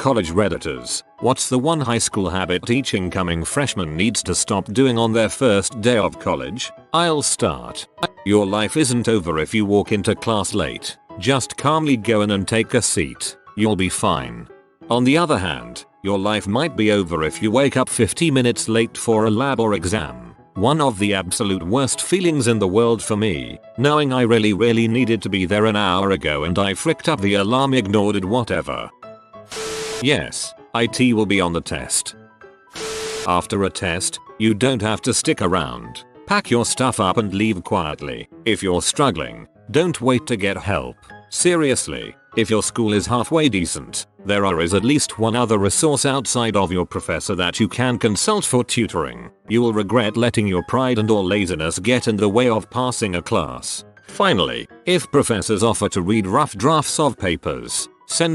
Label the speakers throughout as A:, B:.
A: College Redditors, what's the one high school habit each incoming freshman needs to stop doing on their first day of college? I'll start. Your life isn't over if you walk into class late. Just calmly go in and take a seat. You'll be fine. On the other hand, your life might be over if you wake up 50 minutes late for a lab or exam. One of the absolute worst feelings in the world for me, knowing I really needed to be there an hour ago and I fricked up the alarm, ignored it, whatever. Yes, IT will be on the test. After a test, you don't have to stick around. Pack your stuff up and leave quietly. If you're struggling, don't wait to get help. Seriously, if your school is halfway decent, there is at least one other resource outside of your professor that you can consult for tutoring. You will regret letting your pride and or laziness get in the way of passing a class. Finally, if professors offer to read rough drafts of papers,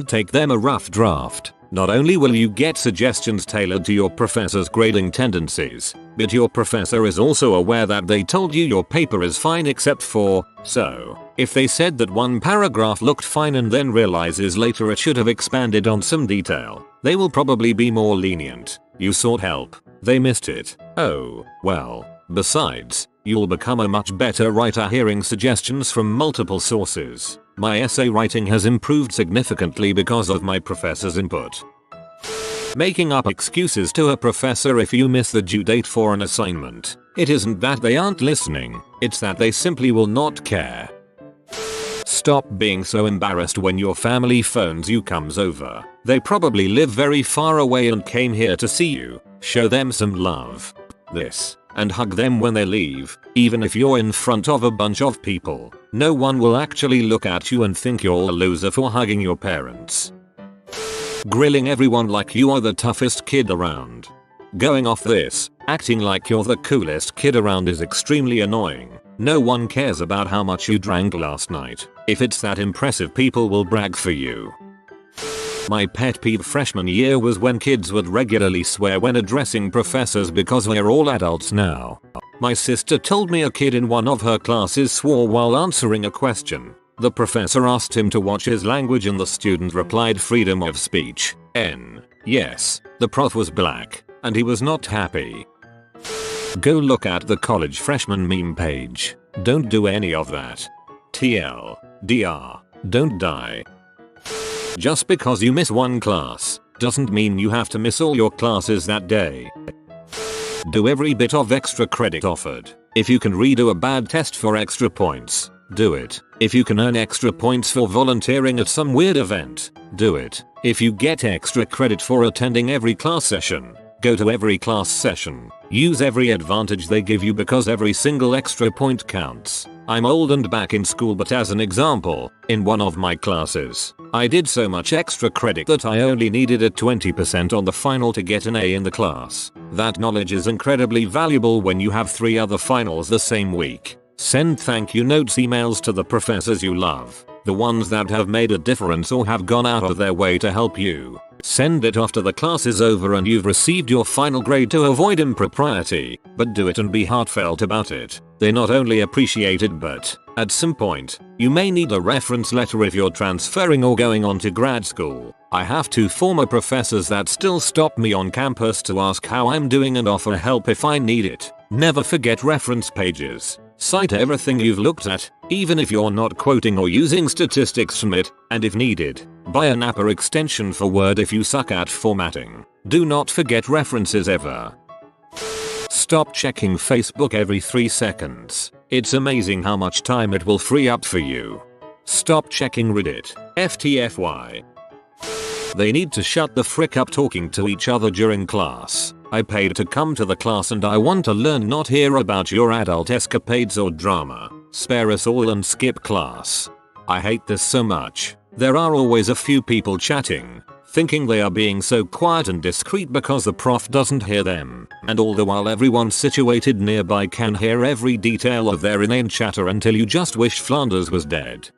A: take them a rough draft. Not only will you get suggestions tailored to your professor's grading tendencies, but your professor is also aware that they told you your paper is fine except for, so, if they said that one paragraph looked fine and then realizes later it should have expanded on some detail, they will probably be more lenient. You sought help. They missed it. Oh, well. Besides, you'll become a much better writer hearing suggestions from multiple sources. My essay writing has improved significantly because of my professor's input. Making up excuses to a professor if you miss the due date for an assignment. It isn't that they aren't listening, it's that they simply will not care. Stop being so embarrassed when your family phones you comes over. They probably live very far away and came here to see you. Show them some love. And hug them when they leave. Even if you're in front of a bunch of people, no one will actually look at you and think you're a loser for hugging your parents. Grilling everyone like you are the toughest kid around. Going off this, acting like you're the coolest kid around is extremely annoying. No one cares about how much you drank last night. If it's that impressive, people will brag for you. My pet peeve freshman year was when kids would regularly swear when addressing professors because we're all adults now. My sister told me a kid in one of her classes swore while answering a question. The professor asked him to watch his language and the student replied, freedom of speech. Yes, the prof was black, and he was not happy. Go look at the college freshman meme page. Don't do any of that. TLDR, don't die. Just because you miss one class, doesn't mean you have to miss all your classes that day. Do every bit of extra credit offered. If you can redo a bad test for extra points, do it. If you can earn extra points for volunteering at some weird event, do it. If you get extra credit for attending every class session, go to every class session. Use every advantage they give you because every single extra point counts. I'm old and back in school, but as an example, in one of my classes, I did so much extra credit that I only needed a 20% on the final to get an A in the class. That knowledge is incredibly valuable when you have 3 other finals the same week. Send thank you notes emails to the professors you love, the ones that have made a difference or have gone out of their way to help you. Send it after the class is over and you've received your final grade to avoid impropriety, but do it and be heartfelt about it. They not only appreciate it, but, at some point, you may need a reference letter if you're transferring or going on to grad school. I have 2 former professors that still stop me on campus to ask how I'm doing and offer help if I need it. Never forget reference pages. Cite everything you've looked at, even if you're not quoting or using statistics from it, and if needed, buy an app or extension for Word if you suck at formatting. Do not forget references ever. Stop checking Facebook every 3 seconds. It's amazing how much time it will free up for you. Stop checking Reddit. FTFY. They need to shut the frick up talking to each other during class. I paid to come to the class and I want to learn, not hear about your adult escapades or drama. Spare us all and skip class. I hate this so much. There are always a few people chatting, thinking they are being so quiet and discreet because the prof doesn't hear them, and all the while everyone situated nearby can hear every detail of their inane chatter until you just wish Flanders was dead.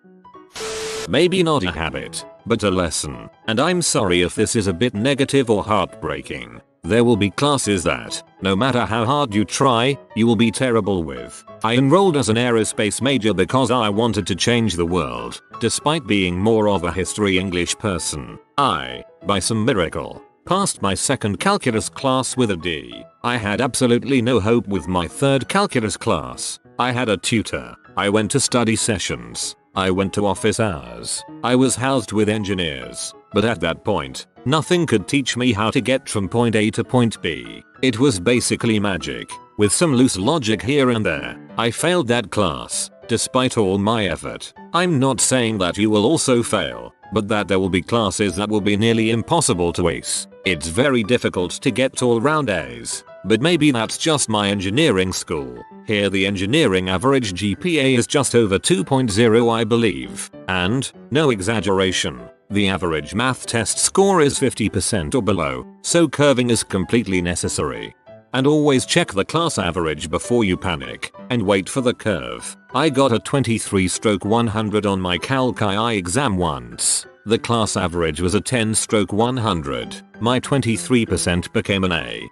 A: Maybe not a habit, but a lesson, and I'm sorry if this is a bit negative or heartbreaking. There will be classes that, no matter how hard you try, you will be terrible with. I enrolled as an aerospace major because I wanted to change the world, despite being more of a history English person. I, by some miracle, passed my second calculus class with a D. I had absolutely no hope with my third calculus class. I had a tutor. I went to study sessions. I went to office hours. I was housed with engineers. But at that point, nothing could teach me how to get from point A to point B. It was basically magic, with some loose logic here and there. I failed that class, despite all my effort. I'm not saying that you will also fail, but that there will be classes that will be nearly impossible to ace. It's very difficult to get all round A's. But maybe that's just my engineering school. Here the engineering average GPA is just over 2.0 I believe. And, no exaggeration, the average math test score is 50% or below, so curving is completely necessary. And always check the class average before you panic, and wait for the curve. I got a 23/100 on my Calc II exam once. The class average was a 10/100. My 23% became an A.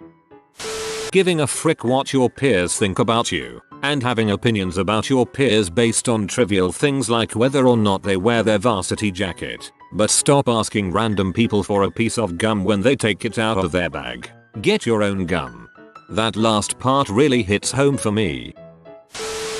A: Giving a frick what your peers think about you, and having opinions about your peers based on trivial things like whether or not they wear their varsity jacket. But stop asking random people for a piece of gum when they take it out of their bag. Get your own gum. That last part really hits home for me.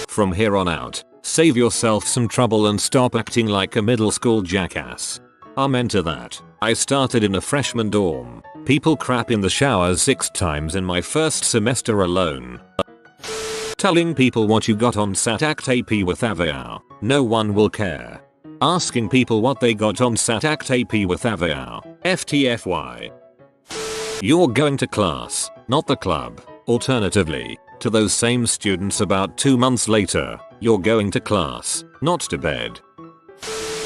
A: From here on out, save yourself some trouble and stop acting like a middle school jackass. Amen to that. I started in a freshman dorm. People crap in the showers 6 times in my first semester alone. Telling people what you got on Sat Act AP with AVR. No one will care. Asking people what they got on Sat Act AP with AVR. FTFY. You're going to class, not the club. Alternatively, to those same students about 2 months later, you're going to class, not to bed.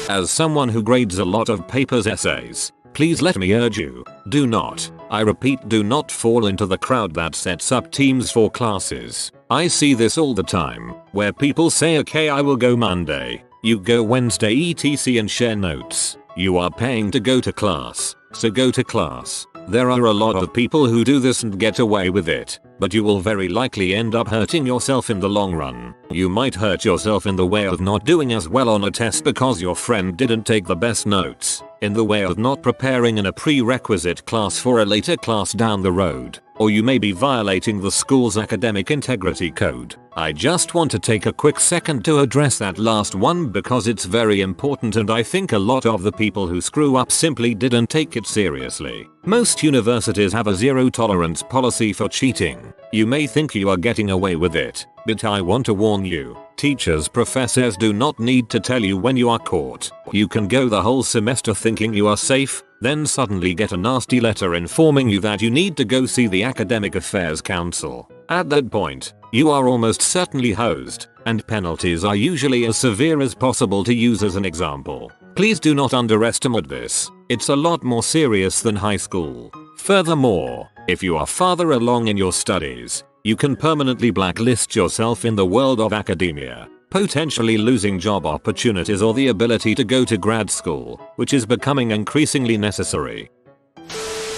A: As someone who grades a lot of papers essays, please let me urge you, do not, I repeat do not fall into the crowd that sets up teams for classes. I see this all the time, where people say okay I will go Monday, you go Wednesday etc and share notes. You are paying to go to class, so go to class. There are a lot of people who do this and get away with it, but you will very likely end up hurting yourself in the long run. You might hurt yourself in the way of not doing as well on a test because your friend didn't take the best notes, in the way of not preparing in a prerequisite class for a later class down the road, or you may be violating the school's academic integrity code. I just want to take a quick second to address that last one because it's very important and I think a lot of the people who screw up simply didn't take it seriously. Most universities have a zero tolerance policy for cheating. You may think you are getting away with it, but I want to warn you, teachers, professors do not need to tell you when you are caught. You can go the whole semester thinking you are safe, then suddenly get a nasty letter informing you that you need to go see the Academic Affairs Council. At that point, you are almost certainly hosed, and penalties are usually as severe as possible to use as an example. Please do not underestimate this. It's a lot more serious than high school. Furthermore, if you are farther along in your studies, you can permanently blacklist yourself in the world of academia, potentially losing job opportunities or the ability to go to grad school, which is becoming increasingly necessary.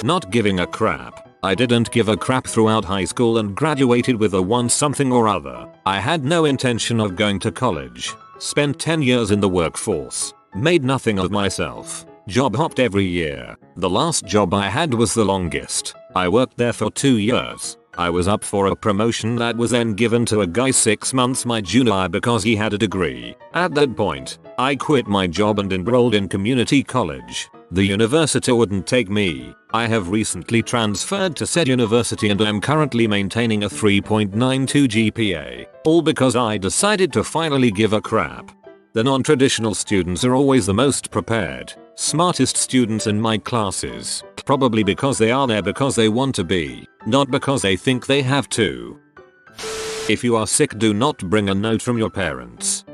A: Not giving a crap. I didn't give a crap throughout high school and graduated with a 1 something or other. I had no intention of going to college. Spent 10 years in the workforce. Made nothing of myself. Job hopped every year. The last job I had was the longest. I worked there for 2 years. I was up for a promotion that was then given to a guy 6 months my junior because he had a degree. At that point, I quit my job and enrolled in community college. The university wouldn't take me. I have recently transferred to said university and am currently maintaining a 3.92 GPA. All because I decided to finally give a crap. The non-traditional students are always the most prepared, smartest students in my classes. Probably because they are there because they want to be, not because they think they have to. If you are sick, do not bring a note from your parents.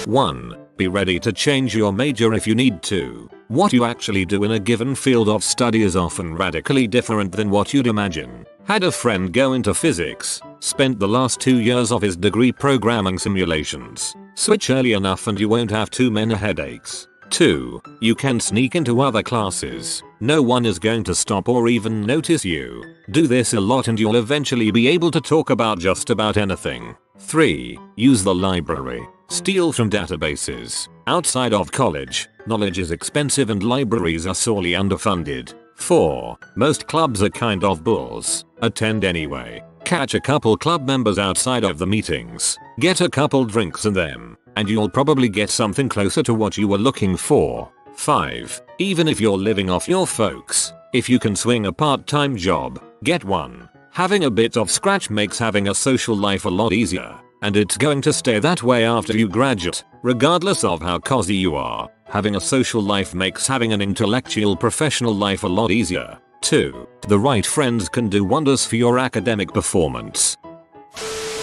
A: 1. Be ready to change your major if you need to. What you actually do in a given field of study is often radically different than what you'd imagine. Had a friend go into physics, spent the last 2 years of his degree programming simulations. Switch early enough and you won't have too many headaches. 2. You can sneak into other classes. No one is going to stop or even notice you. Do this a lot and you'll eventually be able to talk about just about anything. 3. Use the library. Steal from databases. Outside of college, knowledge is expensive and libraries are sorely underfunded. 4. Most clubs are kind of bulls. Attend anyway. Catch a couple club members outside of the meetings. Get a couple drinks in them, and you'll probably get something closer to what you were looking for. 5. Even if you're living off your folks, if you can swing a part-time job, get one. Having a bit of scratch makes having a social life a lot easier, and it's going to stay that way after you graduate, regardless of how cozy you are. Having a social life makes having an intellectual professional life a lot easier. 2. The right friends can do wonders for your academic performance.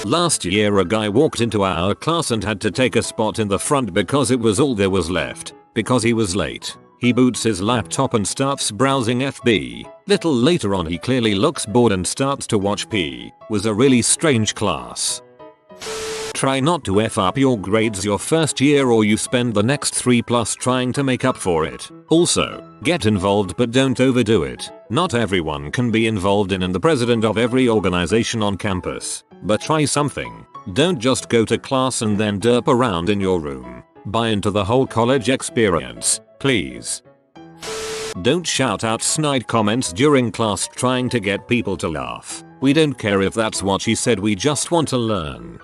A: Last year a guy walked into our class and had to take a spot in the front because it was all there was left, because he was late. He boots his laptop and starts browsing FB. Little later on he clearly looks bored and starts to watch P. Was a really strange class. Try not to F up your grades your first year or you spend the next 3+ trying to make up for it. Also, get involved but don't overdo it. Not everyone can be involved in the president of every organization on campus. But try something. Don't just go to class and then derp around in your room. Buy into the whole college experience, please. Don't shout out snide comments during class trying to get people to laugh. We don't care if that's what she said, we just want to learn.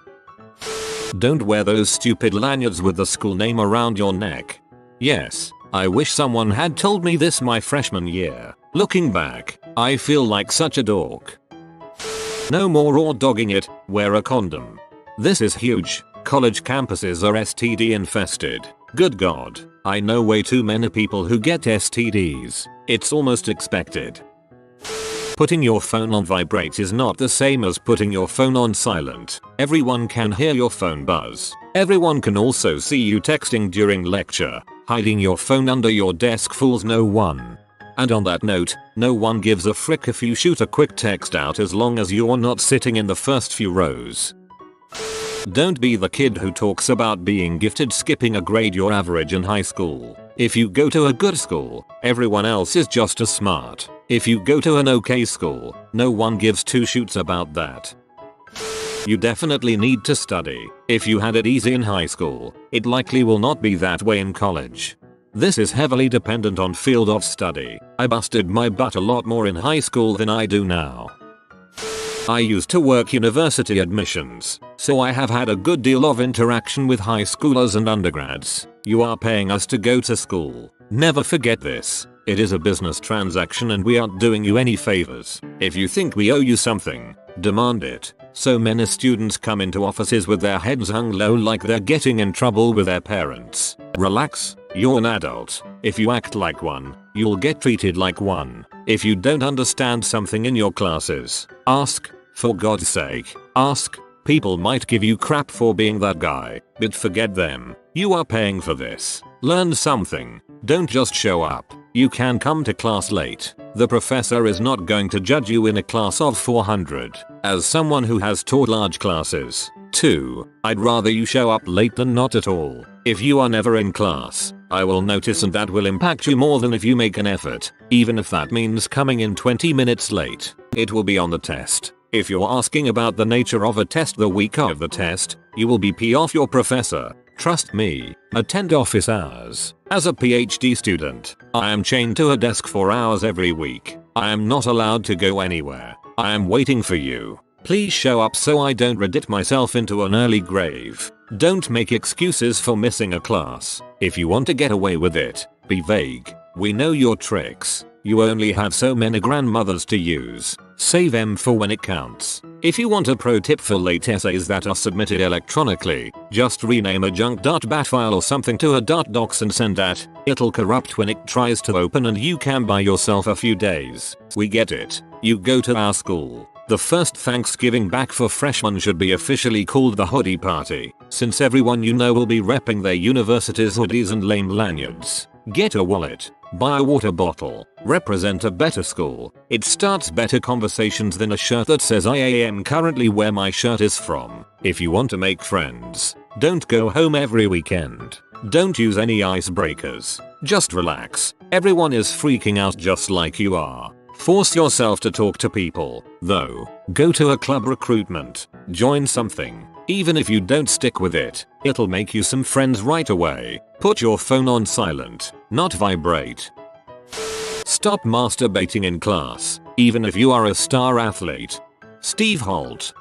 A: Don't wear those stupid lanyards with the school name around your neck. Yes, I wish someone had told me this my freshman year. Looking back, I feel like such a dork. No more raw dogging it, wear a condom. This is huge. College campuses are STD infested. Good God, I know way too many people who get STDs. It's almost expected. Putting your phone on vibrate is not the same as putting your phone on silent. Everyone can hear your phone buzz. Everyone can also see you texting during lecture. Hiding your phone under your desk fools no one. And on that note, no one gives a frick if you shoot a quick text out as long as you're not sitting in the first few rows. Don't be the kid who talks about being gifted skipping a grade you're average in high school. If you go to a good school, everyone else is just as smart. If you go to an okay school, no one gives two shoots about that. You definitely need to study. If you had it easy in high school, it likely will not be that way in college. This is heavily dependent on field of study. I busted my butt a lot more in high school than I do now. I used to work university admissions, so I have had a good deal of interaction with high schoolers and undergrads. You are paying us to go to school. Never forget this. It is a business transaction and we aren't doing you any favors. If you think we owe you something, demand it. So many students come into offices with their heads hung low like they're getting in trouble with their parents. Relax, you're an adult. If you act like one, you'll get treated like one. If you don't understand something in your classes, ask. For God's sake, ask. People might give you crap for being that guy, but forget them. You are paying for this. Learn something. Don't just show up. You can come to class late. The professor is not going to judge you in a class of 400. As someone who has taught large classes, 2, I'd rather you show up late than not at all. If you are never in class, I will notice and that will impact you more than if you make an effort. Even if that means coming in 20 minutes late. It will be on the test. If you're asking about the nature of a test the week of the test, you will be pee off your professor. Trust me. Attend office hours. As a PhD student, I am chained to a desk for hours every week. I am not allowed to go anywhere. I am waiting for you. Please show up so I don't Reddit myself into an early grave. Don't make excuses for missing a class. If you want to get away with it, be vague. We know your tricks. You only have so many grandmothers to use. Save them for when it counts. If you want a pro tip for late essays that are submitted electronically, just rename a junk.bat file or something to a .docs and send that. It'll corrupt when it tries to open and you can buy yourself a few days. We get it. You go to our school. The first Thanksgiving back for freshmen should be officially called the hoodie party, since everyone you know will be repping their university's hoodies and lame lanyards. Get a wallet. Buy a water bottle. Represent a better school. It starts better conversations than a shirt that says I am currently where my shirt is from. If you want to make friends, don't go home every weekend. Don't use any icebreakers. Just relax. Everyone is freaking out just like you are. Force yourself to talk to people, though. Go to a club recruitment. Join something. Even if you don't stick with it, it'll make you some friends right away. Put your phone on silent, not vibrate. Stop masturbating in class, even if you are a star athlete. Steve Holt.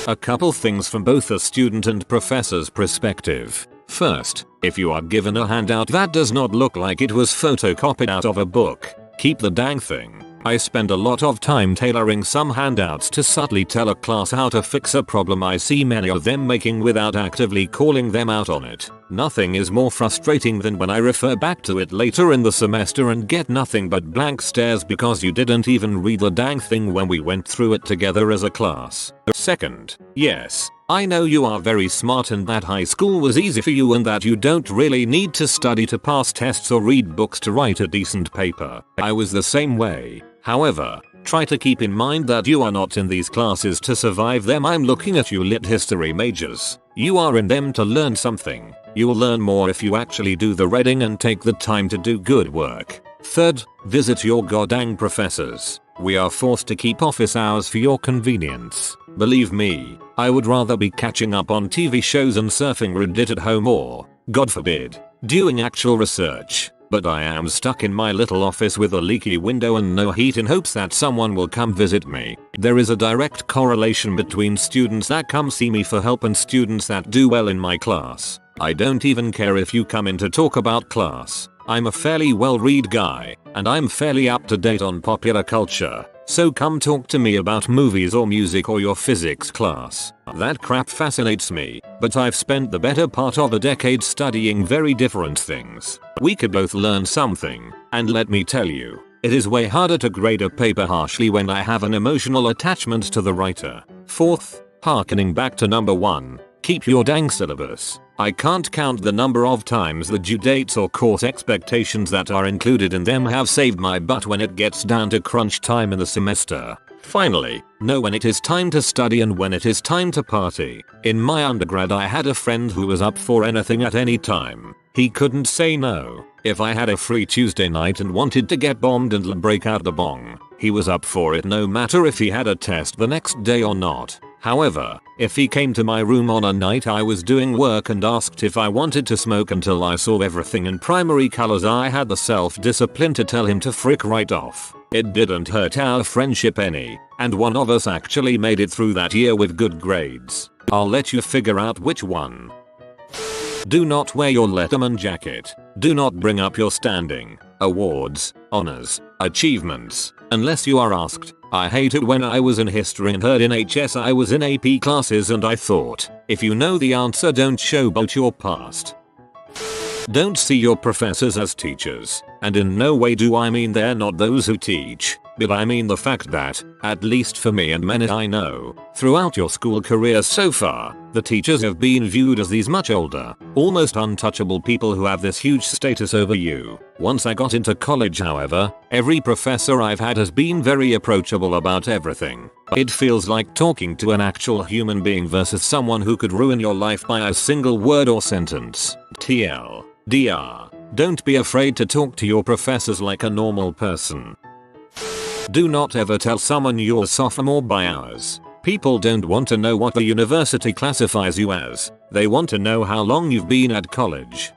A: A couple things from both a student and professor's perspective. First, if you are given a handout that does not look like it was photocopied out of a book, keep the dang thing. I spend a lot of time tailoring some handouts to subtly tell a class how to fix a problem I see many of them making without actively calling them out on it. Nothing is more frustrating than when I refer back to it later in the semester and get nothing but blank stares because you didn't even read the dang thing when we went through it together as a class. Second, yes, I know you are very smart and that high school was easy for you and that you don't really need to study to pass tests or read books to write a decent paper. I was the same way. However, try to keep in mind that you are not in these classes to survive them. I'm looking at you lit history majors. You are in them to learn something. You'll learn more if you actually do the reading and take the time to do good work. Third, visit your goddamn professors. We are forced to keep office hours for your convenience. Believe me, I would rather be catching up on TV shows and surfing Reddit at home or, God forbid, doing actual research. But I am stuck in my little office with a leaky window and no heat in hopes that someone will come visit me. There is a direct correlation between students that come see me for help and students that do well in my class. I don't even care if you come in to talk about class. I'm a fairly well-read guy, and I'm fairly up to date on popular culture. So come talk to me about movies or music or your physics class. That crap fascinates me, but I've spent the better part of a decade studying very different things. We could both learn something, and let me tell you, it is way harder to grade a paper harshly when I have an emotional attachment to the writer. Fourth, harkening back to number 1, keep your dang syllabus. I can't count the number of times the due dates or course expectations that are included in them have saved my butt when it gets down to crunch time in the semester. Finally, know when it is time to study and when it is time to party. In my undergrad I had a friend who was up for anything at any time. He couldn't say no. If I had a free Tuesday night and wanted to get bombed and break out the bong, he was up for it no matter if he had a test the next day or not. However, if he came to my room on a night I was doing work and asked if I wanted to smoke until I saw everything in primary colors, I had the self-discipline to tell him to frick right off. It didn't hurt our friendship any, and one of us actually made it through that year with good grades. I'll let you figure out which one. Do not wear your Letterman jacket. Do not bring up your standing, awards, honors, achievements, unless you are asked. I hated when I was in history and heard in HS I was in AP classes and I thought, if you know the answer don't showboat your past. Don't see your professors as teachers, and in no way do I mean they're not those who teach, but I mean the fact that, at least for me and many I know, throughout your school career so far, the teachers have been viewed as these much older, almost untouchable people who have this huge status over you. Once I got into college, however, every professor I've had has been very approachable about everything. It feels like talking to an actual human being versus someone who could ruin your life by a single word or sentence. TLDR. Don't be afraid to talk to your professors like a normal person. Do not ever tell someone you're a sophomore by hours. People don't want to know what the university classifies you as. They want to know how long you've been at college.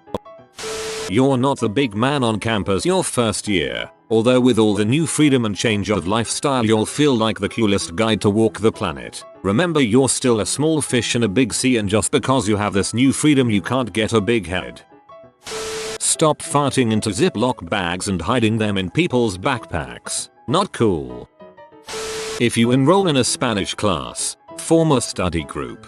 A: You're not the big man on campus your first year, although with all the new freedom and change of lifestyle you'll feel like the coolest guy to walk the planet. Remember, you're still a small fish in a big sea, and just because you have this new freedom you can't get a big head. Stop farting into Ziploc bags and hiding them in people's backpacks. Not cool. If you enroll in a Spanish class, form a study group.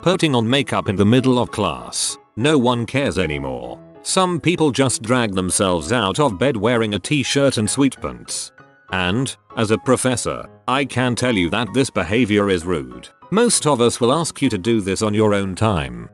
A: Putting on makeup in the middle of class, no one cares anymore. Some people just drag themselves out of bed wearing a t-shirt and sweatpants. And, as a professor, I can tell you that this behavior is rude. Most of us will ask you to do this on your own time.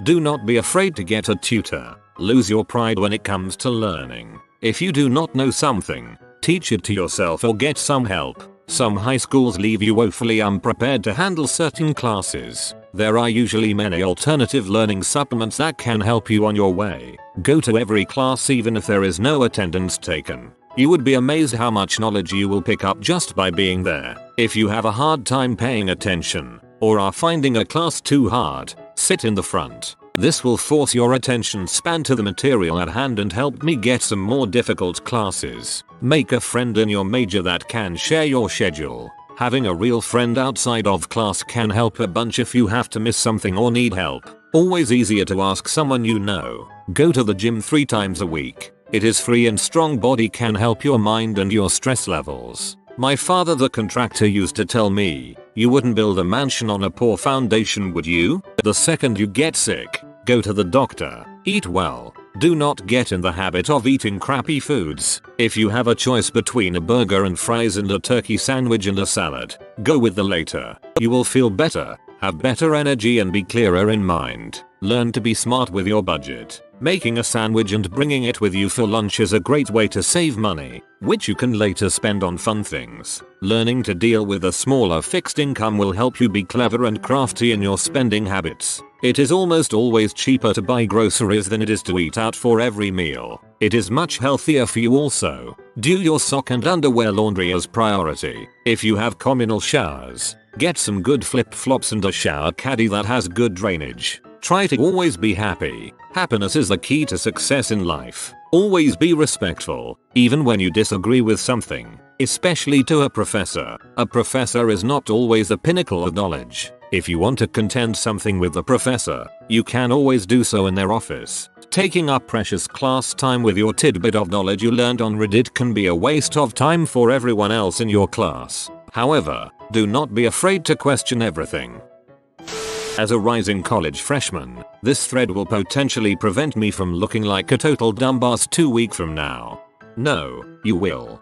A: Do not be afraid to get a tutor. Lose your pride when it comes to learning. If you do not know something, teach it to yourself or get some help. Some high schools leave you woefully unprepared to handle certain classes. There are usually many alternative learning supplements that can help you on your way. Go to every class even if there is no attendance taken. You would be amazed how much knowledge you will pick up just by being there. If you have a hard time paying attention, or are finding a class too hard, sit in the front. This will force your attention span to the material at hand and help me get some more difficult classes. Make a friend in your major that can share your schedule. Having a real friend outside of class can help a bunch if you have to miss something or need help. Always easier to ask someone you know. Go to the gym 3 times a week. It is free and strong body can help your mind and your stress levels. My father the contractor used to tell me, you wouldn't build a mansion on a poor foundation, would you? The second you get sick, go to the doctor. Eat well. Do not get in the habit of eating crappy foods. If you have a choice between a burger and fries and a turkey sandwich and a salad, go with the later. You will feel better, have better energy and be clearer in mind. Learn to be smart with your budget. Making a sandwich and bringing it with you for lunch is a great way to save money, which you can later spend on fun things. Learning to deal with a smaller fixed income will help you be clever and crafty in your spending habits. It is almost always cheaper to buy groceries than it is to eat out for every meal. It is much healthier for you also. Do your sock and underwear laundry as priority. If you have communal showers, get some good flip-flops and a shower caddy that has good drainage. Try to always be happy. Happiness is the key to success in life. Always be respectful, even when you disagree with something, especially to a professor. A professor is not always the pinnacle of knowledge. If you want to contend something with the professor, you can always do so in their office. Taking up precious class time with your tidbit of knowledge you learned on Reddit can be a waste of time for everyone else in your class. However, do not be afraid to question everything. As a rising college freshman, this thread will potentially prevent me from looking like a total dumbass 2 weeks from now. No, you will.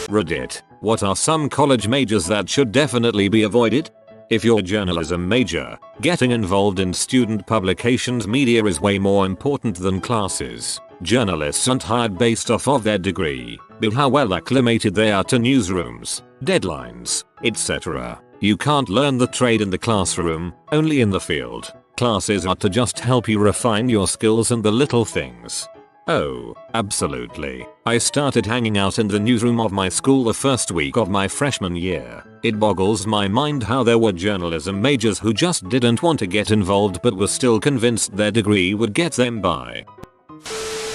A: Reddit, what are some college majors that should definitely be avoided? If you're a journalism major, getting involved in student publications media is way more important than classes. Journalists aren't hired based off of their degree, but how well acclimated they are to newsrooms, deadlines, etc. You can't learn the trade in the classroom, only in the field. Classes are to just help you refine your skills and the little things. Oh, absolutely. I started hanging out in the newsroom of my school the first week of my freshman year. It boggles my mind how there were journalism majors who just didn't want to get involved but were still convinced their degree would get them by.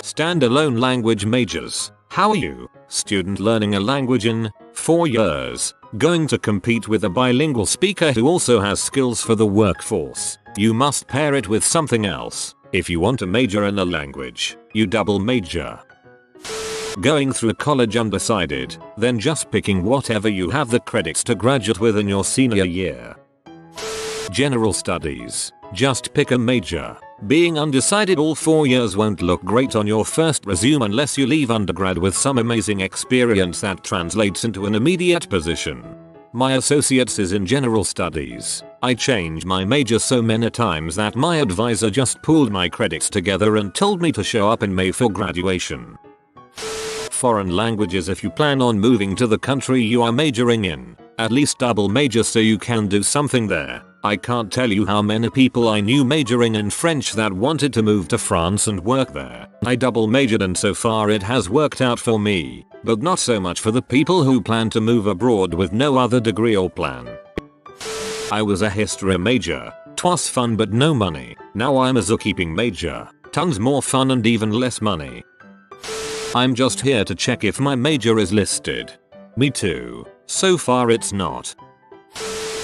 A: Standalone language majors. How are you, student learning a language in 4 years, going to compete with a bilingual speaker who also has skills for the workforce? You must pair it with something else. If you want to major in a language, you double major. Going through college undecided, then just picking whatever you have the credits to graduate with in your senior year. General studies. Just pick a major. Being undecided all 4 years won't look great on your first resume unless you leave undergrad with some amazing experience that translates into an immediate position. My associate's is in general studies. I changed my major so many times that my advisor just pulled my credits together and told me to show up in May for graduation. Foreign languages. If you plan on moving to the country you are majoring in, at least double major so you can do something there. I can't tell you how many people I knew majoring in French that wanted to move to France and work there. I double majored and so far it has worked out for me, but not so much for the people who plan to move abroad with no other degree or plan. I was a history major. 'Twas fun but no money. Now I'm a zookeeping major. Tons more fun and even less money. I'm just here to check if my major is listed. Me too. So far it's not.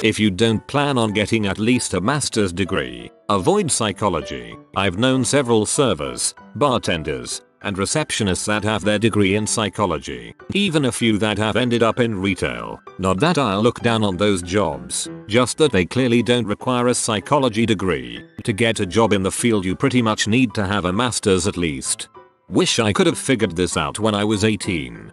A: If you don't plan on getting at least a master's degree, avoid psychology. I've known several servers, bartenders, and receptionists that have their degree in psychology. Even a few that have ended up in retail. Not that I'll look down on those jobs, just that they clearly don't require a psychology degree. To get a job in the field you pretty much need to have a master's at least. Wish I could have figured this out when I was 18.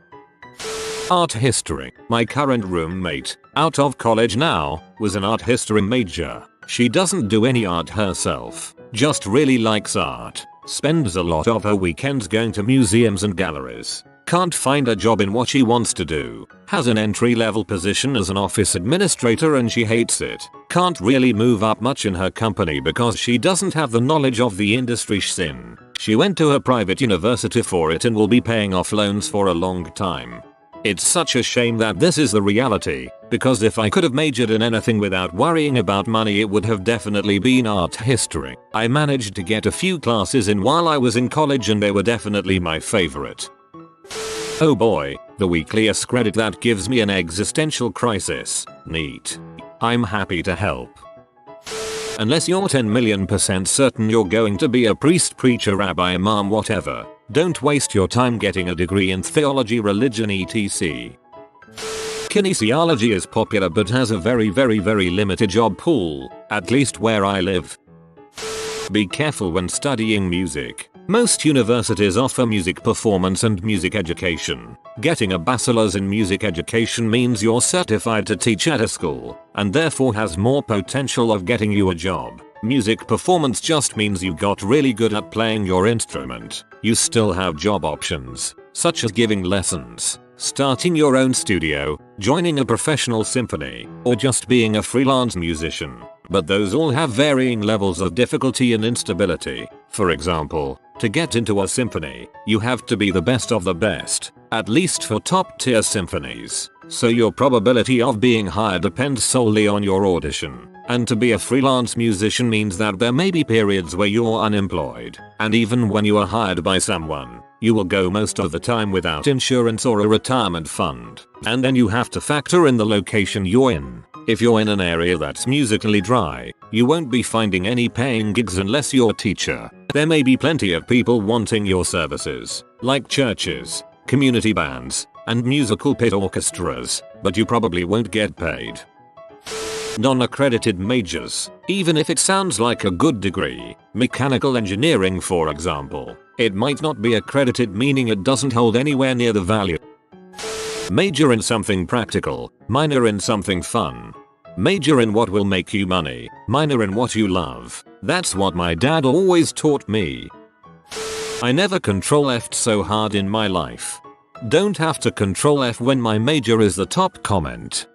A: Art history. My current roommate, out of college now, was an art history major. She doesn't do any art herself, just really likes art. Spends a lot of her weekends going to museums and galleries. Can't find a job in what she wants to do. Has an entry-level position as an office administrator and she hates it. Can't really move up much in her company because she doesn't have the knowledge of the industry she's in. She went to a private university for it and will be paying off loans for a long time. It's such a shame that this is the reality, because if I could have majored in anything without worrying about money, it would have definitely been art history. I managed to get a few classes in while I was in college and they were definitely my favorite. Oh boy, the weekly AskReddit that gives me an existential crisis. Neat. I'm happy to help. Unless you're 10,000,000% certain you're going to be a priest, preacher, rabbi, imam, whatever, don't waste your time getting a degree in theology, religion, etc. Kinesiology is popular but has a very limited job pool, at least where I live. Be careful when studying music. Most universities offer music performance and music education. Getting a bachelor's in music education means you're certified to teach at a school, and therefore has more potential of getting you a job. Music performance just means you got really good at playing your instrument. You still have job options, such as giving lessons, starting your own studio, joining a professional symphony, or just being a freelance musician. But those all have varying levels of difficulty and instability. For example, to get into a symphony, you have to be the best of the best, at least for top tier symphonies. So your probability of being hired depends solely on your audition. And to be a freelance musician means that there may be periods where you're unemployed. And even when you are hired by someone, you will go most of the time without insurance or a retirement fund. And then you have to factor in the location you're in. If you're in an area that's musically dry, you won't be finding any paying gigs unless you're a teacher. There may be plenty of people wanting your services, like churches, community bands, and musical pit orchestras, but you probably won't get paid. Non-accredited majors. Even if it sounds like a good degree, mechanical engineering for example, it might not be accredited, meaning it doesn't hold anywhere near the value. Major in something practical, minor in something fun. Major in what will make you money, minor in what you love. That's what my dad always taught me. I never Control F'd so hard in my life. Don't have to Control F when my major is the top comment.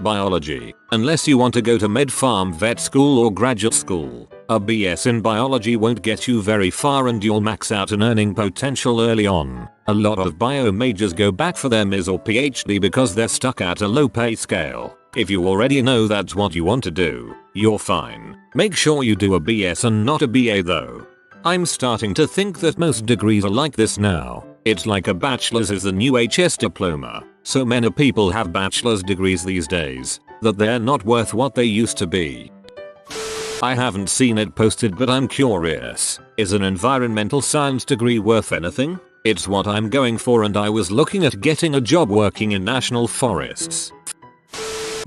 A: Biology. Unless you want to go to med, farm, vet school or graduate school, a BS in biology won't get you very far and you'll max out an earning potential early on. A lot of bio majors go back for their MIS or PhD because they're stuck at a low pay scale. If you already know that's what you want to do, you're fine. Make sure you do a BS and not a BA though. I'm starting to think that most degrees are like this now. It's like a bachelor's is the new HS diploma. So many people have bachelor's degrees these days that they're not worth what they used to be. I haven't seen it posted, but I'm curious. Is an environmental science degree worth anything? It's what I'm going for, and I was looking at getting a job working in national forests.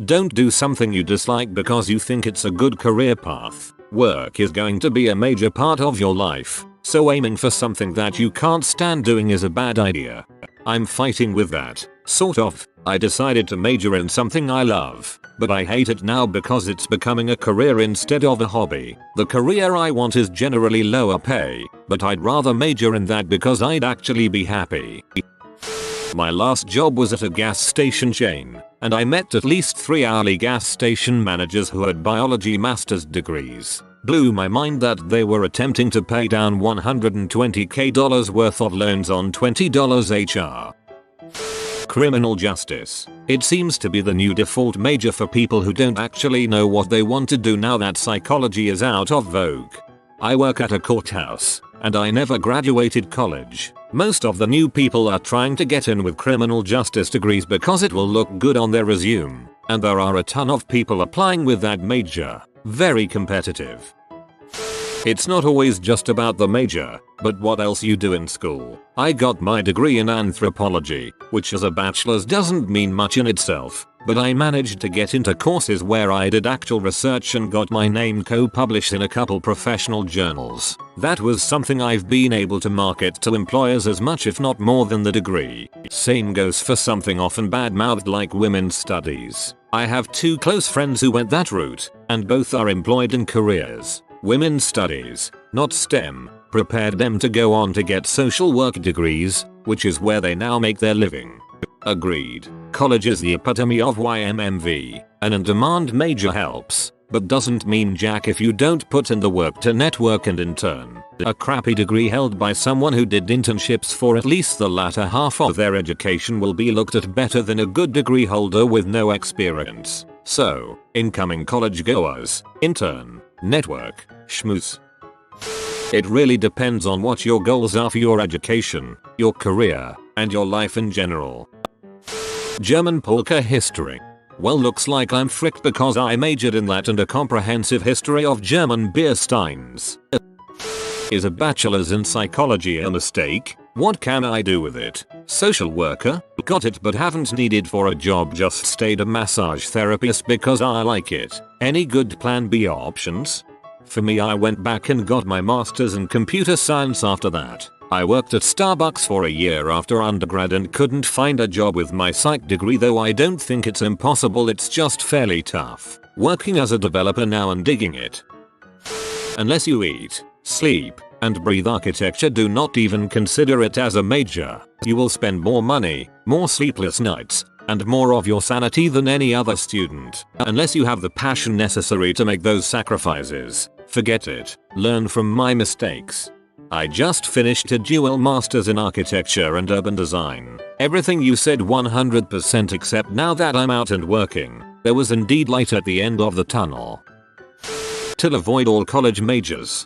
A: Don't do something you dislike because you think it's a good career path. Work is going to be a major part of your life, so aiming for something that you can't stand doing is a bad idea. I'm fighting with that, sort of. I decided to major in something I love, but I hate it now because it's becoming a career instead of a hobby. The career I want is generally lower pay, but I'd rather major in that because I'd actually be happy. My last job was at a gas station chain, and I met at least 3 hourly gas station managers who had biology master's degrees. Blew my mind that they were attempting to pay down $120k worth of loans on $20 HR. Criminal justice. It seems to be the new default major for people who don't actually know what they want to do now that psychology is out of vogue. I work at a courthouse, and I never graduated college. Most of the new people are trying to get in with criminal justice degrees because it will look good on their resume, and there are a ton of people applying with that major. Very competitive. It's not always just about the major, but what else you do in school. I got my degree in anthropology, which as a bachelor's doesn't mean much in itself, but I managed to get into courses where I did actual research and got my name co-published in a couple professional journals. That was something I've been able to market to employers as much if not more than the degree. Same goes for something often bad-mouthed like women's studies. I have 2 close friends who went that route, and both are employed in careers. Women's studies, not STEM, prepared them to go on to get social work degrees, which is where they now make their living. Agreed. College is the epitome of YMMV. An in-demand major helps, but doesn't mean jack if you don't put in the work to network and intern. A crappy degree held by someone who did internships for at least the latter half of their education will be looked at better than a good degree holder with no experience. So, incoming college goers, intern, network, schmooze. It really depends on what your goals are for your education, your career, and your life in general. German polka history. Well, looks like I'm fricked because I majored in that and a comprehensive history of German beer steins. Is a bachelor's in psychology a mistake? What can I do with it? Social worker? Got it but haven't needed for a job, just stayed a massage therapist because I like it. Any good plan B options? For me, I went back and got my master's in computer science after that. I worked at Starbucks for a year after undergrad and couldn't find a job with my psych degree, though I don't think it's impossible, it's just fairly tough. Working as a developer now and digging it. Unless you eat, sleep, and breathe architecture, do not even consider it as a major. You will spend more money, more sleepless nights, and more of your sanity than any other student. Unless you have the passion necessary to make those sacrifices, forget it. Learn from my mistakes. I just finished a dual master's in architecture and urban design. Everything you said 100%, except now that I'm out and working, there was indeed light at the end of the tunnel. To avoid all college majors.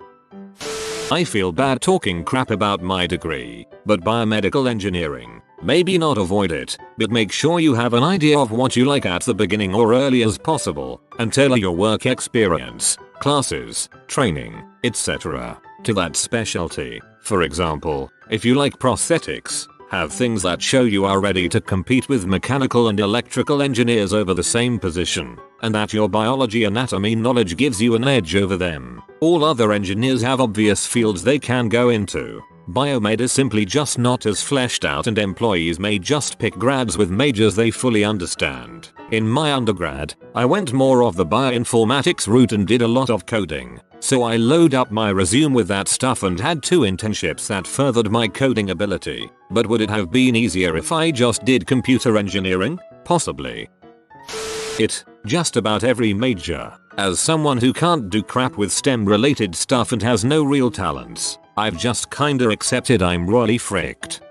A: I feel bad talking crap about my degree, but biomedical engineering. Maybe not avoid it, but make sure you have an idea of what you like at the beginning or early as possible, and tailor your work experience, classes, training, etc. to that specialty. For example, if you like prosthetics, have things that show you are ready to compete with mechanical and electrical engineers over the same position, and that your biology anatomy knowledge gives you an edge over them. All other engineers have obvious fields they can go into. Biomed is simply just not as fleshed out, and employees may just pick grads with majors they fully understand. In my undergrad, I went more of the bioinformatics route and did a lot of coding, so I load up my resume with that stuff and had 2 internships that furthered my coding ability. But would it have been easier if I just did computer engineering? Possibly. Just about every major. As someone who can't do crap with STEM related stuff and has no real talents, I've just kinda accepted I'm royally fricked.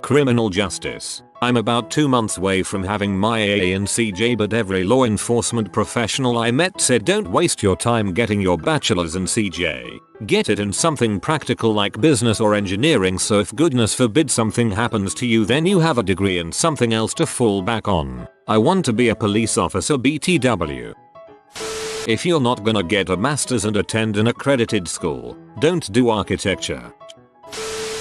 A: Criminal justice. I'm about 2 months away from having my AA in CJ, but every law enforcement professional I met said don't waste your time getting your bachelor's in CJ. Get it in something practical like business or engineering, so if goodness forbid something happens to you, then you have a degree and something else to fall back on. I want to be a police officer BTW. If you're not gonna get a master's and attend an accredited school, don't do architecture.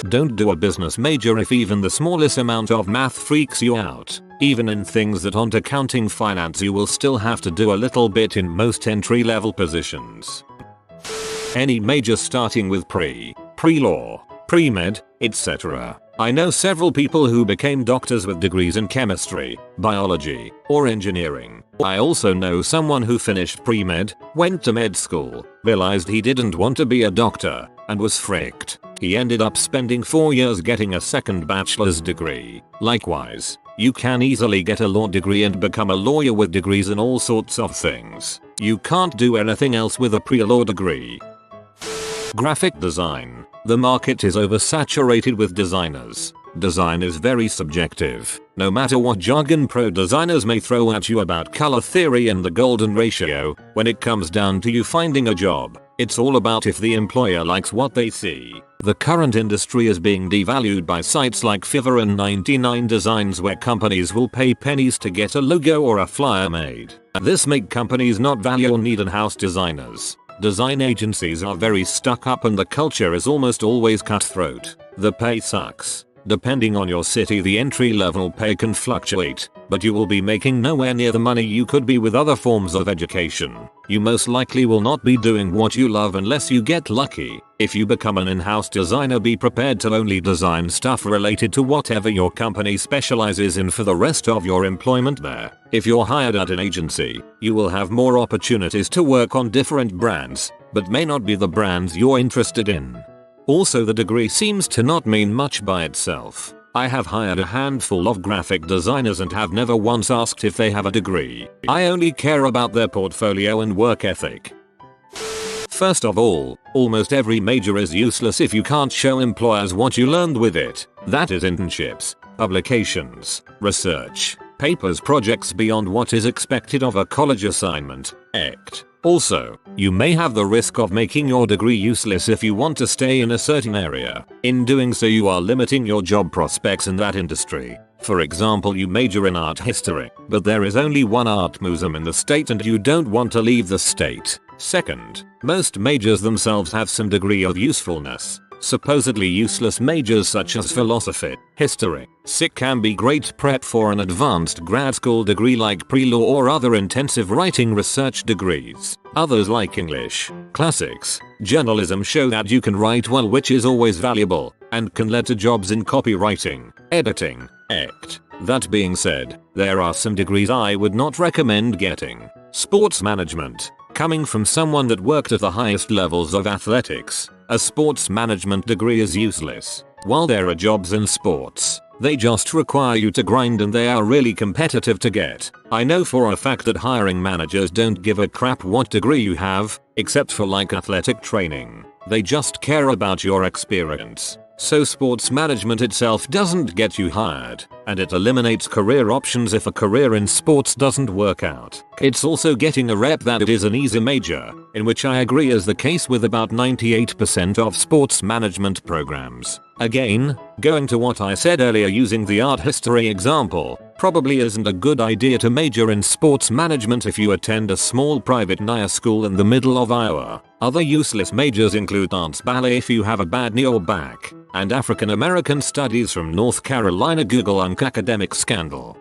A: Don't do a business major if even the smallest amount of math freaks you out. Even in things that aren't accounting finance, you will still have to do a little bit in most entry-level positions. Any major starting with pre-law, pre-med, etc. I know several people who became doctors with degrees in chemistry, biology, or engineering. I also know someone who finished pre-med, went to med school, realized he didn't want to be a doctor, and was fricked. He ended up spending 4 years getting a second bachelor's degree. Likewise, you can easily get a law degree and become a lawyer with degrees in all sorts of things. You can't do anything else with a pre-law degree. Graphic design. The market is oversaturated with designers. Design is very subjective. No matter what jargon pro designers may throw at you about color theory and the golden ratio, when it comes down to you finding a job, it's all about if the employer likes what they see. The current industry is being devalued by sites like Fiverr and 99 Designs, where companies will pay pennies to get a logo or a flyer made. This makes companies not value or need in-house designers. Design agencies are very stuck up and the culture is almost always cutthroat. The pay sucks. Depending on your city, the entry-level pay can fluctuate, but you will be making nowhere near the money you could be with other forms of education. You most likely will not be doing what you love unless you get lucky. If you become an in-house designer, be prepared to only design stuff related to whatever your company specializes in for the rest of your employment there. If you're hired at an agency, you will have more opportunities to work on different brands, but may not be the brands you're interested in. Also, the degree seems to not mean much by itself. I have hired a handful of graphic designers and have never once asked if they have a degree. I only care about their portfolio and work ethic. First of all, almost every major is useless if you can't show employers what you learned with it. That is internships, publications, research, papers, projects beyond what is expected of a college assignment, ect. Also, you may have the risk of making your degree useless if you want to stay in a certain area. In doing so, you are limiting your job prospects in that industry. For example, you major in art history, but there is only one art museum in the state and you don't want to leave the state. Second, most majors themselves have some degree of usefulness. Supposedly useless majors such as philosophy, history, can be great prep for an advanced grad school degree like pre-law or other intensive writing research degrees. Others like English, classics, journalism show that you can write well, which is always valuable, and can lead to jobs in copywriting, editing, ect. That being said, there are some degrees I would not recommend getting. Sports management. Coming from someone that worked at the highest levels of athletics, a sports management degree is useless. While there are jobs in sports, they just require you to grind and they are really competitive to get. I know for a fact that hiring managers don't give a crap what degree you have, except for like athletic training. They just care about your experience. So sports management itself doesn't get you hired, and it eliminates career options if a career in sports doesn't work out. It's also getting a rep that it is an easy major, in which I agree is the case with about 98% of sports management programs. Again, going to what I said earlier using the art history example, probably isn't a good idea to major in sports management if you attend a small private NIA school in the middle of Iowa. Other useless majors include dance ballet if you have a bad knee or back, and African American studies from North Carolina. Google academic scandal.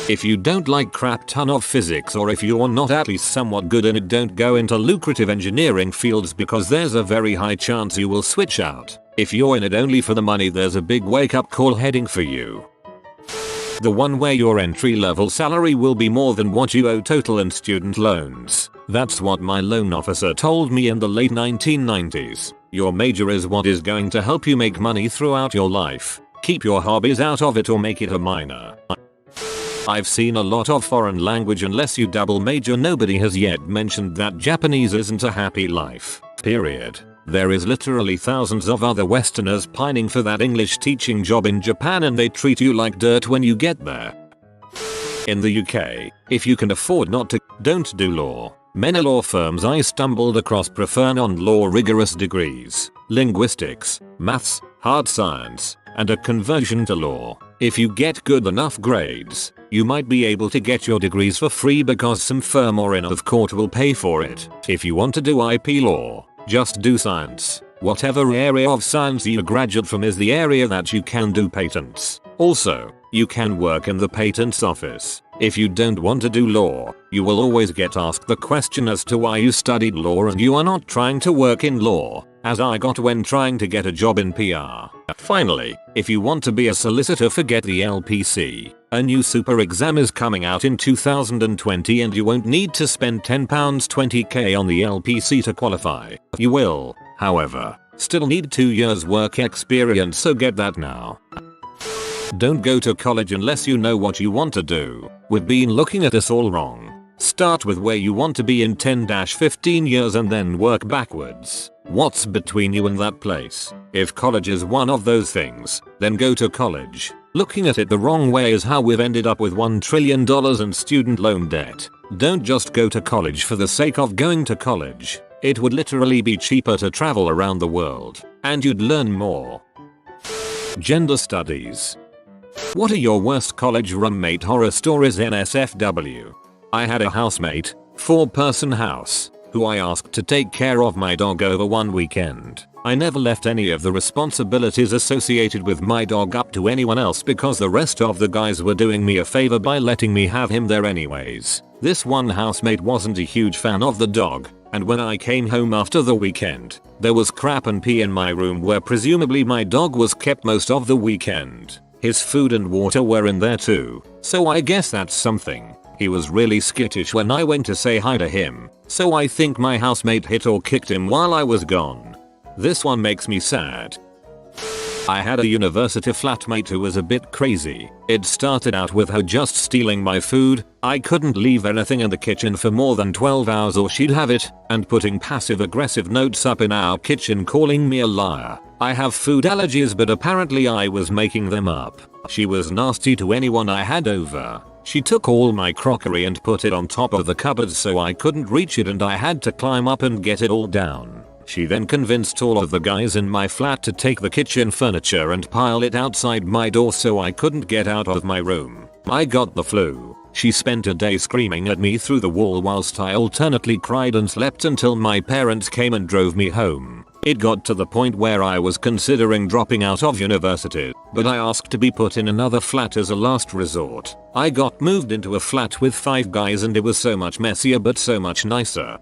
A: If you don't like crap ton of physics, or if you're not at least somewhat good in it, don't go into lucrative engineering fields because there's a very high chance you will switch out. If you're in it only for the money, there's a big wake up call heading for you. The one where your entry level salary will be more than what you owe total in student loans. That's what my loan officer told me in the late 1990s. Your major is what is going to help you make money throughout your life. Keep your hobbies out of it or make it a minor. I've seen a lot of foreign language unless you double major. Nobody has yet mentioned that Japanese isn't a happy life. Period. There is literally thousands of other Westerners pining for that English teaching job in Japan and they treat you like dirt when you get there. In the UK, if you can afford not to, don't do law. Many law firms I stumbled across prefer non-law rigorous degrees, linguistics, maths, hard science, and a conversion to law. If you get good enough grades, you might be able to get your degrees for free because some firm or in of court will pay for it. If you want to do IP law, just do science. Whatever area of science you graduate from is the area that you can do patents. Also, you can work in the patents office. If you don't want to do law, you will always get asked the question as to why you studied law and you are not trying to work in law, as I got when trying to get a job in PR. Finally, if you want to be a solicitor, forget the LPC. A new super exam is coming out in 2020 and you won't need to spend £10 20k on the LPC to qualify. You will, however, still need 2 years work experience, so get that now. Don't go to college unless you know what you want to do. We've been looking at this all wrong. Start with where you want to be in 10-15 years and then work backwards. What's between you and that place? If college is one of those things, then go to college. Looking at it the wrong way is how we've ended up with $1 trillion in student loan debt. Don't just go to college for the sake of going to college. It would literally be cheaper to travel around the world, and you'd learn more. Gender studies. What are your worst college roommate horror stories? NSFW. I had a housemate, 4-person house, who I asked to take care of my dog over one weekend. I never left any of the responsibilities associated with my dog up to anyone else because the rest of the guys were doing me a favor by letting me have him there anyways. This one housemate wasn't a huge fan of the dog, and when I came home after the weekend, there was crap and pee in my room where presumably my dog was kept most of the weekend. His food and water were in there too, so I guess that's something. He was really skittish when I went to say hi to him, so I think my housemate hit or kicked him while I was gone. This one makes me sad. I had a university flatmate who was a bit crazy. It started out with her just stealing my food. I couldn't leave anything in the kitchen for more than 12 hours or she'd have it, and putting passive aggressive notes up in our kitchen calling me a liar. I have food allergies, but apparently I was making them up. She was nasty to anyone I had over. She took all my crockery and put it on top of the cupboard so I couldn't reach it and I had to climb up and get it all down. She then convinced all of the guys in my flat to take the kitchen furniture and pile it outside my door so I couldn't get out of my room. I got the flu. She spent a day screaming at me through the wall whilst I alternately cried and slept until my parents came and drove me home. It got to the point where I was considering dropping out of university, but I asked to be put in another flat as a last resort. I got moved into a flat with 5 guys and it was so much messier but so much nicer.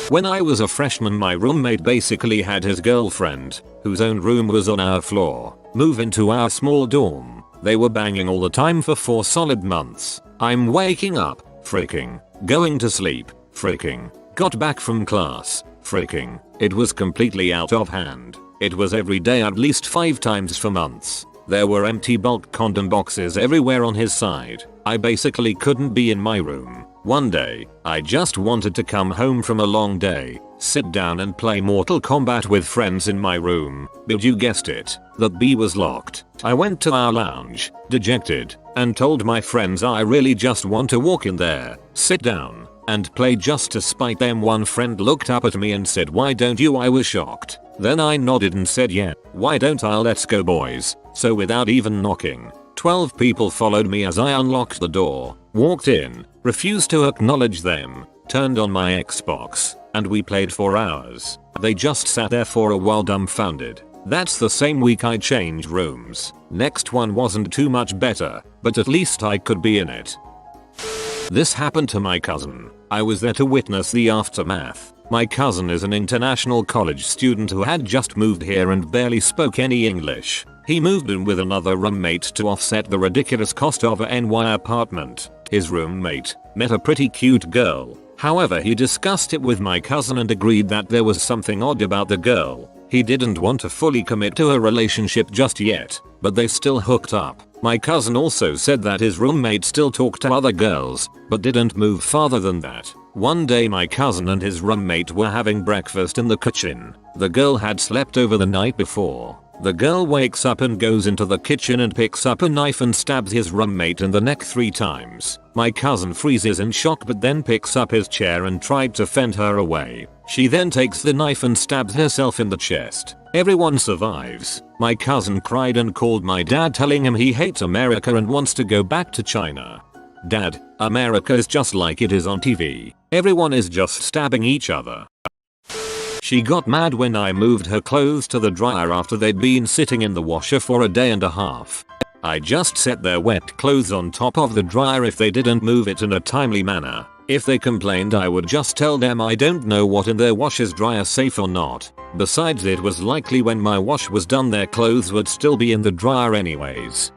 A: When I was a freshman, my roommate basically had his girlfriend, whose own room was on our floor, move into our small dorm. They were banging all the time for 4 solid months. I'm waking up, freaking, going to sleep, freaking, got back from class, freaking. It was completely out of hand. It was every day at least 5 times for months. There were empty bulk condom boxes everywhere on his side. I basically couldn't be in my room. One day, I just wanted to come home from a long day, sit down and play Mortal Kombat with friends in my room, but you guessed it, the B was locked. I went to our lounge, dejected, and told my friends I really just want to walk in there, sit down, and play just to spite them. One friend looked up at me and said, "Why don't you?" I was shocked. Then I nodded and said, "Yeah, why don't I? Let's go boys." So without even knocking, 12 people followed me as I unlocked the door, walked in, refused to acknowledge them, turned on my Xbox, and we played for hours. They just sat there for a while dumbfounded. That's the same week I changed rooms. Next one wasn't too much better, but at least I could be in it. This happened to my cousin. I was there to witness the aftermath. My cousin is an international college student who had just moved here and barely spoke any English. He moved in with another roommate to offset the ridiculous cost of a NY apartment. His roommate met a pretty cute girl. However, he discussed it with my cousin and agreed that there was something odd about the girl. He didn't want to fully commit to a relationship just yet, but they still hooked up. My cousin also said that his roommate still talked to other girls, but didn't move farther than that. One day my cousin and his roommate were having breakfast in the kitchen. The girl had slept over the night before. The girl wakes up and goes into the kitchen and picks up a knife and stabs his roommate in the neck 3 times. My cousin freezes in shock but then picks up his chair and tried to fend her away. She then takes the knife and stabs herself in the chest. Everyone survives. My cousin cried and called my dad, telling him he hates America and wants to go back to China. "Dad, America is just like it is on TV. Everyone is just stabbing each other." She got mad when I moved her clothes to the dryer after they'd been sitting in the washer for a day and a half. I just set their wet clothes on top of the dryer if they didn't move it in a timely manner. If they complained, I would just tell them I don't know what in their washers dryer, safe or not. Besides, it was likely when my wash was done their clothes would still be in the dryer anyways.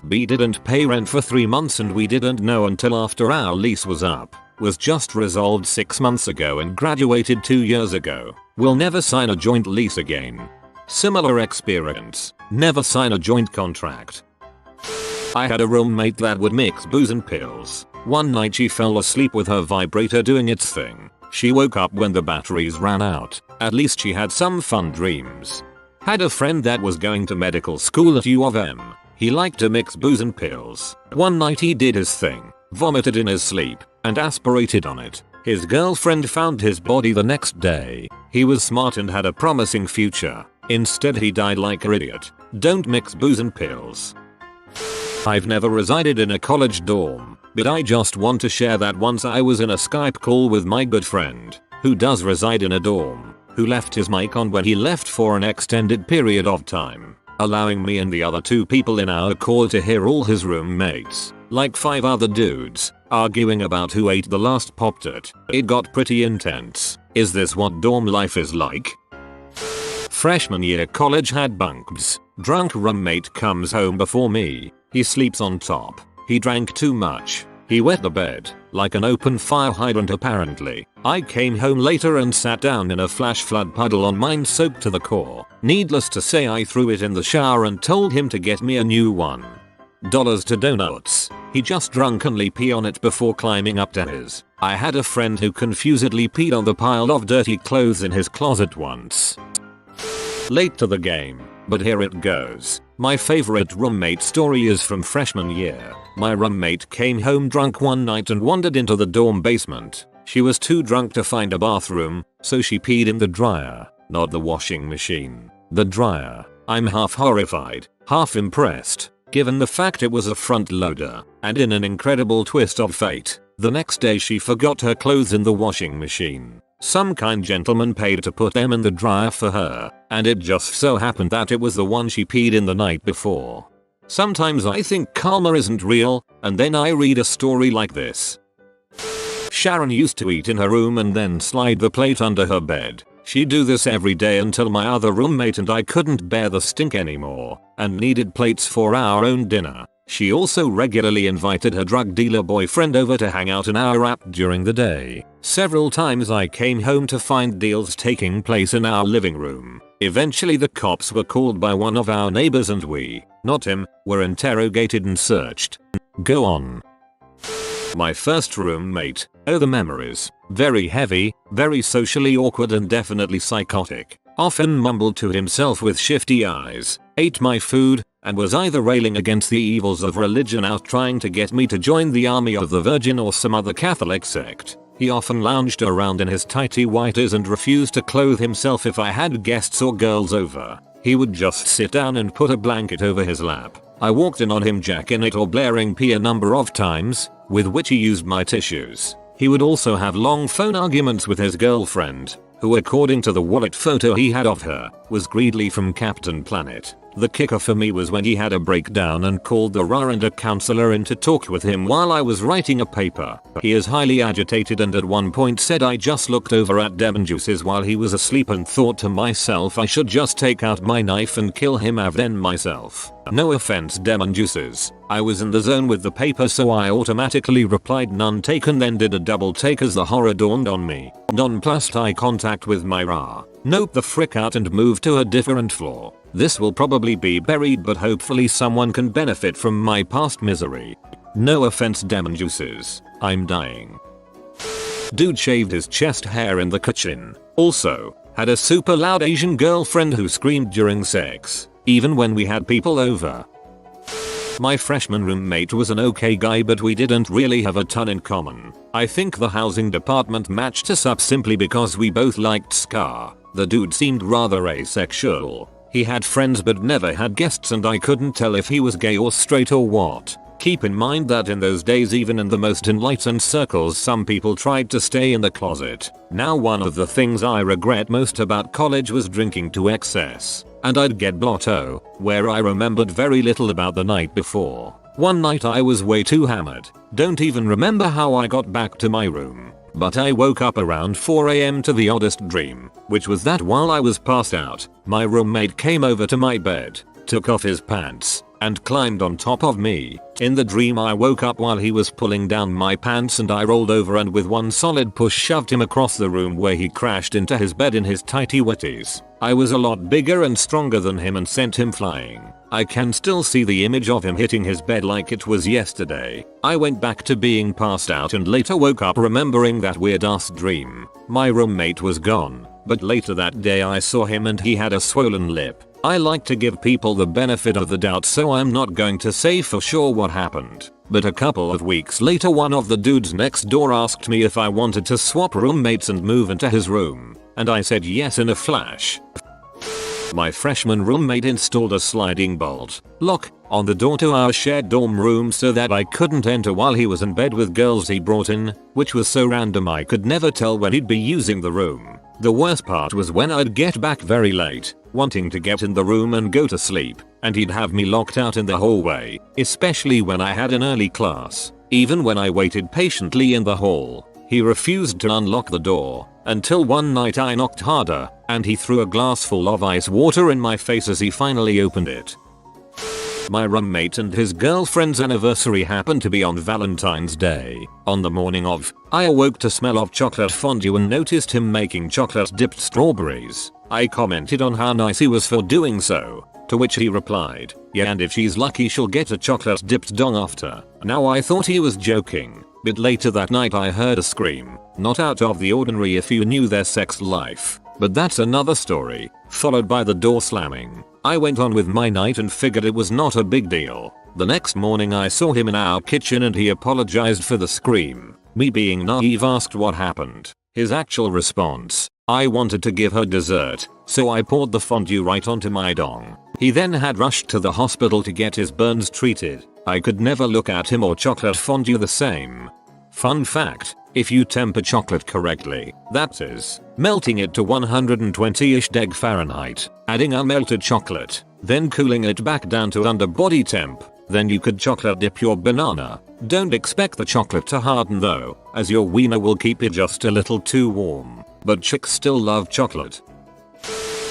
A: B didn't pay rent for 3 months and we didn't know until after our lease was up. Was just resolved 6 months ago and graduated 2 years ago. Will never sign a joint lease again. Similar experience. Never sign a joint contract. I had a roommate that would mix booze and pills. One night she fell asleep with her vibrator doing its thing. She woke up when the batteries ran out. At least she had some fun dreams. Had a friend that was going to medical school at U of M. He liked to mix booze and pills. One night he did his thing, vomited in his sleep, and aspirated on it. His girlfriend found his body the next day. He was smart and had a promising future. Instead he died like an idiot. Don't mix booze and pills. I've never resided in a college dorm, but I just want to share that once I was in a Skype call with my good friend, who does reside in a dorm, who left his mic on when he left for an extended period of time, allowing me and the other 2 people in our call to hear all his roommates, like 5 other dudes, arguing about who ate the last Pop-Tart. It got pretty intense. Is this what dorm life is like? Freshman year college had bunks. Drunk roommate comes home before me. He sleeps on top. He drank too much. He wet the bed, like an open fire hydrant apparently. I came home later and sat down in a flash flood puddle on mine soaked to the core. Needless to say, I threw it in the shower and told him to get me a new one. Dollars to donuts. He just drunkenly pee on it before climbing up to his. I had a friend who confusedly peed on the pile of dirty clothes in his closet once. Late to the game, but here it goes. My favorite roommate story is from freshman year. My roommate came home drunk one night and wandered into the dorm basement. She was too drunk to find a bathroom, so she peed in the dryer, not the washing machine. The dryer. I'm half horrified, half impressed, given the fact it was a front loader, and in an incredible twist of fate, the next day she forgot her clothes in the washing machine. Some kind gentleman paid to put them in the dryer for her, and it just so happened that it was the one she peed in the night before. Sometimes I think karma isn't real, and then I read a story like this. Sharon used to eat in her room and then slide the plate under her bed. She'd do this every day until my other roommate and I couldn't bear the stink anymore and needed plates for our own dinner. She also regularly invited her drug dealer boyfriend over to hang out in our app during the day. Several times I came home to find deals taking place in our living room. Eventually the cops were called by one of our neighbors and we, not him, were interrogated and searched. Go on. My first roommate. Oh, the memories. Very heavy, very socially awkward and definitely psychotic. Often mumbled to himself with shifty eyes, ate my food, and was either railing against the evils of religion out trying to get me to join the Army of the Virgin or some other Catholic sect. He often lounged around in his tighty whities and refused to clothe himself if I had guests or girls over. He would just sit down and put a blanket over his lap. I walked in on him jacking it or blaring pee a number of times, with which he used my tissues. He would also have long phone arguments with his girlfriend, who according to the wallet photo he had of her, was Greedly from Captain Planet. The kicker for me was when he had a breakdown and called the RA and a counselor in to talk with him while I was writing a paper. He is highly agitated and at one point said I just looked over at lemon juices while he was asleep and thought to myself I should just take out my knife and kill him then myself. No offense lemon juices. I was in the zone with the paper so I automatically replied none taken, then did a double take as the horror dawned on me. Nonplussed eye contact with my RA. Nope the frick out and moved to a different floor. This will probably be buried but hopefully someone can benefit from my past misery. No offense lemon juices. I'm dying. Dude shaved his chest hair in the kitchen. Also, had a super loud Asian girlfriend who screamed during sex, even when we had people over. My freshman roommate was an okay guy but we didn't really have a ton in common. I think the housing department matched us up simply because we both liked ska. The dude seemed rather asexual. He had friends but never had guests and I couldn't tell if he was gay or straight or what. Keep in mind that in those days even in the most enlightened circles some people tried to stay in the closet. Now one of the things I regret most about college was drinking to excess. And I'd get blotto, where I remembered very little about the night before. One night I was way too hammered. Don't even remember how I got back to my room. But I woke up around 4 AM to the oddest dream, which was that while I was passed out, my roommate came over to my bed, took off his pants, and climbed on top of me. In the dream I woke up while he was pulling down my pants and I rolled over and with one solid push shoved him across the room where he crashed into his bed in his tighty whities. I was a lot bigger and stronger than him and sent him flying. I can still see the image of him hitting his bed like it was yesterday. I went back to being passed out and later woke up remembering that weird ass dream. My roommate was gone, but later that day I saw him and he had a swollen lip. I like to give people the benefit of the doubt so I'm not going to say for sure what happened. But a couple of weeks later one of the dudes next door asked me if I wanted to swap roommates and move into his room. And I said yes in a flash. My freshman roommate installed a sliding bolt lock on the door to our shared dorm room so that I couldn't enter while he was in bed with girls he brought in, which was so random I could never tell when he'd be using the room. The worst part was when I'd get back very late, wanting to get in the room and go to sleep, and he'd have me locked out in the hallway, especially when I had an early class. Even when I waited patiently in the hall, he refused to unlock the door, until one night I knocked harder, and he threw a glass full of ice water in my face as he finally opened it. My roommate and his girlfriend's anniversary happened to be on Valentine's Day. On the morning of, I awoke to smell of chocolate fondue and noticed him making chocolate dipped strawberries. I commented on how nice he was for doing so, to which he replied, "Yeah, and if she's lucky she'll get a chocolate dipped dong after." Now I thought he was joking, but later that night I heard a scream, not out of the ordinary if you knew their sex life, but that's another story, followed by the door slamming. I went on with my night and figured it was not a big deal. The next morning I saw him in our kitchen and he apologized for the scream. Me being naive asked what happened. His actual response, "I wanted to give her dessert, so I poured the fondue right onto my dong." He then had rushed to the hospital to get his burns treated. I could never look at him or chocolate fondue the same. Fun fact, if you temper chocolate correctly, that is, melting it to 120-ish deg Fahrenheit, adding unmelted chocolate, then cooling it back down to under body temp, then you could chocolate dip your banana. Don't expect the chocolate to harden though, as your wiener will keep it just a little too warm. But chicks still love chocolate.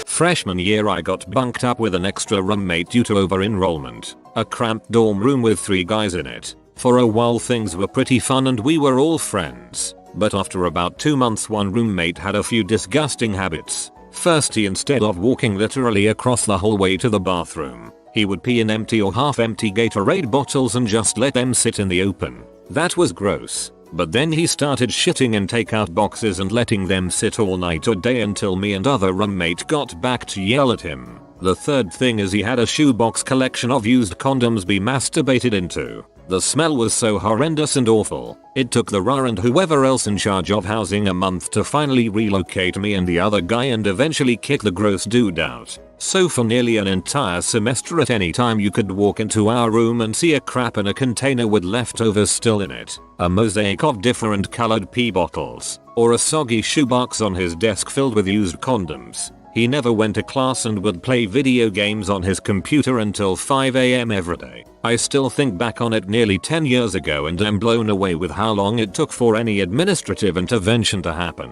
A: Freshman year I got bunked up with an extra roommate due to over-enrollment. A cramped dorm room with 3 guys in it. For a while things were pretty fun and we were all friends. But after about 2 months one roommate had a few disgusting habits. First, he, instead of walking literally across the hallway to the bathroom, he would pee in empty or half-empty Gatorade bottles and just let them sit in the open. That was gross. But then he started shitting in takeout boxes and letting them sit all night or day until me and other roommate got back to yell at him. The third thing is he had a shoebox collection of used condoms be masturbated into. The smell was so horrendous and awful, it took the RA and whoever else in charge of housing a month to finally relocate me and the other guy and eventually kick the gross dude out. So for nearly an entire semester at any time you could walk into our room and see a crap in a container with leftovers still in it, a mosaic of different colored pee bottles, or a soggy shoebox on his desk filled with used condoms. He never went to class and would play video games on his computer until 5 AM every day. I still think back on it nearly 10 years ago and am blown away with how long it took for any administrative intervention to happen.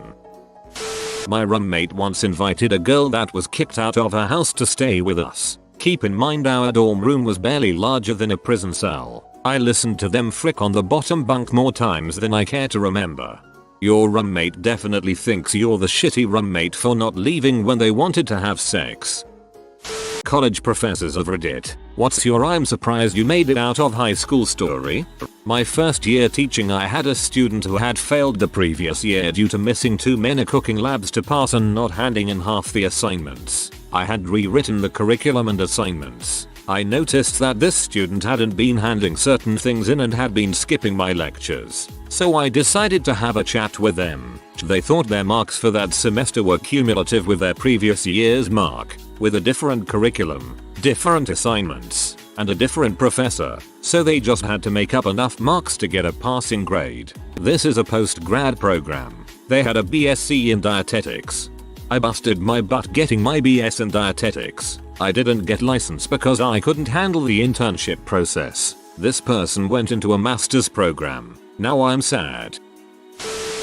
A: My roommate once invited a girl that was kicked out of her house to stay with us. Keep in mind our dorm room was barely larger than a prison cell. I listened to them frick on the bottom bunk more times than I care to remember. Your roommate definitely thinks you're the shitty roommate for not leaving when they wanted to have sex. College professors of Reddit, what's your "I'm surprised you made it out of high school" story? My first year teaching I had a student who had failed the previous year due to missing too many cooking labs to pass and not handing in half the assignments. I had rewritten the curriculum and assignments. I noticed that this student hadn't been handing certain things in and had been skipping my lectures. So I decided to have a chat with them. They thought their marks for that semester were cumulative with their previous year's mark, with a different curriculum, different assignments, and a different professor, so they just had to make up enough marks to get a passing grade. This is a post-grad program. They had a BSc in dietetics. I busted my butt getting my BS in dietetics. I didn't get licensed because I couldn't handle the internship process. This person went into a master's program. Now I'm sad.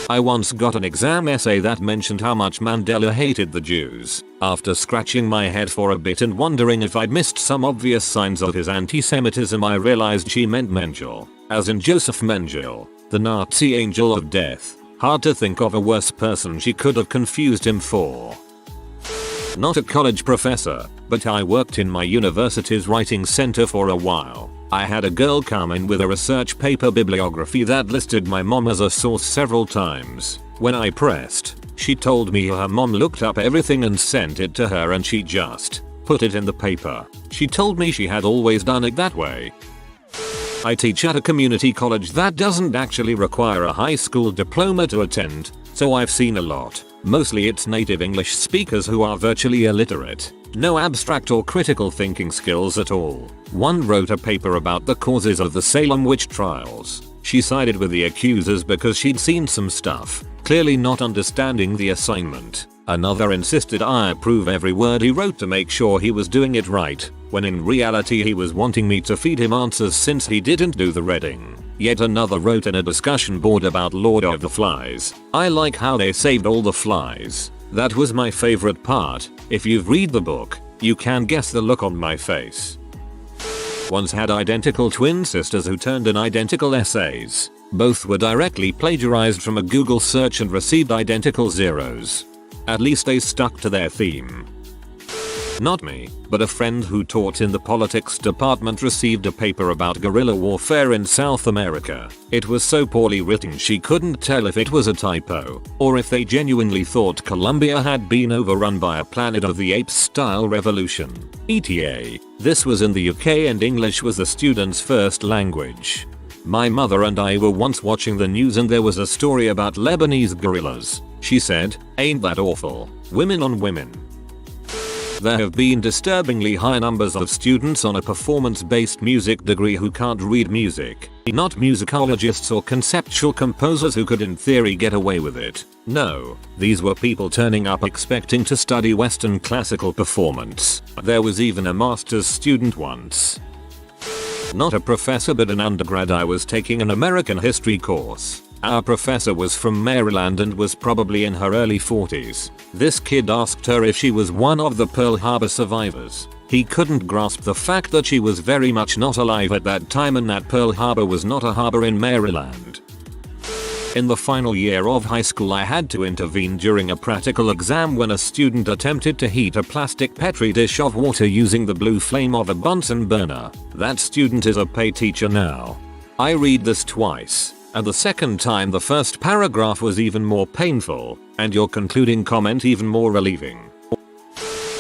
A: I once got an exam essay that mentioned how much Mandela hated the Jews. After scratching my head for a bit and wondering if I'd missed some obvious signs of his anti-Semitism, I realized she meant Mengele, as in Joseph Mengele, the Nazi angel of death. Hard to think of a worse person she could have confused him for. Not a college professor, but I worked in my university's writing center for a while. I had a girl come in with a research paper bibliography that listed my mom as a source several times. When I pressed, she told me her mom looked up everything and sent it to her and she just put it in the paper. She told me she had always done it that way. I teach at a community college that doesn't actually require a high school diploma to attend, so I've seen a lot. Mostly it's native English speakers who are virtually illiterate. No abstract or critical thinking skills at all. One wrote a paper about the causes of the Salem witch trials. She sided with the accusers because she'd seen some stuff, clearly not understanding the assignment. Another insisted I approve every word he wrote to make sure he was doing it right, when in reality he was wanting me to feed him answers since he didn't do the reading. Yet another wrote in a discussion board about Lord of the Flies. I like how they saved all the flies. That was my favorite part. If you've read the book, you can guess the look on my face. Once had identical twin sisters who turned in identical essays. Both were directly plagiarized from a Google search and received identical zeros. At least they stuck to their theme. Not me, but a friend who taught in the politics department received a paper about guerrilla warfare in South America. It was so poorly written she couldn't tell if it was a typo, or if they genuinely thought Colombia had been overrun by a Planet of the Apes style revolution. ETA. This was in the UK and English was the student's first language. My mother and I were once watching the news and there was a story about Lebanese guerrillas. She said, "Ain't that awful? Women on women." There have been disturbingly high numbers of students on a performance-based music degree who can't read music. Not musicologists or conceptual composers who could in theory get away with it. No, these were people turning up expecting to study Western classical performance. There was even a master's student once. Not a professor but an undergrad. I was taking an American history course. Our professor was from Maryland and was probably in her early 40s. This kid asked her if she was one of the Pearl Harbor survivors. He couldn't grasp the fact that she was very much not alive at that time and that Pearl Harbor was not a harbor in Maryland. In the final year of high school I had to intervene during a practical exam when a student attempted to heat a plastic petri dish of water using the blue flame of a Bunsen burner. That student is a paid teacher now. I read this twice. And the second time the first paragraph was even more painful, and your concluding comment even more relieving.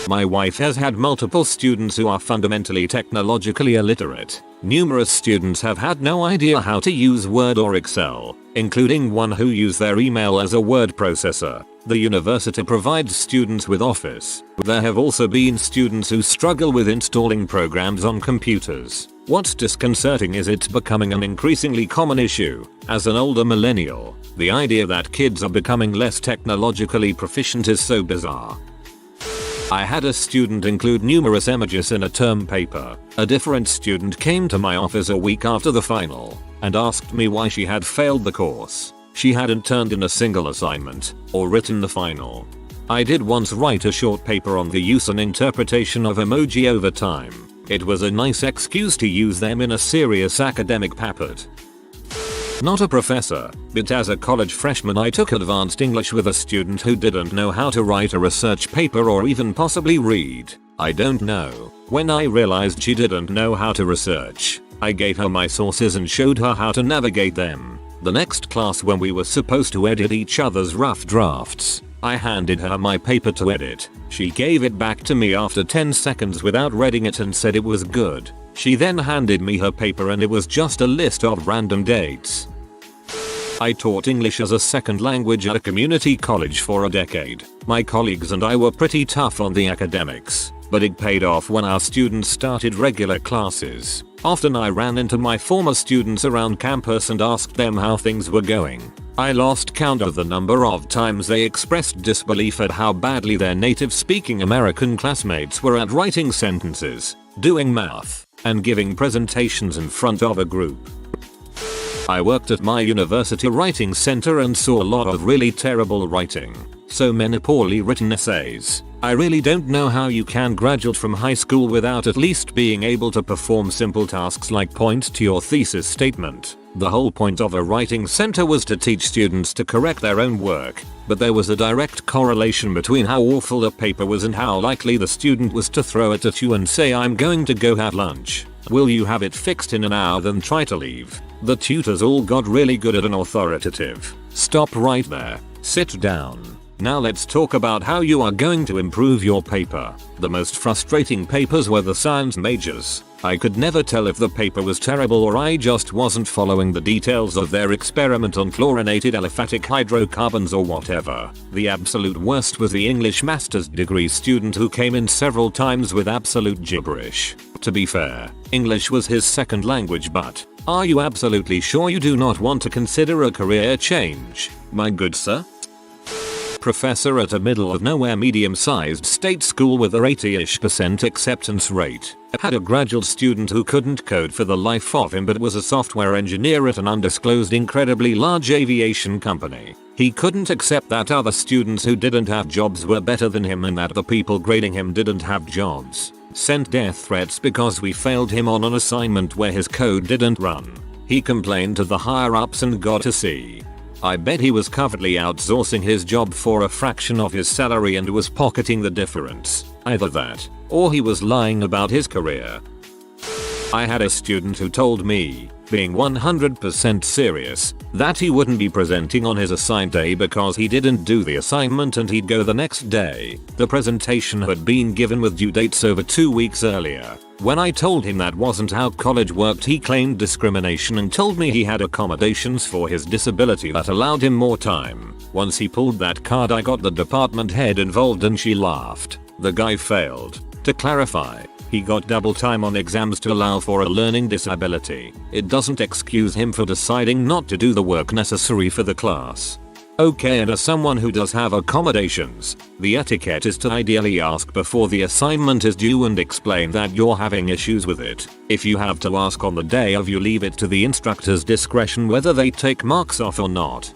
A: My wife has had multiple students who are fundamentally technologically illiterate. Numerous students have had no idea how to use Word or Excel, including one who used their email as a word processor. The university provides students with Office. There have also been students who struggle with installing programs on computers. What's disconcerting is it's becoming an increasingly common issue. As an older millennial, the idea that kids are becoming less technologically proficient is so bizarre. I had a student include numerous images in a term paper. A different student came to my office a week after the final and asked me why she had failed the course. She hadn't turned in a single assignment or written the final. I did once write a short paper on the use and interpretation of emoji over time. It was a nice excuse to use them in a serious academic paper. Not a professor, but as a college freshman I took advanced English with a student who didn't know how to write a research paper or even possibly read. I don't know. When I realized she didn't know how to research, I gave her my sources and showed her how to navigate them. The next class when we were supposed to edit each other's rough drafts, I handed her my paper to edit. She gave it back to me after 10 seconds without reading it and said it was good. She then handed me her paper and it was just a list of random dates. I taught English as a second language at a community college for a decade. My colleagues and I were pretty tough on the academics, but it paid off when our students started regular classes. Often I ran into my former students around campus and asked them how things were going. I lost count of the number of times they expressed disbelief at how badly their native-speaking American classmates were at writing sentences, doing math, and giving presentations in front of a group. I worked at my university writing center and saw a lot of really terrible writing. So many poorly written essays. I really don't know how you can graduate from high school without at least being able to perform simple tasks like point to your thesis statement. The whole point of a writing center was to teach students to correct their own work, but there was a direct correlation between how awful a paper was and how likely the student was to throw it at you and say, "I'm going to go have lunch. Will you have it fixed in an hour?" then try to leave. The tutors all got really good at an authoritative, "Stop right there. Sit down. Now let's talk about how you are going to improve your paper." The most frustrating papers were the science majors. I could never tell if the paper was terrible or I just wasn't following the details of their experiment on chlorinated aliphatic hydrocarbons or whatever. The absolute worst was the English master's degree student who came in several times with absolute gibberish. To be fair, English was his second language, but are you absolutely sure you do not want to consider a career change, my good sir? Professor at a middle of nowhere medium-sized state school with a 80-ish% acceptance rate. Had a graduate student who couldn't code for the life of him but was a software engineer at an undisclosed incredibly large aviation company. He couldn't accept that other students who didn't have jobs were better than him and that the people grading him didn't have jobs. Sent death threats because we failed him on an assignment where his code didn't run. He complained to the higher ups and got a C. I bet he was covertly outsourcing his job for a fraction of his salary and was pocketing the difference. Either that, or he was lying about his career. I had a student who told me, being 100% serious, that he wouldn't be presenting on his assigned day because he didn't do the assignment and he'd go the next day. The presentation had been given with due dates over 2 weeks earlier. When I told him that wasn't how college worked, he claimed discrimination and told me he had accommodations for his disability that allowed him more time. Once he pulled that card, I got the department head involved and she laughed. The guy failed. To clarify, he got double time on exams to allow for a learning disability. It doesn't excuse him for deciding not to do the work necessary for the class. Okay, and as someone who does have accommodations, the etiquette is to ideally ask before the assignment is due and explain that you're having issues with it. If you have to ask on the day of, you leave it to the instructor's discretion whether they take marks off or not.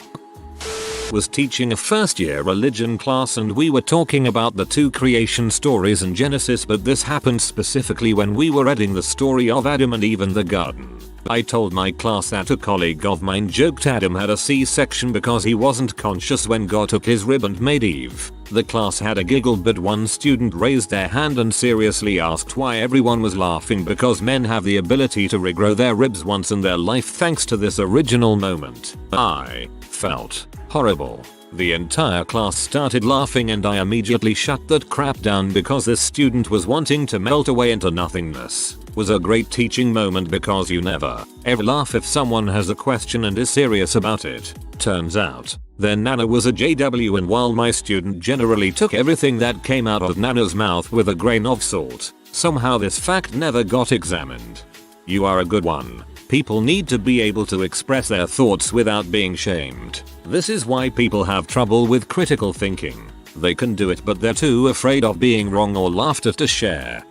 A: Was teaching a first year religion class and we were talking about the 2 creation stories in Genesis, but this happened specifically when we were reading the story of Adam and Eve in the garden. I told my class that a colleague of mine joked Adam had a C-section because he wasn't conscious when God took his rib and made Eve. The class had a giggle, but one student raised their hand and seriously asked why everyone was laughing because men have the ability to regrow their ribs once in their life thanks to this original moment. I felt horrible. The entire class started laughing and I immediately shut that crap down because this student was wanting to melt away into nothingness. Was a great teaching moment because you never ever laugh if someone has a question and is serious about it. Turns out, their nana was a JW, and while my student generally took everything that came out of nana's mouth with a grain of salt, somehow this fact never got examined. You are a good one. People need to be able to express their thoughts without being shamed. This is why people have trouble with critical thinking. They can do it, but they're too afraid of being wrong or laughed at to share.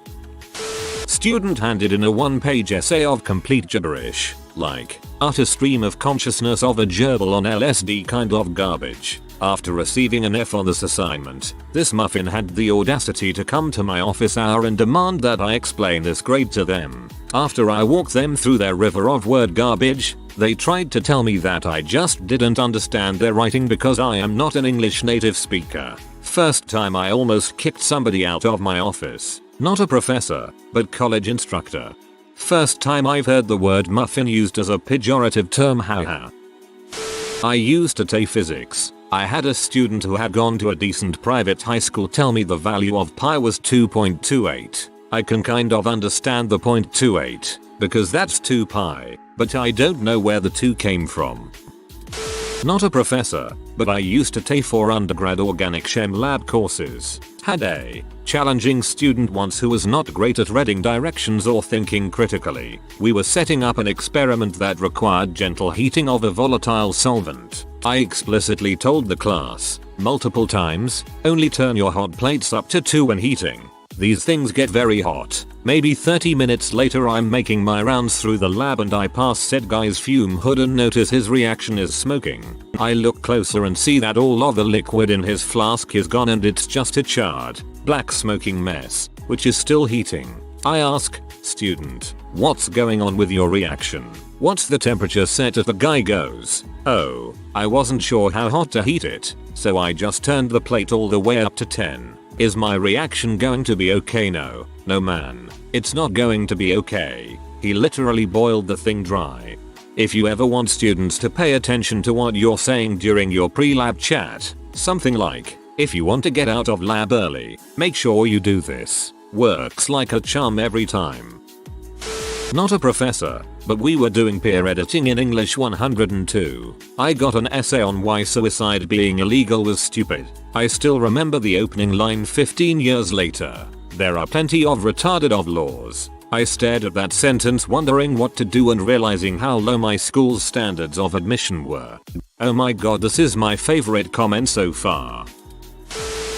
A: Student handed in a 1-page essay of complete gibberish, like utter stream of consciousness of a gerbil on LSD kind of garbage. After receiving an F on this assignment, this muffin had the audacity to come to my office hour and demand that I explain this grade to them. After I walked them through their river of word garbage, they tried to tell me that I just didn't understand their writing because I am not an English native speaker. First time I almost kicked somebody out of my office. Not a professor, but college instructor. First time I've heard the word muffin used as a pejorative term, haha. I used to take physics. I had a student who had gone to a decent private high school tell me the value of pi was 2.28. I can kind of understand the 0.28, because that's 2 pi, but I don't know where the 2 came from. Not a professor, but I used to take 4 undergrad organic chem lab courses. Had a challenging student once who was not great at reading directions or thinking critically. We were setting up an experiment that required gentle heating of a volatile solvent. I explicitly told the class, multiple times, only turn your hot plates up to 2 when heating. These things get very hot. Maybe 30 minutes later I'm making my rounds through the lab and I pass said guy's fume hood and notice his reaction is smoking. I look closer and see that all of the liquid in his flask is gone and it's just a charred, black smoking mess, which is still heating. I ask, student, what's going on with your reaction? What's the temperature set at? The guy goes, oh, I wasn't sure how hot to heat it, so I just turned the plate all the way up to 10. Is my reaction going to be okay? No man. It's not going to be okay. He literally boiled the thing dry. If you ever want students to pay attention to what you're saying during your pre-lab chat, something like, if you want to get out of lab early, make sure you do this. Works like a charm every time. Not a professor, but we were doing peer editing in English 102. I got an essay on why suicide being illegal was stupid. I still remember the opening line 15 years later. There are plenty of retarded of laws. I stared at that sentence wondering what to do and realizing how low my school's standards of admission were. Oh my god, this is my favorite comment so far.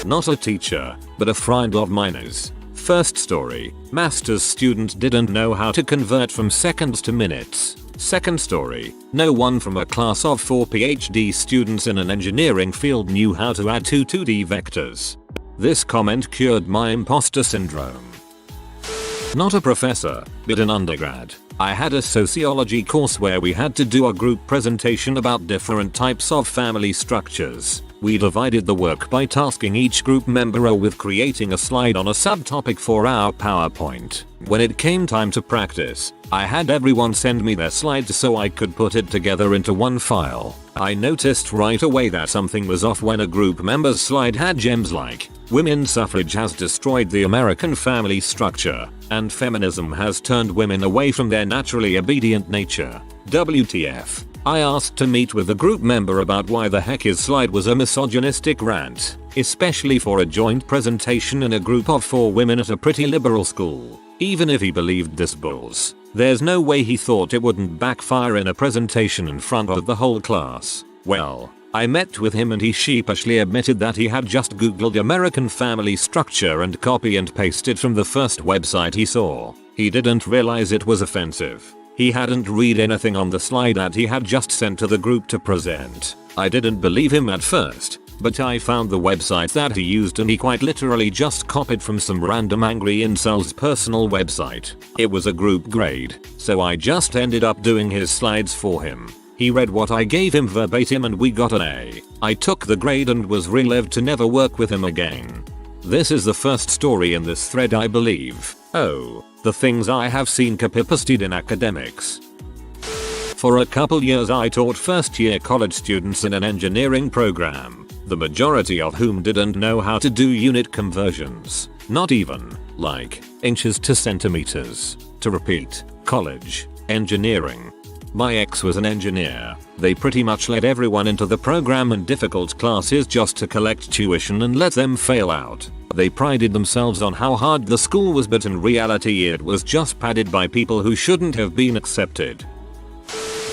A: Not a teacher, but a friend of mine's. First story, master's student didn't know how to convert from seconds to minutes. Second story, no one from a class of 4 PhD students in an engineering field knew how to add 2 2D vectors. This comment cured my imposter syndrome. Not a professor, but an undergrad. I had a sociology course where we had to do a group presentation about different types of family structures. We divided the work by tasking each group member with creating a slide on a subtopic for our PowerPoint. When it came time to practice, I had everyone send me their slides so I could put it together into one file. I noticed right away that something was off when a group member's slide had gems like, "Women's suffrage has destroyed the American family structure," and "Feminism has turned women away from their naturally obedient nature." WTF. I asked to meet with a group member about why the heck his slide was a misogynistic rant, especially for a joint presentation in a group of 4 women at a pretty liberal school. Even if he believed this bulls, there's no way he thought it wouldn't backfire in a presentation in front of the whole class. Well, I met with him and he sheepishly admitted that he had just googled American family structure and copy and pasted from the first website he saw. He didn't realize it was offensive. He hadn't read anything on the slide that he had just sent to the group to present. I didn't believe him at first, but I found the website that he used and he quite literally just copied from some random angry incel's personal website. It was a group grade, so I just ended up doing his slides for him. He read what I gave him verbatim and we got an A. I took the grade and was relieved to never work with him again. This is the first story in this thread, I believe. Oh, the things I have seen copy-pasted in academics. For a couple years I taught first-year college students in an engineering program, the majority of whom didn't know how to do unit conversions. Not even, like, inches to centimeters. To repeat, college, engineering. My ex was an engineer. They pretty much let everyone into the program and difficult classes just to collect tuition and let them fail out. They prided themselves on how hard the school was, but in reality it was just padded by people who shouldn't have been accepted.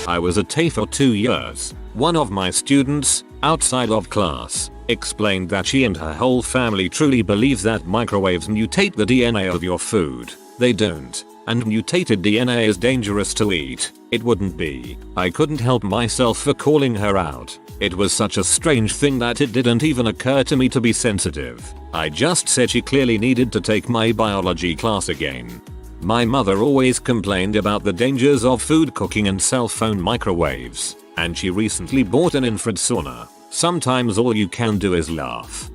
A: I was at TAFE for 2 years. One of my students, outside of class, explained that she and her whole family truly believe that microwaves mutate the DNA of your food. They don't. And mutated DNA is dangerous to eat. It wouldn't be. I couldn't help myself for calling her out. It was such a strange thing that it didn't even occur to me to be sensitive. I just said she clearly needed to take my biology class again. My mother always complained about the dangers of food cooking and cell phone microwaves, and she recently bought an infrared sauna. Sometimes all you can do is laugh.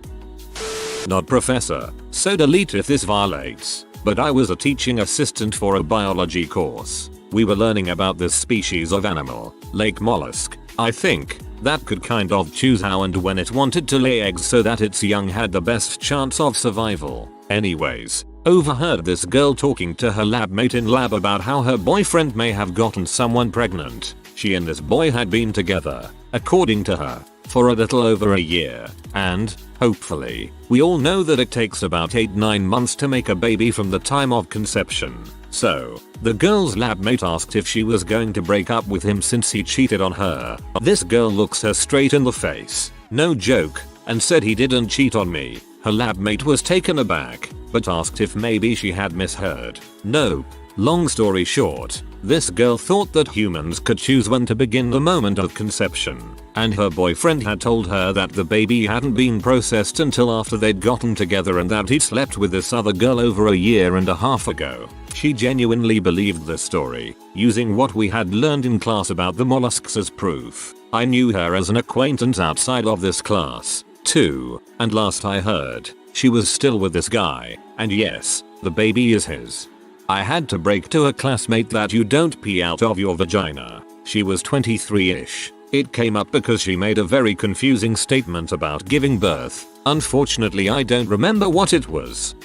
A: Not professor, so delete if this violates. But I was a teaching assistant for a biology course. We were learning about this species of animal, lake mollusk, I think, that could kind of choose how and when it wanted to lay eggs so that its young had the best chance of survival. Anyways, overheard this girl talking to her lab mate in lab about how her boyfriend may have gotten someone pregnant. She and this boy had been together, according to her, for a little over a year, and, hopefully, we all know that it takes about 8-9 months to make a baby from the time of conception. So, the girl's lab mate asked if she was going to break up with him since he cheated on her. This girl looks her straight in the face, no joke, and said he didn't cheat on me. Her lab mate was taken aback, but asked if maybe she had misheard. Nope. Long story short, this girl thought that humans could choose when to begin the moment of conception, and her boyfriend had told her that the baby hadn't been processed until after they'd gotten together and that he'd slept with this other girl over a year and a half ago. She genuinely believed the story, using what we had learned in class about the mollusks as proof. I knew her as an acquaintance outside of this class, too, and last I heard, she was still with this guy, and yes, the baby is his. I had to break to a classmate that you don't pee out of your vagina. She was 23-ish. It came up because she made a very confusing statement about giving birth. Unfortunately, I don't remember what it was.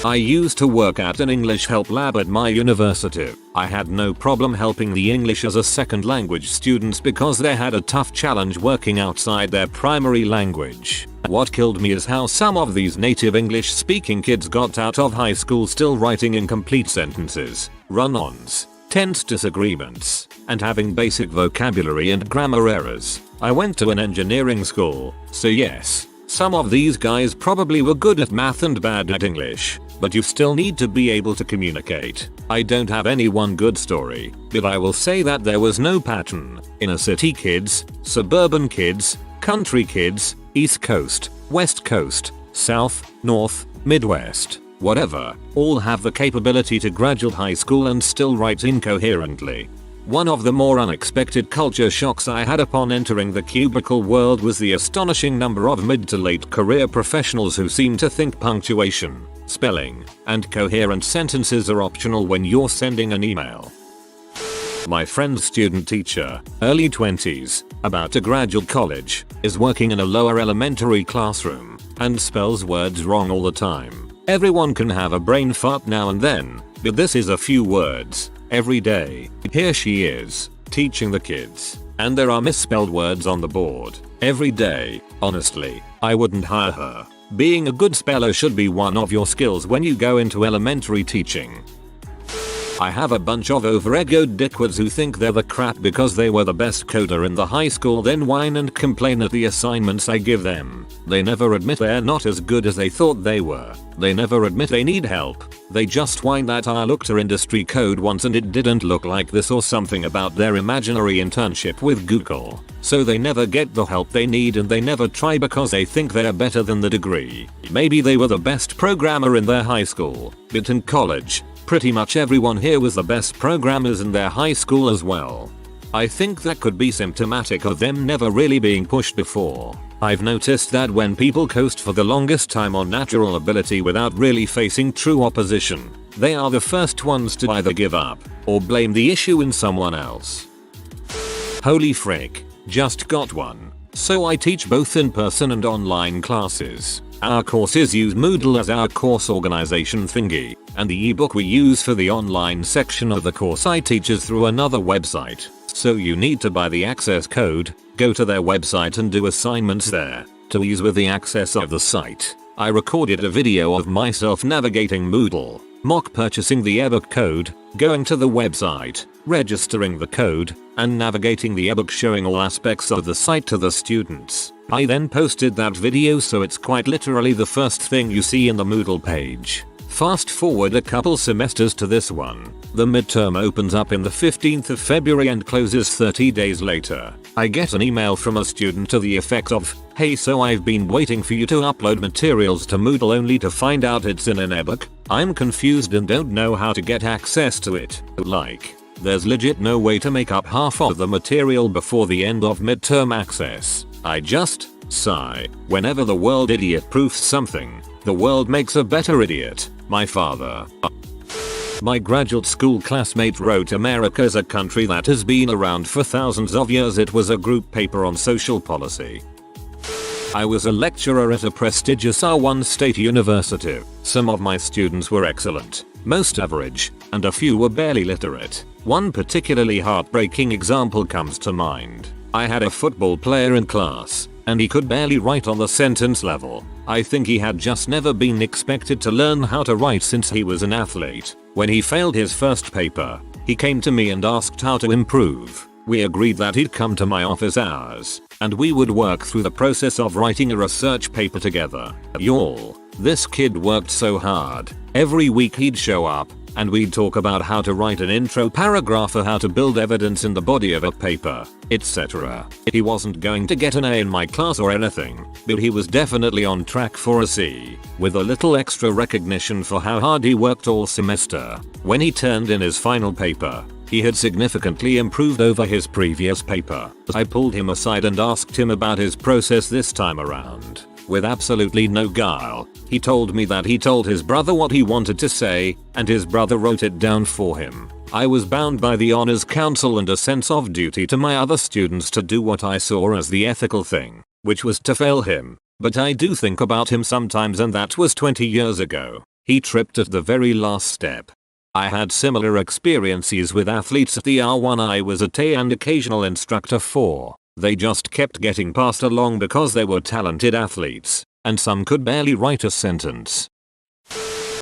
A: I used to work at an English help lab at my university. I had no problem helping the English as a second language students because they had a tough challenge working outside their primary language. What killed me is how some of these native English speaking kids got out of high school still writing incomplete sentences, run-ons, tense disagreements, and having basic vocabulary and grammar errors. I went to an engineering school, so yes, some of these guys probably were good at math and bad at English, but you still need to be able to communicate. I don't have any one good story, but I will say that there was no pattern. Inner city kids, suburban kids, country kids, East Coast, West Coast, South, North, Midwest. whatever, all have the capability to graduate high school and still write incoherently. One of the more unexpected culture shocks I had upon entering the cubicle world was the astonishing number of mid to late career professionals who seem to think punctuation, spelling, and coherent sentences are optional when you're sending an email. My friend's student teacher, early 20s, about to graduate college, is working in a lower elementary classroom and spells words wrong all the time. Everyone can have a brain fart now and then, but this is a few words every day. Here she is, teaching the kids, and there are misspelled words on the board every day. Honestly, I wouldn't hire her. Being a good speller should be one of your skills when you go into elementary teaching. I have a bunch of over-egoed dickwads who think they're the crap because they were the best coder in the high school, then whine and complain at the assignments I give them. They never admit they're not as good as they thought they were. They never admit they need help. They just whine that I looked at industry code once and it didn't look like this or something about their imaginary internship with Google. So they never get the help they need and they never try because they think they're better than the degree. Maybe they were the best programmer in their high school, but in college, pretty much everyone here was the best programmers in their high school as well. I think that could be symptomatic of them never really being pushed before. I've noticed that when people coast for the longest time on natural ability without really facing true opposition, they are the first ones to either give up or blame the issue in someone else. Holy frick, just got one. So I teach both in-person and online classes. Our courses use Moodle as our course organization thingy, and the ebook we use for the online section of the course I teach is through another website. So you need to buy the access code, go to their website and do assignments there. To ease with the access of the site, I recorded a video of myself navigating Moodle, mock purchasing the ebook code, going to the website, registering the code, and navigating the ebook showing all aspects of the site to the students. I then posted that video so it's quite literally the first thing you see in the Moodle page. Fast forward a couple semesters to this one. The midterm opens up in the 15th of February and closes 30 days later. I get an email from a student to the effect of, "Hey, so I've been waiting for you to upload materials to Moodle only to find out it's in an ebook. I'm confused and don't know how to get access to it. Like, there's legit no way to make up half of the material before the end of midterm access." I just sigh. Whenever the world idiot proofs something, the world makes a better idiot. My father. My graduate school classmate wrote "America is a country that has been around for thousands of years." It was a group paper on social policy. I was a lecturer at a prestigious R1 state university. Some of my students were excellent, most average, and a few were barely literate. One particularly heartbreaking example comes to mind. I had a football player in class, and he could barely write on the sentence level. I think he had just never been expected to learn how to write since he was an athlete. When he failed his first paper, he came to me and asked how to improve. We agreed that he'd come to my office hours, and we would work through the process of writing a research paper together. Y'all, this kid worked so hard. Every week he'd show up, and we'd talk about how to write an intro paragraph or how to build evidence in the body of a paper, etc. He wasn't going to get an A in my class or anything, but he was definitely on track for a C, with a little extra recognition for how hard he worked all semester. When he turned in his final paper, he had significantly improved over his previous paper. I pulled him aside and asked him about his process this time around. With absolutely no guile, he told me that he told his brother what he wanted to say, and his brother wrote it down for him. I was bound by the honors council and a sense of duty to my other students to do what I saw as the ethical thing, which was to fail him. But I do think about him sometimes, and that was 20 years ago. He tripped at the very last step. I had similar experiences with athletes at the R1 I was at and occasional instructor for. They just kept getting passed along because they were talented athletes, and some could barely write a sentence.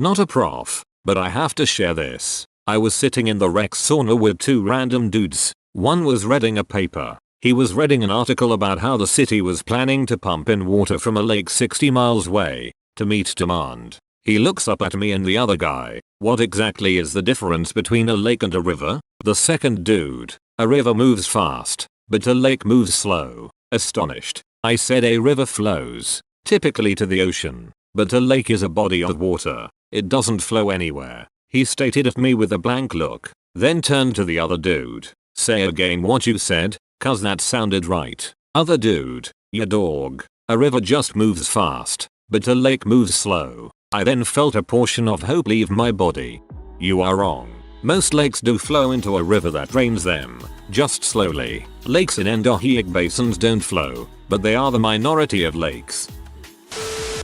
A: Not a prof, but I have to share this. I was sitting in the rec sauna with two random dudes. One was reading a paper. He was reading an article about how the city was planning to pump in water from a lake 60 miles away to meet demand. He looks up at me and the other guy. "What exactly is the difference between a lake and a river?" The second dude. "A river moves fast, but a lake moves slow." Astonished, I said, "A river flows, typically to the ocean, But a lake is a body of water. It doesn't flow anywhere. He stated at me with a blank look, then turned to the other dude. Say again what you said, cause that sounded right. Other dude, ya dog. A river just moves fast, but a lake moves slow. I then felt a portion of hope leave my body. You are wrong. Most lakes do flow into a river that drains them, just slowly. Lakes in endorheic basins don't flow, but they are the minority of lakes.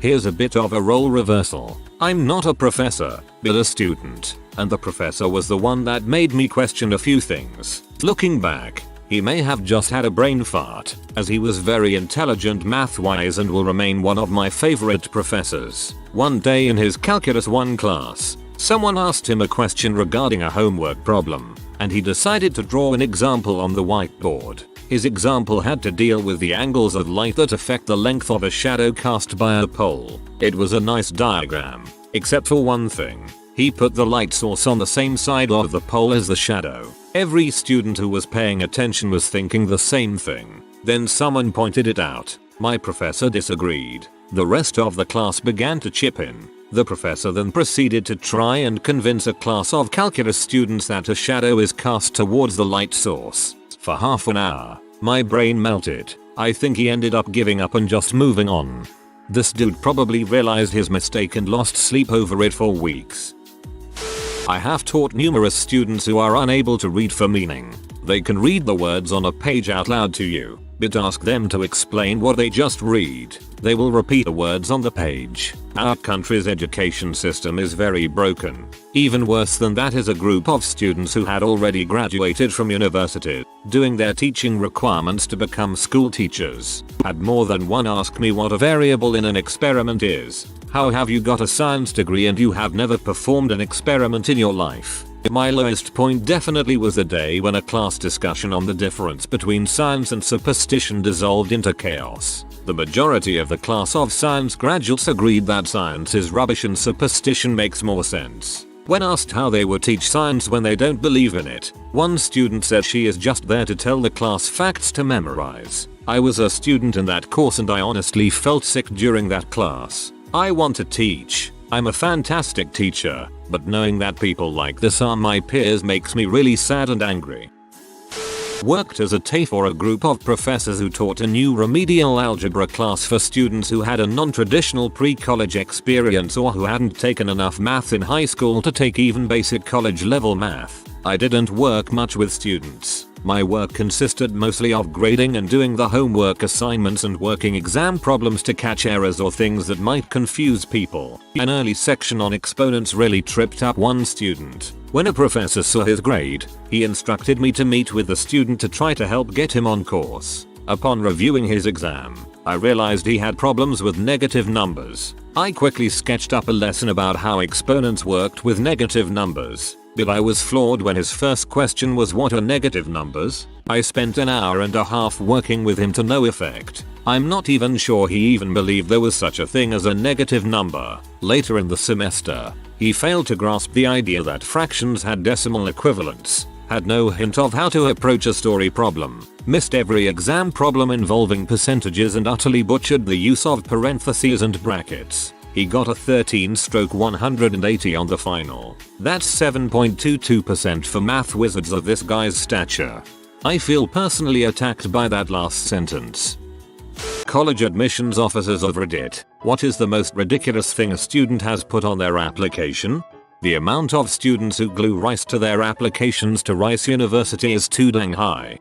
A: Here's a bit of a role reversal. I'm not a professor, but a student, and the professor was the one that made me question a few things. Looking back, he may have just had a brain fart, as he was very intelligent math-wise and will remain one of my favorite professors. One day in his Calculus 1 class, someone asked him a question regarding a homework problem, and he decided to draw an example on the whiteboard. His example had to deal with the angles of light that affect the length of a shadow cast by a pole. It was a nice diagram, except for one thing. He put the light source on the same side of the pole as the shadow. Every student who was paying attention was thinking the same thing. Then someone pointed it out. My professor disagreed. The rest of the class began to chip in. The professor then proceeded to try and convince a class of calculus students that a shadow is cast towards the light source. For half an hour, my brain melted. I think he ended up giving up and just moving on. This dude probably realized his mistake and lost sleep over it for weeks. I have taught numerous students who are unable to read for meaning. They can read the words on a page out loud to you, but ask them to explain what they just read. They will repeat the words on the page. Our country's education system is very broken. Even worse than that is a group of students who had already graduated from university, doing their teaching requirements to become school teachers. Had more than one ask me what a variable in an experiment is. How have you got a science degree and you have never performed an experiment in your life? My lowest point definitely was the day when a class discussion on the difference between science and superstition dissolved into chaos. The majority of the class of science graduates agreed that science is rubbish and superstition makes more sense. When asked how they would teach science when they don't believe in it, one student said she is just there to tell the class facts to memorize. I was a student in that course and I honestly felt sick during that class. I want to teach. I'm a fantastic teacher, but knowing that people like this are my peers makes me really sad and angry. Worked as a TAFE for a group of professors who taught a new remedial algebra class for students who had a non-traditional pre-college experience or who hadn't taken enough math in high school to take even basic college level math. I didn't work much with students. My work consisted mostly of grading and doing the homework assignments and working exam problems to catch errors or things that might confuse people. An early section on exponents really tripped up one student. When a professor saw his grade, he instructed me to meet with the student to try to help get him on course. Upon reviewing his exam, I realized he had problems with negative numbers. I quickly sketched up a lesson about how exponents worked with negative numbers. But I was floored when his first question was what are negative numbers? I spent an hour and a half working with him to no effect. I'm not even sure he even believed there was such a thing as a negative number. Later in the semester, he failed to grasp the idea that fractions had decimal equivalents, had no hint of how to approach a story problem, missed every exam problem involving percentages and utterly butchered the use of parentheses and brackets. He got a 13/180 on the final. That's 7.22% for math wizards of this guy's stature. I feel personally attacked by that last sentence. College admissions officers of Reddit. What is the most ridiculous thing a student has put on their application? The amount of students who glue Rice to their applications to Rice University is too dang high.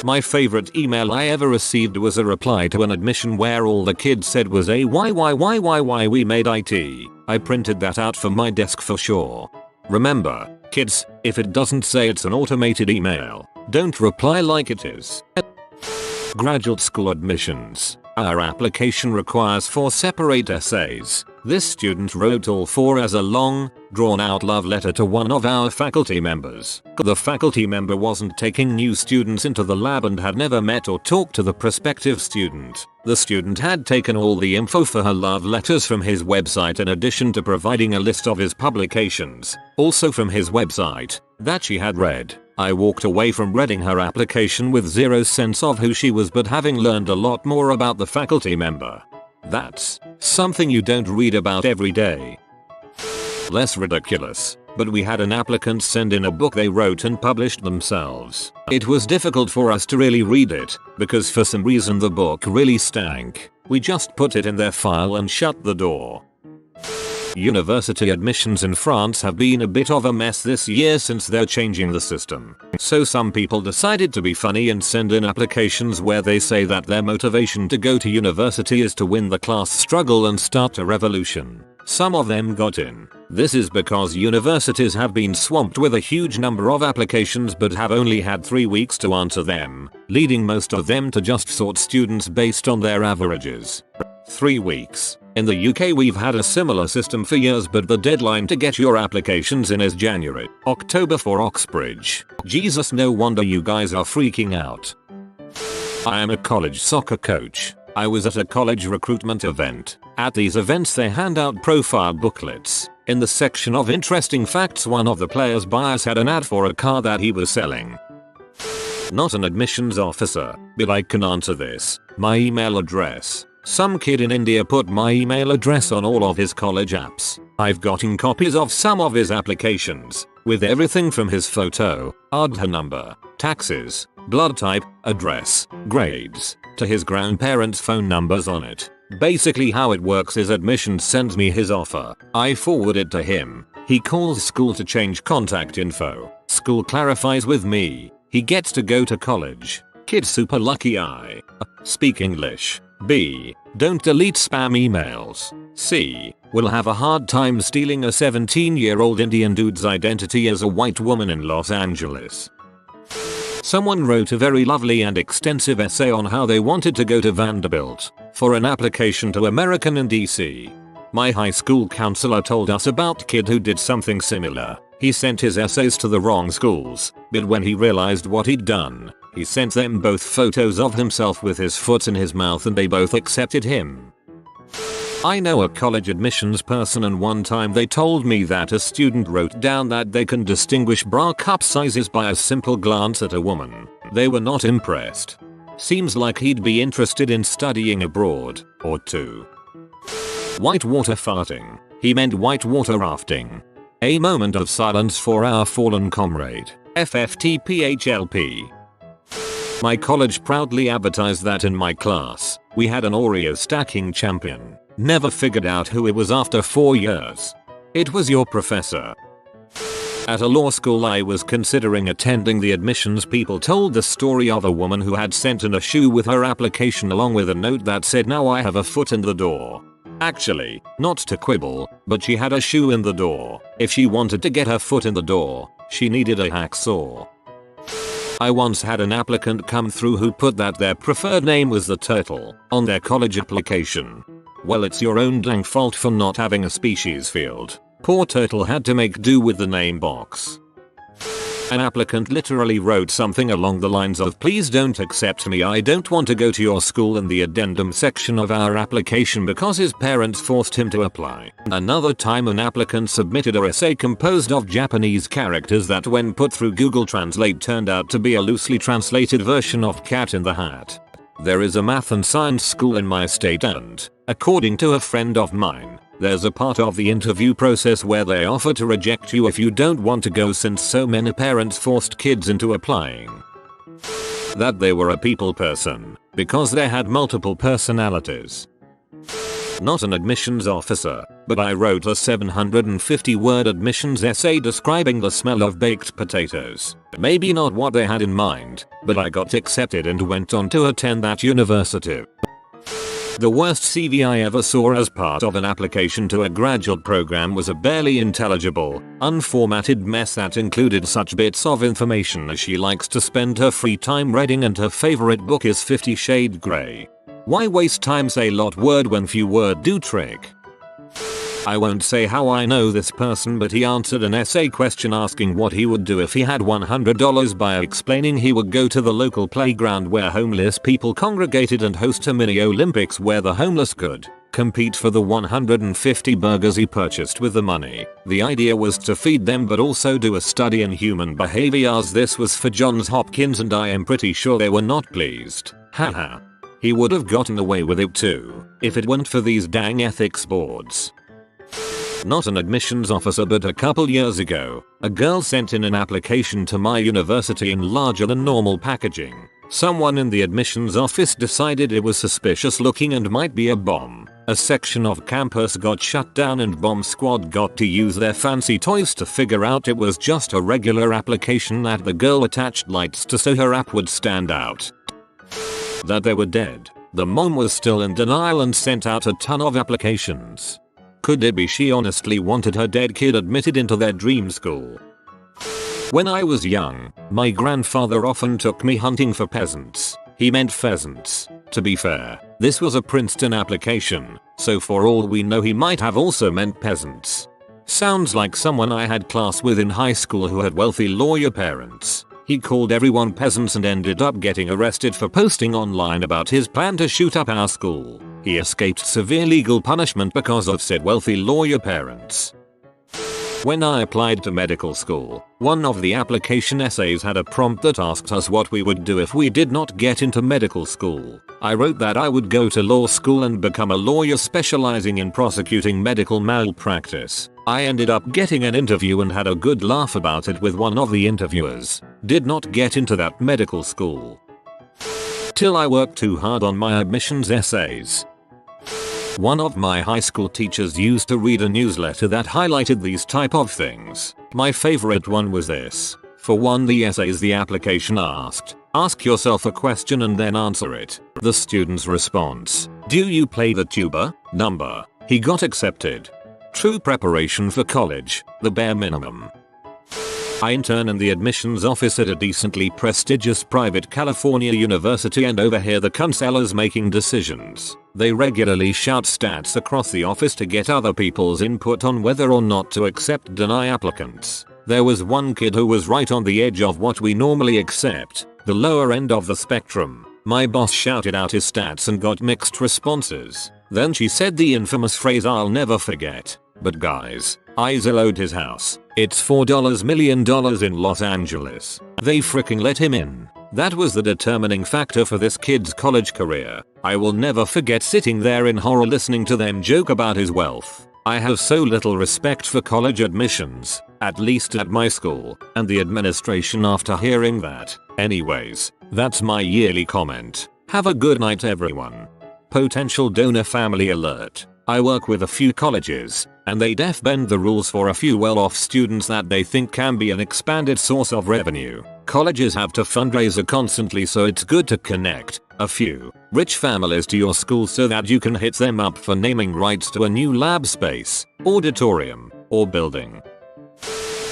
A: My favorite email I ever received was a reply to an admission where all the kids said was a why we made IT. I printed that out for my desk for sure. Remember, kids, if it doesn't say it's an automated email, don't reply like it is. Graduate school admissions. Our application requires 4 separate essays. This student wrote all 4 as a long, drawn-out love letter to one of our faculty members. The faculty member wasn't taking new students into the lab and had never met or talked to the prospective student. The student had taken all the info for her love letters from his website in addition to providing a list of his publications, also from his website, that she had read. I walked away from reading her application with zero sense of who she was but having learned a lot more about the faculty member. That's something you don't read about every day. Less ridiculous, but we had an applicant send in a book they wrote and published themselves. It was difficult for us to really read it, because for some reason the book really stank. We just put it in their file and shut the door. University admissions in France have been a bit of a mess this year since they're changing the system. So some people decided to be funny and send in applications where they say that their motivation to go to university is to win the class struggle and start a revolution. Some of them got in. This is because universities have been swamped with a huge number of applications but have only had 3 weeks to answer them, leading most of them to just sort students based on their averages. 3 weeks. In the UK we've had a similar system for years, but the deadline to get your applications in is January. October for Oxbridge. Jesus, no wonder you guys are freaking out. I am a college soccer coach. I was at a college recruitment event. At these events they hand out profile booklets. In the section of interesting facts, one of the players' buyers had an ad for a car that he was selling. Not an admissions officer, but I can answer this. My email address. Some kid in India put my email address on all of his college apps. I've gotten copies of some of his applications, with everything from his photo, Aadhaar number, taxes, blood type, address, grades, to his grandparents' phone numbers on it. Basically how it works is admissions sends me his offer, I forward it to him, he calls school to change contact info, school clarifies with me, he gets to go to college. Kid super lucky. I speak English. B. Don't delete spam emails. C. Will have a hard time stealing a 17-year-old Indian dude's identity as a white woman in Los Angeles. Someone wrote a very lovely and extensive essay on how they wanted to go to Vanderbilt for an application to American in DC. My high school counselor told us about kid who did something similar. He sent his essays to the wrong schools, but when he realized what he'd done, he sent them both photos of himself with his foot in his mouth and they both accepted him. I know a college admissions person, and one time they told me that a student wrote down that they can distinguish bra cup sizes by a simple glance at a woman. They were not impressed. Seems like he'd be interested in studying abroad, or two. Whitewater farting. He meant whitewater rafting. A moment of silence for our fallen comrade, FFTPHLP. My college proudly advertised that in my class, we had an Oreo stacking champion. Never figured out who it was after 4 years. It was your professor. At a law school I was considering attending, the admissions people told the story of a woman who had sent in a shoe with her application along with a note that said, "Now I have a foot in the door." Actually, not to quibble, but she had a shoe in the door. If she wanted to get her foot in the door, she needed a hacksaw. I once had an applicant come through who put that their preferred name was the turtle on their college application. Well, it's your own dang fault for not having a species field. Poor turtle had to make do with the name box. An applicant literally wrote something along the lines of, "Please don't accept me, I don't want to go to your school," in the addendum section of our application because his parents forced him to apply. Another time an applicant submitted a essay composed of Japanese characters that when put through Google Translate turned out to be a loosely translated version of Cat in the Hat. There is a math and science school in my state and, according to a friend of mine, there's a part of the interview process where they offer to reject you if you don't want to go, since so many parents forced kids into applying. That they were a people person, because they had multiple personalities. Not an admissions officer, but I wrote a 750-word admissions essay describing the smell of baked potatoes. Maybe not what they had in mind, but I got accepted and went on to attend that university. The worst CV I ever saw as part of an application to a graduate program was a barely intelligible, unformatted mess that included such bits of information as she likes to spend her free time reading and her favorite book is 50 Shades Grey. Why waste time, say lot word when few word do trick? I won't say how I know this person, but he answered an essay question asking what he would do if he had $100 by explaining he would go to the local playground where homeless people congregated and host a mini Olympics where the homeless could compete for the 150 burgers he purchased with the money. The idea was to feed them but also do a study in human behaviors. This was for Johns Hopkins and I am pretty sure they were not pleased. Haha. He would have gotten away with it too, if it weren't for these dang ethics boards. Not an admissions officer, but a couple years ago, a girl sent in an application to my university in larger than normal packaging. Someone in the admissions office decided it was suspicious looking and might be a bomb. A section of campus got shut down and bomb squad got to use their fancy toys to figure out it was just a regular application that the girl attached lights to so her app would stand out. That they were dead. The mom was still in denial and sent out a ton of applications. Could it be she honestly wanted her dead kid admitted into their dream school? When I was young, my grandfather often took me hunting for peasants. He meant pheasants. To be fair, this was a Princeton application, so for all we know he might have also meant peasants. Sounds like someone I had class with in high school who had wealthy lawyer parents. He called everyone peasants and ended up getting arrested for posting online about his plan to shoot up our school. He escaped severe legal punishment because of said wealthy lawyer parents. When I applied to medical school, one of the application essays had a prompt that asked us what we would do if we did not get into medical school. I wrote that I would go to law school and become a lawyer specializing in prosecuting medical malpractice. I ended up getting an interview and had a good laugh about it with one of the interviewers. Did not get into that medical school. Till I worked too hard on my admissions essays. One of my high school teachers used to read a newsletter that highlighted these type of things. My favorite one was this. For one, the essays the application asked. Ask yourself a question and then answer it. The student's response. Do you play the tuba? Number. He got accepted. True preparation for college. The bare minimum. I intern in the admissions office at a decently prestigious private California university and overhear the counselors making decisions. They regularly shout stats across the office to get other people's input on whether or not to accept deny applicants. There was one kid who was right on the edge of what we normally accept, the lower end of the spectrum. My boss shouted out his stats and got mixed responses. Then she said the infamous phrase I'll never forget. But guys, I Zillowed his house. It's $4 million in Los Angeles. They freaking let him in. That was the determining factor for this kid's college career. I will never forget sitting there in horror listening to them joke about his wealth. I have so little respect for college admissions, at least at my school, and the administration after hearing that. Anyways, that's my yearly comment. Have a good night everyone. Potential donor family alert. I work with a few colleges, and they def bend the rules for a few well-off students that they think can be an expanded source of revenue. Colleges have to fundraise constantly, so it's good to connect a few rich families to your school so that you can hit them up for naming rights to a new lab space, auditorium, or building.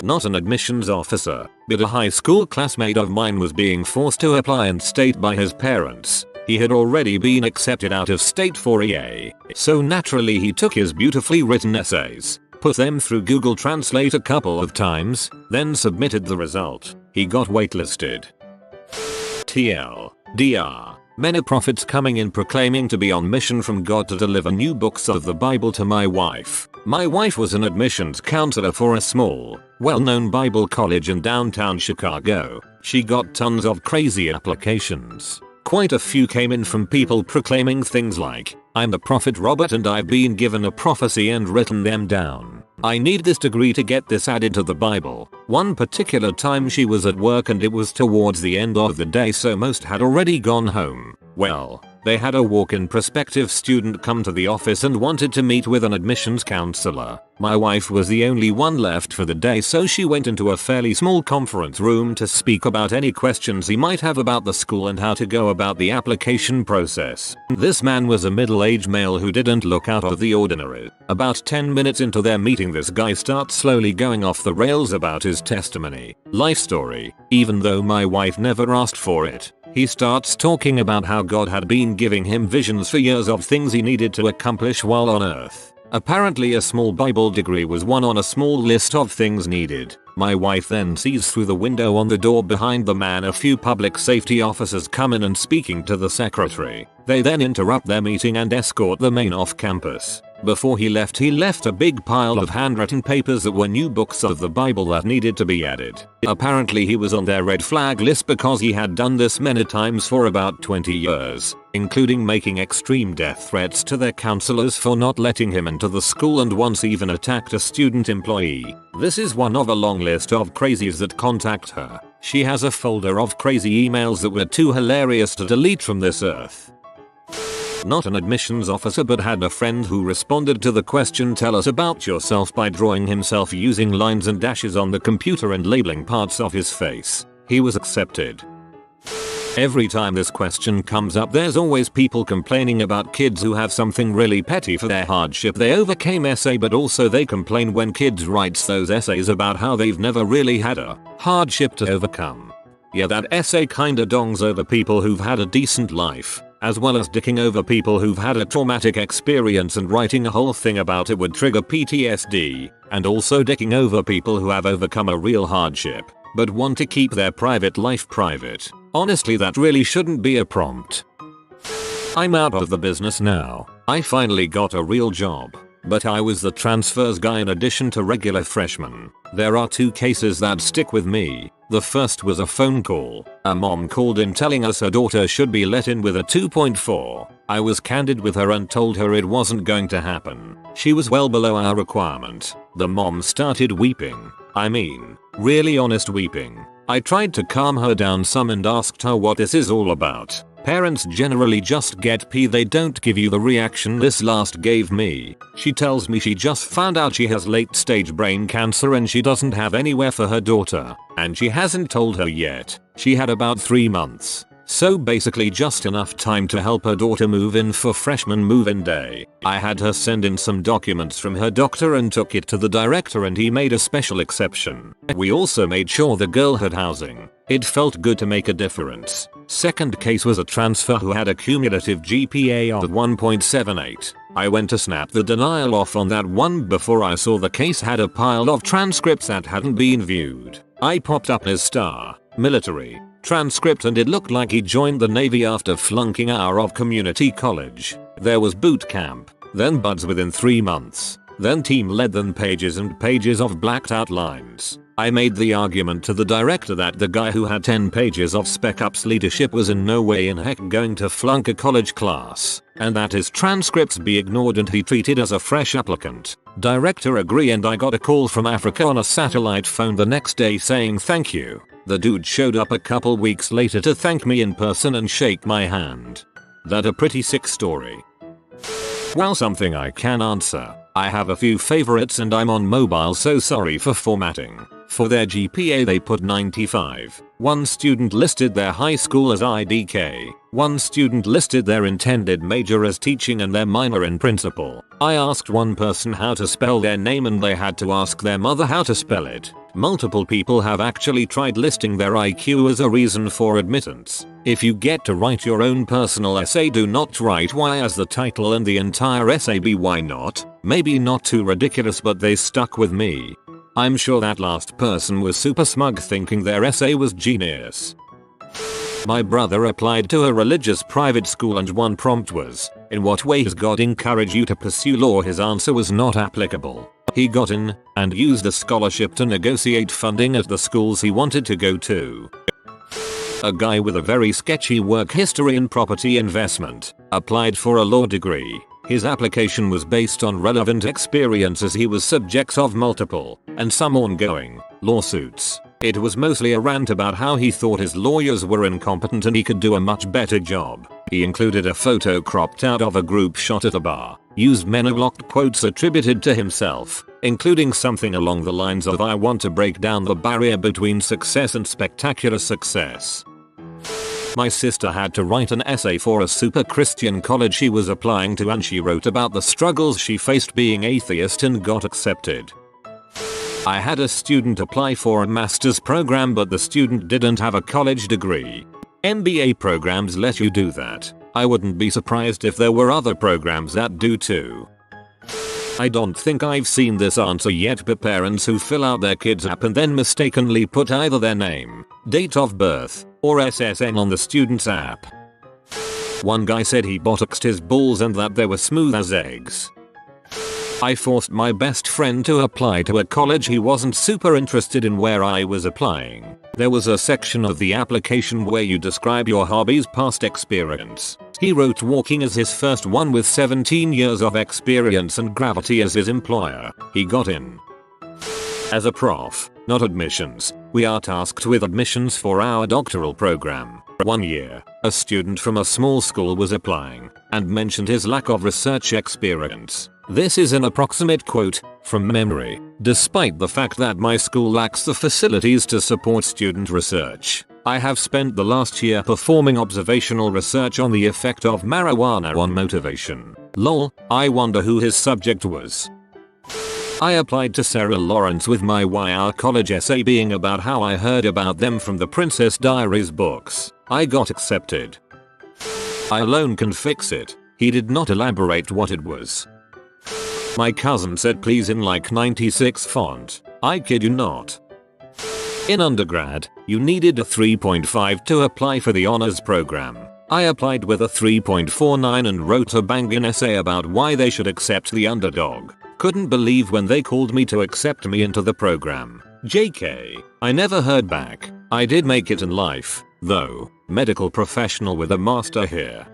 A: Not an admissions officer, but a high school classmate of mine was being forced to apply in state by his parents. He had already been accepted out of state for EA, so naturally he took his beautifully written essays, put them through Google Translate a couple of times, then submitted the result. He got waitlisted. TLDR. Many prophets coming in proclaiming to be on mission from God to deliver new books of the Bible to my wife. My wife was an admissions counselor for a small, well-known Bible college in downtown Chicago. She got tons of crazy applications. Quite a few came in from people proclaiming things like, I'm the prophet Robert and I've been given a prophecy and written them down. I need this degree to get this added to the Bible. One particular time she was at work and it was towards the end of the day, so most had already gone home. Well, they had a walk-in prospective student come to the office and wanted to meet with an admissions counselor. My wife was the only one left for the day, so she went into a fairly small conference room to speak about any questions he might have about the school and how to go about the application process. This man was a middle-aged male who didn't look out of the ordinary. About 10 minutes into their meeting, this guy starts slowly going off the rails about his testimony, life story, even though my wife never asked for it. He starts talking about how God had been giving him visions for years of things he needed to accomplish while on earth. Apparently a small Bible degree was one on a small list of things needed. My wife then sees through the window on the door behind the man a few public safety officers come in and speaking to the secretary. They then interrupt their meeting and escort the man off campus. Before he left a big pile of handwritten papers that were new books of the Bible that needed to be added. Apparently he was on their red flag list because he had done this many times for about 20 years, including making extreme death threats to their counselors for not letting him into the school, and once even attacked a student employee. This is one of a long list of crazies that contact her. She has a folder of crazy emails that were too hilarious to delete from this earth. Not an admissions officer, but had a friend who responded to the question, "Tell us about yourself," by drawing himself using lines and dashes on the computer and labeling parts of his face. He was accepted. Every time this question comes up, there's always people complaining about kids who have something really petty for their hardship they overcame essay, but also they complain when kids writes those essays about how they've never really had a hardship to overcome. Yeah, that essay kinda dongs over people who've had a decent life, as well as dicking over people who've had a traumatic experience, and writing a whole thing about it would trigger PTSD, and also dicking over people who have overcome a real hardship, but want to keep their private life private. Honestly, that really shouldn't be a prompt. I'm out of the business now. I finally got a real job, but I was the transfers guy in addition to regular freshmen. There are two cases that stick with me. The first was a phone call. A mom called in telling us her daughter should be let in with a 2.4. I was candid with her and told her it wasn't going to happen. She was well below our requirement. The mom started weeping. I mean, really honest weeping. I tried to calm her down some and asked her what this is all about. Parents generally just get pee, they don't give you the reaction this last gave me. She tells me she just found out she has late stage brain cancer and she doesn't have anywhere for her daughter. And she hasn't told her yet. She had about 3 months. So basically just enough time to help her daughter move in for freshman move-in day. I had her send in some documents from her doctor and took it to the director, and he made a special exception. We also made sure the girl had housing. It felt good to make a difference. Second case was a transfer who had a cumulative GPA of 1.78. I went to snap the denial off on that one before I saw the case had a pile of transcripts that hadn't been viewed. I popped up his star, military, transcript, and it looked like he joined the Navy after flunking hour of community college. There was boot camp, then buds within 3 months, then team led, then pages and pages of blacked out lines. I made the argument to the director that the guy who had 10 pages of spec ops leadership was in no way in heck going to flunk a college class, and that his transcripts be ignored and he treated as a fresh applicant. Director agree, and I got a call from Africa on a satellite phone the next day saying thank you. The dude showed up a couple weeks later to thank me in person and shake my hand. That a pretty sick story. Well, something I can answer. I have a few favorites and I'm on mobile, so sorry for formatting. For their GPA they put 95. One student listed their high school as IDK. One student listed their intended major as teaching and their minor in principal. I asked one person how to spell their name and they had to ask their mother how to spell it. Multiple people have actually tried listing their IQ as a reason for admittance. If you get to write your own personal essay, do not write why as the title and the entire essay be why not. Maybe not too ridiculous, but they stuck with me. I'm sure that last person was super smug thinking their essay was genius. My brother applied to a religious private school and one prompt was, "In what way does God encourage you to pursue law?" His answer was not applicable. He got in and used a scholarship to negotiate funding at the schools he wanted to go to. A guy with a very sketchy work history in property investment applied for a law degree. His application was based on relevant experiences. He was subject of multiple, and some ongoing, lawsuits. It was mostly a rant about how he thought his lawyers were incompetent and he could do a much better job. He included a photo cropped out of a group shot at a bar, used monologue quotes attributed to himself, including something along the lines of "I want to break down the barrier between success and spectacular success." My sister had to write an essay for a super Christian college she was applying to, and she wrote about the struggles she faced being atheist and got accepted. I had a student apply for a master's program, but the student didn't have a college degree. MBA programs let you do that. I wouldn't be surprised if there were other programs that do too. I don't think I've seen this answer yet, but parents who fill out their kids' app and then mistakenly put either their name, date of birth, or SSN on the student's app. One guy said he botoxed his balls and that they were smooth as eggs. I forced my best friend to apply to a college he wasn't super interested in where I was applying. There was a section of the application where you describe your hobbies, past experience. He wrote walking as his first one with 17 years of experience and gravity as his employer. He got in. As a prof, not admissions, we are tasked with admissions for our doctoral program. One year, a student from a small school was applying and mentioned his lack of research experience. This is an approximate quote from memory, despite the fact that my school lacks the facilities to support student research. I have spent the last year performing observational research on the effect of marijuana on motivation. Lol, I wonder who his subject was. I applied to Sarah Lawrence with my Why Our College essay being about how I heard about them from the Princess Diaries books. I got accepted. I alone can fix it. He did not elaborate what it was. My cousin said please in like 96 font. I kid you not. In undergrad, you needed a 3.5 to apply for the honors program. I applied with a 3.49 and wrote a banging essay about why they should accept the underdog. Couldn't believe when they called me to accept me into the program. JK. I never heard back. I did make it in life, though. Medical professional with a master here.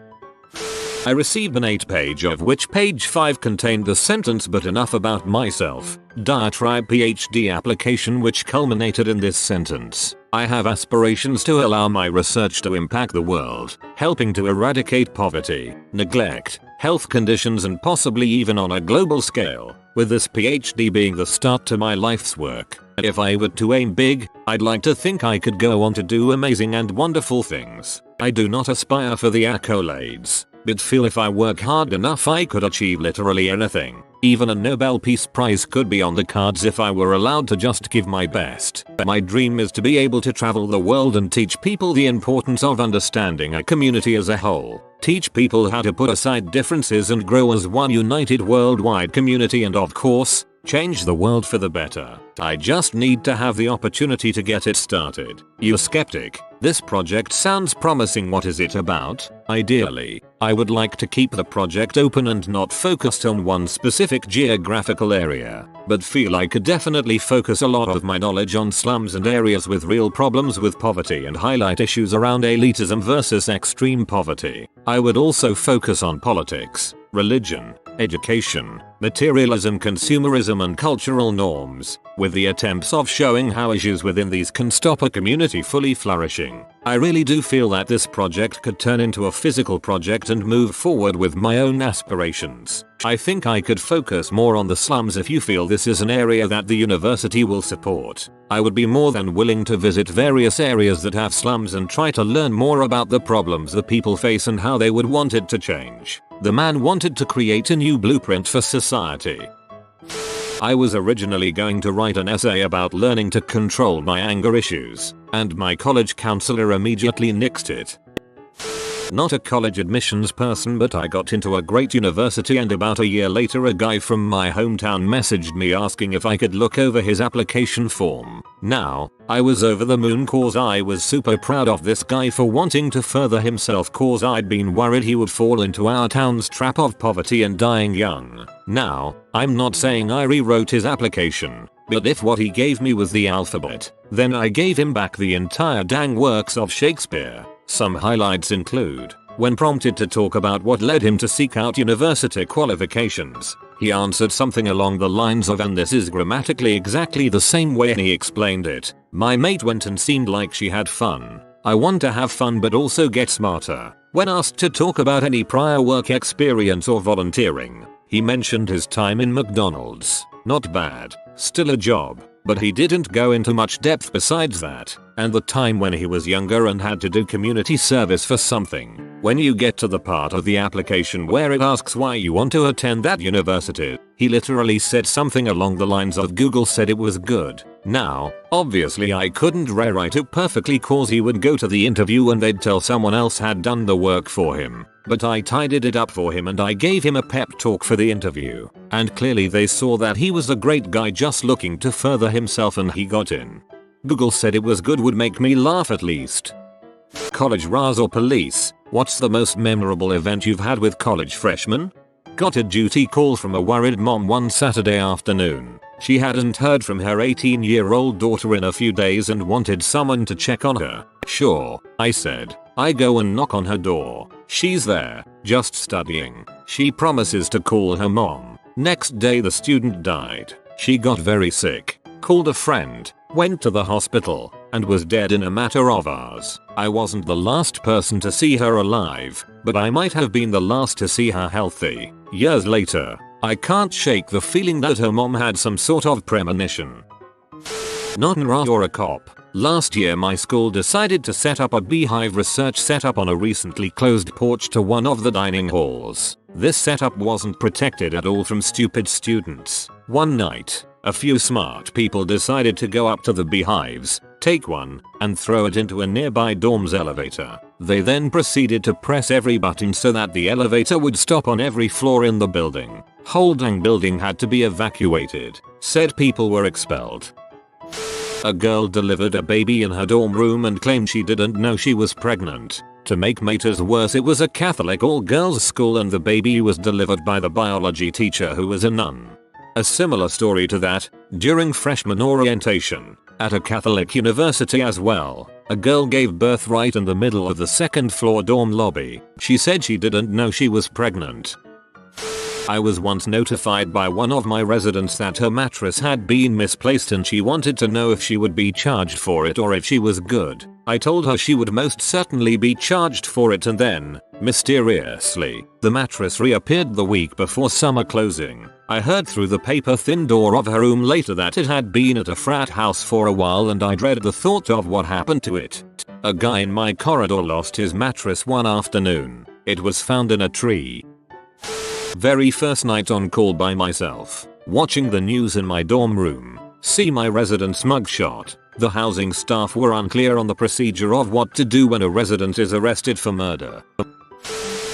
A: I received an 8-page of which page 5 contained the sentence "but enough about myself" diatribe PhD application which culminated in this sentence. I have aspirations to allow my research to impact the world, helping to eradicate poverty, neglect, health conditions and possibly even on a global scale, with this PhD being the start to my life's work. If I were to aim big, I'd like to think I could go on to do amazing and wonderful things. I do not aspire for the accolades, but feel if I work hard enough I could achieve literally anything. Even a Nobel Peace Prize could be on the cards if I were allowed to just give my best. My dream is to be able to travel the world and teach people the importance of understanding a community as a whole. Teach people how to put aside differences and grow as one united worldwide community and of course, change the world for the better. I just need to have the opportunity to get it started. You skeptic, this project sounds promising. What is it about? Ideally, I would like to keep the project open and not focused on one specific geographical area, but feel I could definitely focus a lot of my knowledge on slums and areas with real problems with poverty and highlight issues around elitism versus extreme poverty. I would also focus on politics, religion, education, materialism, consumerism and cultural norms, with the attempts of showing how issues within these can stop a community fully flourishing. I really do feel that this project could turn into a physical project and move forward with my own aspirations. I think I could focus more on the slums if you feel this is an area that the university will support. I would be more than willing to visit various areas that have slums and try to learn more about the problems the people face and how they would want it to change. The man wanted to create a new blueprint for society. I was originally going to write an essay about learning to control my anger issues, and my college counselor immediately nixed it. Not a college admissions person, but I got into a great university and about a year later a guy from my hometown messaged me asking if I could look over his application form. Now, I was over the moon cause I was super proud of this guy for wanting to further himself cause I'd been worried he would fall into our town's trap of poverty and dying young. Now, I'm not saying I rewrote his application, but if what he gave me was the alphabet, then I gave him back the entire dang works of Shakespeare. Some highlights include, when prompted to talk about what led him to seek out university qualifications, he answered something along the lines of, and this is grammatically exactly the same way he explained it, "My mate went and seemed like she had fun. I want to have fun but also get smarter." When asked to talk about any prior work experience or volunteering, he mentioned his time in McDonald's. Not bad, still a job, but he didn't go into much depth besides that, and the time when he was younger and had to do community service for something. When you get to the part of the application where it asks why you want to attend that university, he literally said something along the lines of Google said it was good. Now, obviously I couldn't rewrite it perfectly cause he would go to the interview and they'd tell someone else had done the work for him. But I tidied it up for him and I gave him a pep talk for the interview. And clearly they saw that he was a great guy just looking to further himself and he got in. Google said it was good would make me laugh at least. College Raz or police, what's the most memorable event you've had with college freshmen? Got a duty call from a worried mom one Saturday afternoon. She hadn't heard from her 18-year-old daughter in a few days and wanted someone to check on her. Sure, I said. I go and knock on her door. She's there, just studying. She promises to call her mom. Next day the student died. She got very sick, called a friend, went to the hospital, and was dead in a matter of hours. I wasn't the last person to see her alive, but I might have been the last to see her healthy. Years later, I can't shake the feeling that her mom had some sort of premonition. Not an rat or a cop. Last year my school decided to set up a beehive research setup on a recently closed porch to one of the dining halls. This setup wasn't protected at all from stupid students. One night, a few smart people decided to go up to the beehives, take one, and throw it into a nearby dorm's elevator. They then proceeded to press every button so that the elevator would stop on every floor in the building. Whole dang building had to be evacuated. Said people were expelled. A girl delivered a baby in her dorm room and claimed she didn't know she was pregnant. To make matters worse, it was a Catholic all-girls school and the baby was delivered by the biology teacher who was a nun. A similar story to that, during freshman orientation, at a Catholic university as well, a girl gave birth right in the middle of the second floor dorm lobby. She said she didn't know she was pregnant. I was once notified by one of my residents that her mattress had been misplaced and she wanted to know if she would be charged for it or if she was good. I told her she would most certainly be charged for it, and then, mysteriously, the mattress reappeared the week before summer closing. I heard through the paper-thin door of her room later that it had been at a frat house for a while, and I dreaded the thought of what happened to it. A guy in my corridor lost his mattress one afternoon. It was found in a tree. Very first night on call by myself, watching the news in my dorm room, see my resident's mugshot. The housing staff were unclear on the procedure of what to do when a resident is arrested for murder.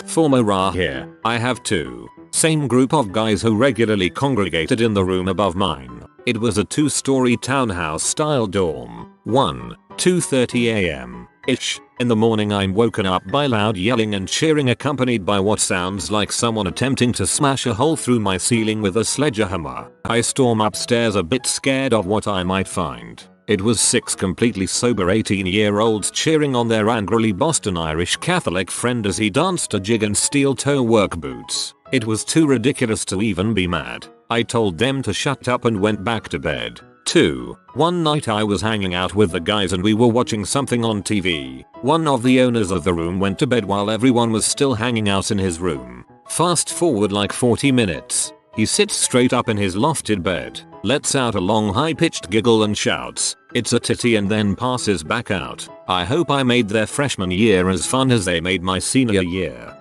A: Former RA here, I have two. Same group of guys who regularly congregated in the room above mine. It was a 2-story townhouse style dorm. 2:30 a.m.-ish. In the morning I'm woken up by loud yelling and cheering accompanied by what sounds like someone attempting to smash a hole through my ceiling with a sledgehammer. I storm upstairs a bit scared of what I might find. It was 6 completely sober 18-year-olds cheering on their angrily Boston Irish Catholic friend as he danced a jig in steel-toe work boots. It was too ridiculous to even be mad. I told them to shut up and went back to bed. 2. One night I was hanging out with the guys and we were watching something on TV. One of the owners of the room went to bed while everyone was still hanging out in his room. Fast forward like 40 minutes. He sits straight up in his lofted bed, lets out a long high-pitched giggle and shouts, "It's a titty," and then passes back out. I hope I made their freshman year as fun as they made my senior year.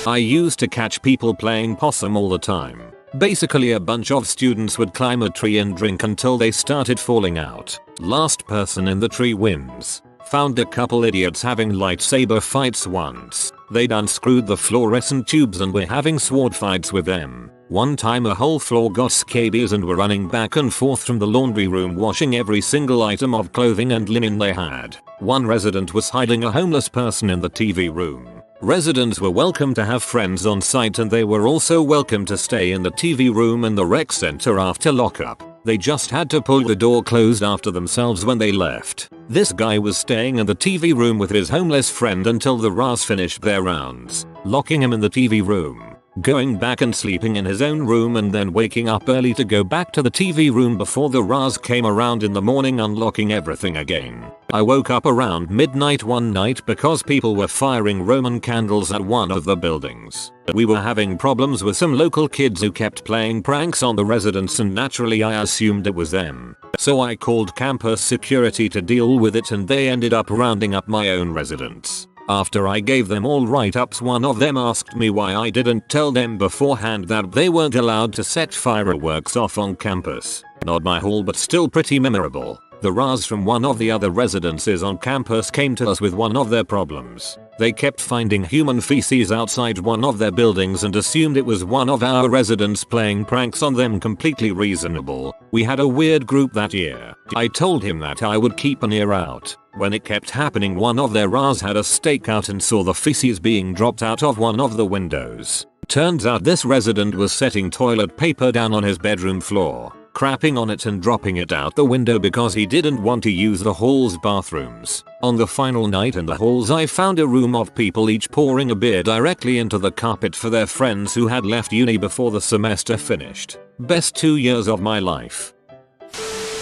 A: I used to catch people playing possum all the time. Basically a bunch of students would climb a tree and drink until they started falling out. Last person in the tree wins. Found a couple idiots having lightsaber fights once. They'd unscrewed the fluorescent tubes and were having sword fights with them. One time a whole floor got scabies and were running back and forth from the laundry room washing every single item of clothing and linen they had. One resident was hiding a homeless person in the TV room. Residents were welcome to have friends on site and they were also welcome to stay in the TV room and the rec center after lockup. They just had to pull the door closed after themselves when they left. This guy was staying in the TV room with his homeless friend until the RAs finished their rounds, locking him in the TV room, going back and sleeping in his own room and then waking up early to go back to the TV room before the RAs came around in the morning, unlocking everything again. I woke up around midnight one night because people were firing Roman candles at one of the buildings. We were having problems with some local kids who kept playing pranks on the residents and naturally I assumed it was them. So I called campus security to deal with it and they ended up rounding up my own residents. After I gave them all write-ups, one of them asked me why I didn't tell them beforehand that they weren't allowed to set fireworks off on campus. Not my haul, but still pretty memorable. The RAs from one of the other residences on campus came to us with one of their problems. They kept finding human feces outside one of their buildings and assumed it was one of our residents playing pranks on them. Completely reasonable. We had a weird group that year. I told him that I would keep an ear out. When it kept happening, one of their RAs had a stakeout and saw the feces being dropped out of one of the windows. Turns out this resident was setting toilet paper down on his bedroom floor, crapping on it and dropping it out the window because he didn't want to use the hall's bathrooms. On the final night in the halls, I found a room of people each pouring a beer directly into the carpet for their friends who had left uni before the semester finished. Best 2 years of my life.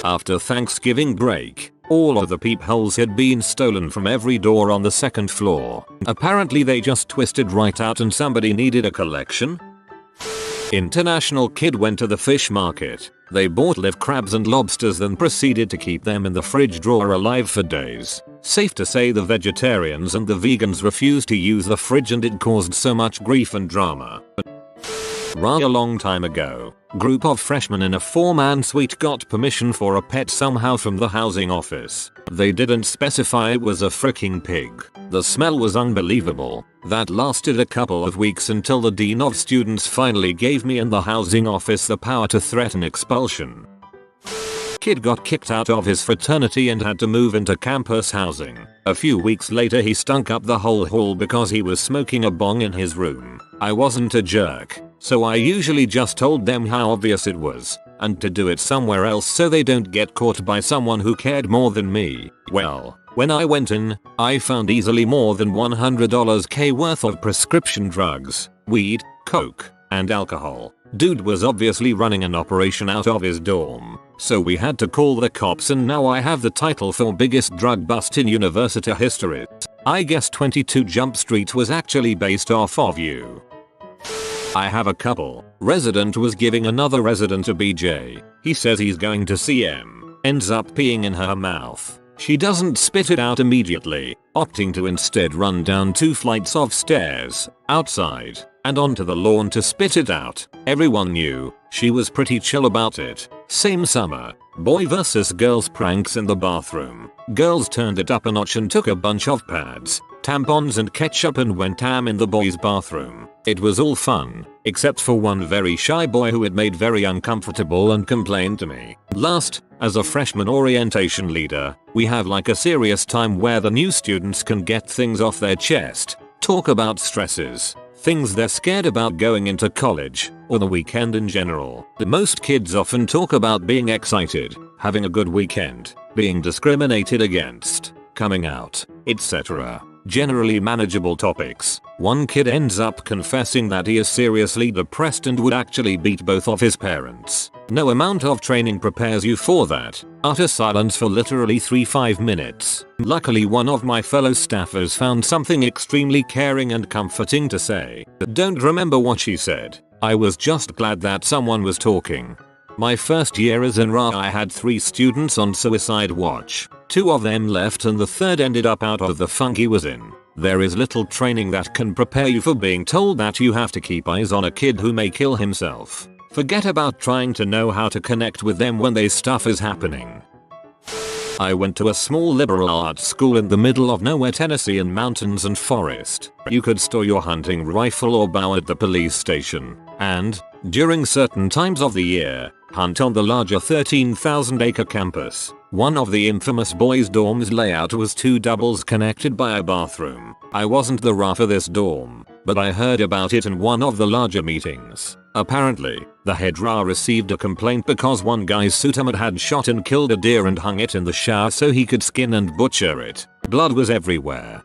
A: After Thanksgiving break, all of the peepholes had been stolen from every door on the second floor. Apparently they just twisted right out and somebody needed a collection. International kid went to the fish market. They bought live crabs and lobsters, then proceeded to keep them in the fridge drawer alive for days. Safe to say the vegetarians and the vegans refused to use the fridge, and it caused so much grief and drama. A long time ago, group of freshmen in a 4-man suite got permission for a pet somehow from the housing office. They didn't specify it was a freaking pig. The smell was unbelievable. That lasted a couple of weeks until the dean of students finally gave me and the housing office the power to threaten expulsion. Kid got kicked out of his fraternity and had to move into campus housing. A few weeks later he stunk up the whole hall because he was smoking a bong in his room. I wasn't a jerk, so I usually just told them how obvious it was, and to do it somewhere else so they don't get caught by someone who cared more than me. Well, when I went in, I found easily more than $100K worth of prescription drugs, weed, coke, and alcohol. Dude was obviously running an operation out of his dorm, so we had to call the cops, and now I have the title for biggest drug bust in university history. I guess 22 Jump Street was actually based off of you. I have a couple. Resident was giving another resident a BJ. He says he's going to CM. Ends up peeing in her mouth. She doesn't spit it out immediately, opting to instead run down 2 flights of stairs, outside, and onto the lawn to spit it out. Everyone knew. She was pretty chill about it. Same summer. Boy versus girls pranks in the bathroom. Girls turned it up a notch and took a bunch of pads, tampons and ketchup and went ham in the boys' bathroom. It was all fun, except for one very shy boy who it made very uncomfortable and complained to me. Last, as a freshman orientation leader, we have like a serious time where the new students can get things off their chest, talk about stresses, things they're scared about going into college, or the weekend in general. Most kids often talk about being excited, having a good weekend, being discriminated against, coming out, etc. Generally manageable topics. One kid ends up confessing that he is seriously depressed and would actually beat both of his parents. No amount of training prepares you for that. Utter silence for literally 3-5 minutes. Luckily one of my fellow staffers found something extremely caring and comforting to say. Don't remember what she said. I was just glad that someone was talking. My first year as in RA I had 3 students on suicide watch. 2 of them left and the third ended up out of the funk he was in. There is little training that can prepare you for being told that you have to keep eyes on a kid who may kill himself. Forget about trying to know how to connect with them when their stuff is happening. I went to a small liberal arts school in the middle of nowhere, Tennessee, in mountains and forest. You could store your hunting rifle or bow at the police station, and, during certain times of the year, hunt on the larger 13,000-acre campus. One of the infamous boys' dorms layout was 2 doubles connected by a bathroom. I wasn't the RA for this dorm, but I heard about it in one of the larger meetings. Apparently, the head RA received a complaint because one guy's suitor had shot and killed a deer and hung it in the shower so he could skin and butcher it. Blood was everywhere.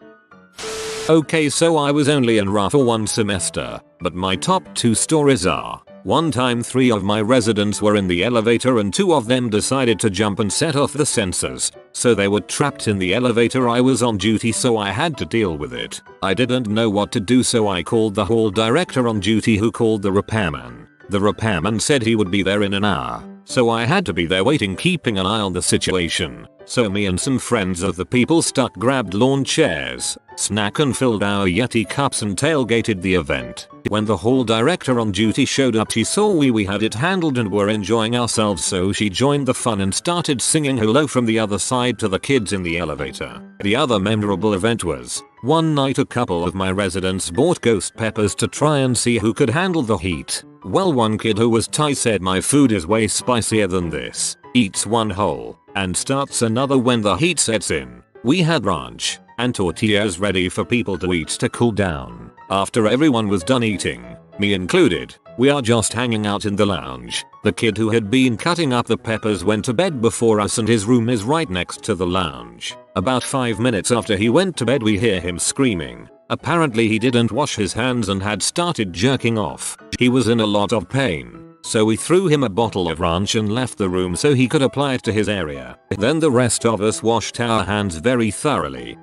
A: Okay, so I was only in RA for 1 semester, but my top 2 stories are: one time 3 of my residents were in the elevator and 2 of them decided to jump and set off the sensors, so they were trapped in the elevator. I was on duty so I had to deal with it. I didn't know what to do so I called the hall director on duty, who called the repairman. The repairman said he would be there in an hour, so I had to be there waiting, keeping an eye on the situation. So me and some friends of the people stuck grabbed lawn chairs, snack and filled our Yeti cups and tailgated the event. When the hall director on duty showed up, she saw we had it handled and were enjoying ourselves, so she joined the fun and started singing hello from the other side to the kids in the elevator. The other memorable event was, one night a couple of my residents bought ghost peppers to try and see who could handle the heat. Well, one kid who was Thai said my food is way spicier than this, eats one whole, and starts another when the heat sets in. We had ranch and tortillas ready for people to eat to cool down. After everyone was done eating, me included. We are just hanging out in the lounge. The kid who had been cutting up the peppers went to bed before us and his room is right next to the lounge. About 5 minutes after he went to bed we hear him screaming. Apparently he didn't wash his hands and had started jerking off. He was in a lot of pain. So we threw him a bottle of ranch and left the room so he could apply it to his area. Then the rest of us washed our hands very thoroughly.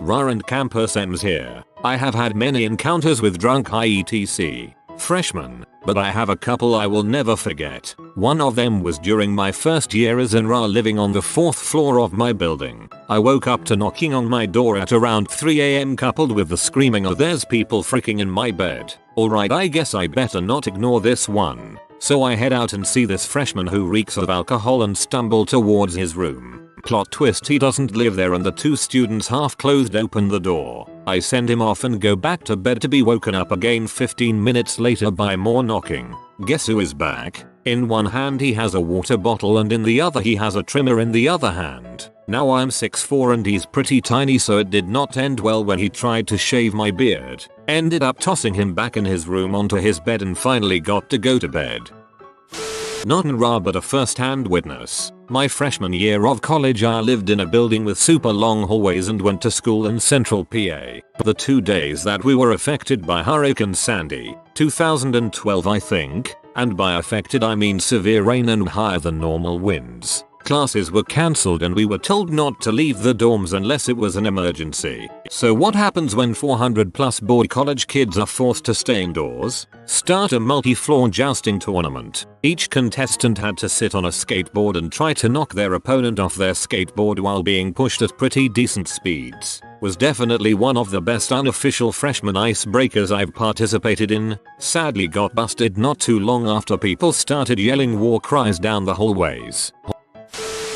A: RA and campus ends here. I have had many encounters with drunk etc. freshmen, but I have a couple I will never forget. One of them was during my first year as an RA living on the 4th floor of my building. I woke up to knocking on my door at around 3 AM coupled with the screaming of "there's people freaking in my bed." Alright, I guess I better not ignore this one. So I head out and see this freshman who reeks of alcohol and stumble towards his room. Plot twist, he doesn't live there and the two students half clothed open the door. I send him off and go back to bed to be woken up again 15 minutes later by more knocking. Guess who is back? In one hand he has a water bottle and in the other he has a trimmer in the other hand. Now I'm 6'4" and he's pretty tiny, so it did not end well when he tried to shave my beard. Ended up tossing him back in his room onto his bed and finally got to go to bed. Not an RA but a first-hand witness. My freshman year of college I lived in a building with super long hallways and went to school in central PA. The 2 days that we were affected by Hurricane Sandy, 2012 I think, and by affected I mean severe rain and higher than normal winds. Classes were cancelled and we were told not to leave the dorms unless it was an emergency. So what happens when 400 plus bored college kids are forced to stay indoors? Start a multi-floor jousting tournament. Each contestant had to sit on a skateboard and try to knock their opponent off their skateboard while being pushed at pretty decent speeds. Was definitely one of the best unofficial freshman icebreakers I've participated in. Sadly got busted not too long after people started yelling war cries down the hallways.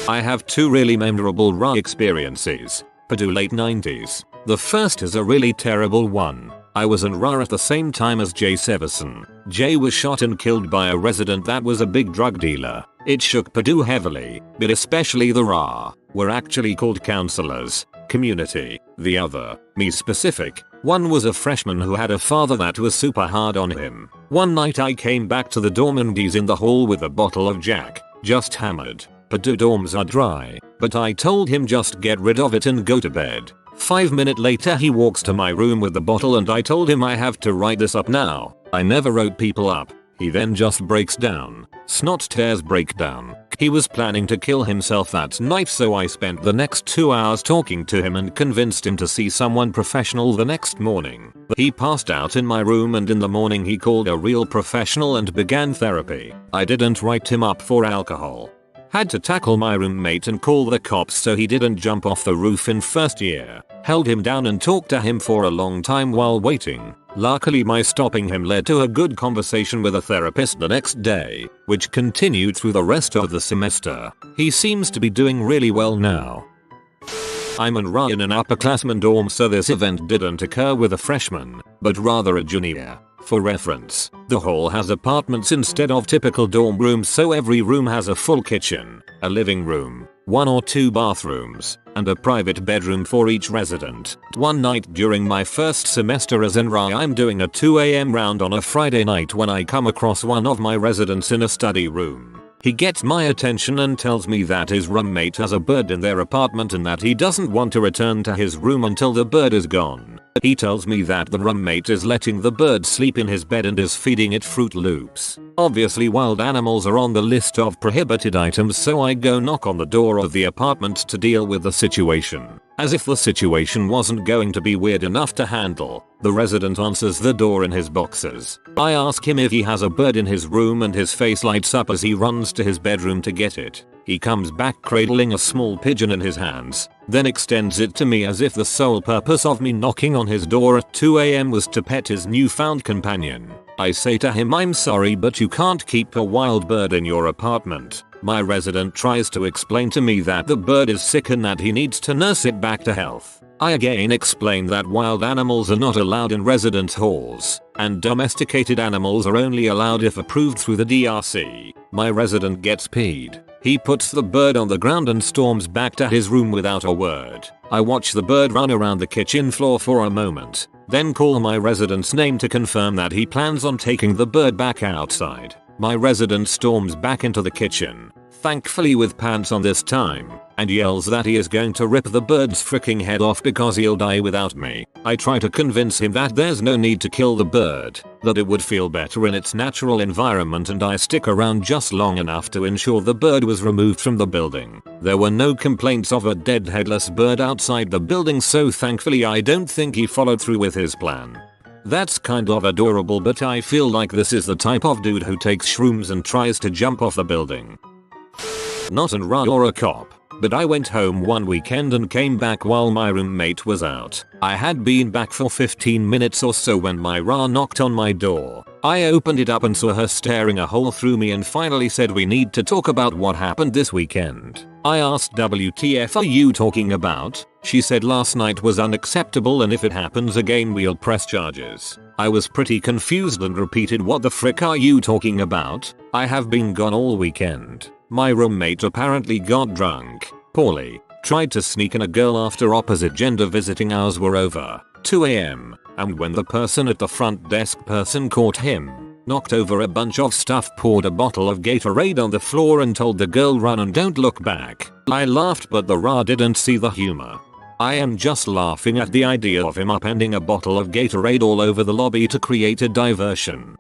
A: I have two really memorable RA experiences. Purdue late 90s. The first is a really terrible one. I was in RA at the same time as Jay Severson. Jay was shot and killed by a resident that was a big drug dealer. It shook Purdue heavily, but especially the RA. Were actually called counselors. Community. The other, me specific. One was a freshman who had a father that was super hard on him. One night I came back to the dorm and he's in the hall with a bottle of Jack. Just hammered. Purdue dorms are dry, but I told him just get rid of it and go to bed. 5 minutes later he walks to my room with the bottle and I told him I have to write this up now. I never wrote people up. He then just breaks down. Snot tears breakdown. He was planning to kill himself that night, so I spent the next 2 hours talking to him and convinced him to see someone professional the next morning. He passed out in my room and in the morning he called a real professional and began therapy. I didn't write him up for alcohol. Had to tackle my roommate and call the cops so he didn't jump off the roof in first year. Held him down and talked to him for a long time while waiting. Luckily my stopping him led to a good conversation with a therapist the next day, which continued through the rest of the semester. He seems to be doing really well now. I'm an RA in an upperclassman dorm, so this event didn't occur with a freshman, but rather a junior. For reference, the hall has apartments instead of typical dorm rooms, so every room has a full kitchen, a living room, 1 or 2 bathrooms, and a private bedroom for each resident. One night during my first semester as an RA, I'm doing a 2 AM round on a Friday night when I come across one of my residents in a study room. He gets my attention and tells me that his roommate has a bird in their apartment and that he doesn't want to return to his room until the bird is gone. He tells me that the roommate is letting the bird sleep in his bed and is feeding it Fruit Loops. Obviously wild animals are on the list of prohibited items, so I go knock on the door of the apartment to deal with the situation. As if the situation wasn't going to be weird enough to handle, the resident answers the door in his boxers. I ask him if he has a bird in his room and his face lights up as he runs to his bedroom to get it. He comes back cradling a small pigeon in his hands, then extends it to me as if the sole purpose of me knocking on his door at 2 AM was to pet his newfound companion. I say to him, I'm sorry, but you can't keep a wild bird in your apartment. My resident tries to explain to me that the bird is sick and that he needs to nurse it back to health. I again explain that wild animals are not allowed in residence halls, and domesticated animals are only allowed if approved through the DRC. My resident gets peed. He puts the bird on the ground and storms back to his room without a word. I watch the bird run around the kitchen floor for a moment, Then call my resident's name to confirm that he plans on taking the bird back outside. My resident storms back into the kitchen, thankfully with pants on this time, and yells that he is going to rip the bird's freaking head off because he'll die without me. I try to convince him that there's no need to kill the bird, that it would feel better in its natural environment, and I stick around just long enough to ensure the bird was removed from the building. There were no complaints of a dead headless bird outside the building, so thankfully I don't think he followed through with his plan. That's kind of adorable, but I feel like this is the type of dude who takes shrooms and tries to jump off the building. Not an RA or a cop, but I went home one weekend and came back while my roommate was out. I had been back for 15 minutes or so when my RA knocked on my door. I opened it up and saw her staring a hole through me and finally said, "We need to talk about what happened this weekend." I asked, "WTF are you talking about?" She said, "Last night was unacceptable and if it happens again we'll press charges." I was pretty confused and repeated, "What the frick are you talking about? I have been gone all weekend." My roommate apparently got drunk, poorly, tried to sneak in a girl after opposite gender visiting hours were over, 2 AM, and when the person at the front desk person caught him, knocked over a bunch of stuff, poured a bottle of Gatorade on the floor and told the girl, "Run and don't look back." I laughed, but the RA didn't see the humor. I am just laughing at the idea of him upending a bottle of Gatorade all over the lobby to create a diversion.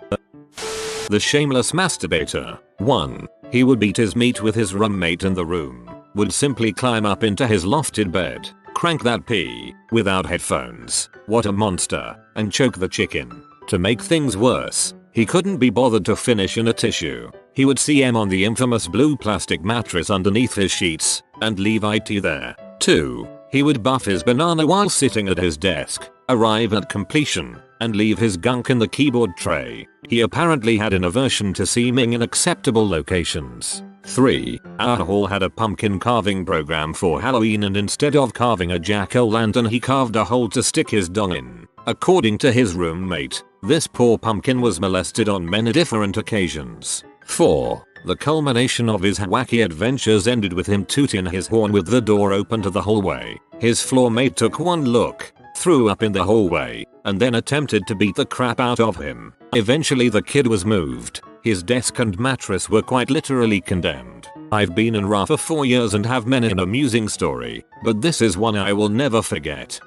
A: The shameless masturbator. 1. He would beat his meat with his roommate in the room, would simply climb up into his lofted bed, crank that P, without headphones, what a monster, and choke the chicken. To make things worse, he couldn't be bothered to finish in a tissue. He would CM on the infamous blue plastic mattress underneath his sheets, and leave IT there. 2. He would buff his banana while sitting at his desk, arrive at completion, and leave his gunk in the keyboard tray. He apparently had an aversion to seeming in acceptable locations. 3. Our hall had a pumpkin carving program for Halloween, and instead of carving a jack-o'-lantern he carved a hole to stick his dong in. According to his roommate, this poor pumpkin was molested on many different occasions. 4. The culmination of his wacky adventures ended with him tooting his horn with the door open to the hallway. His floormate took one look, threw up in the hallway, and then attempted to beat the crap out of him. Eventually the kid was moved. His desk and mattress were quite literally condemned. I've been in RA for 4 years and have many an amusing story, but this is one I will never forget.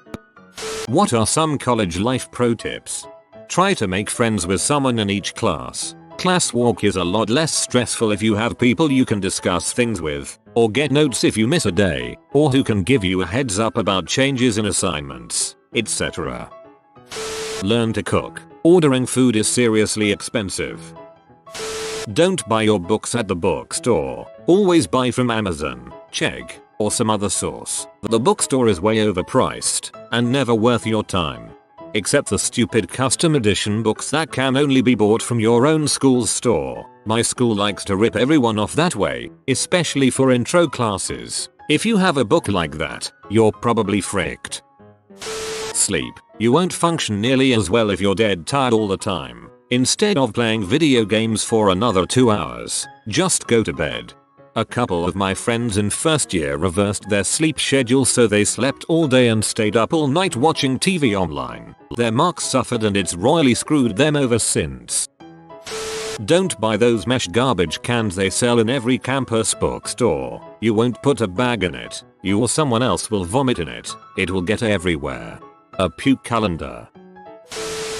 A: What are some college life pro tips? Try to make friends with someone in each class. Class walk is a lot less stressful if you have people you can discuss things with, or get notes if you miss a day, or who can give you a heads up about changes in assignments, etc. Learn to cook. Ordering food is seriously expensive. Don't buy your books at the bookstore. Always buy from Amazon, Chegg, or some other source. The bookstore is way overpriced and never worth your time. Except the stupid custom edition books that can only be bought from your own school's store. My school likes to rip everyone off that way, especially for intro classes. If you have a book like that, you're probably fricked. Sleep. You won't function nearly as well if you're dead tired all the time. Instead of playing video games for another 2 hours, just go to bed. A couple of my friends in first year reversed their sleep schedule, so they slept all day and stayed up all night watching TV online. Their marks suffered and it's royally screwed them over since. Don't buy those mesh garbage cans they sell in every campus bookstore. You won't put a bag in it. You or someone else will vomit in it. It will get everywhere. A puke calendar.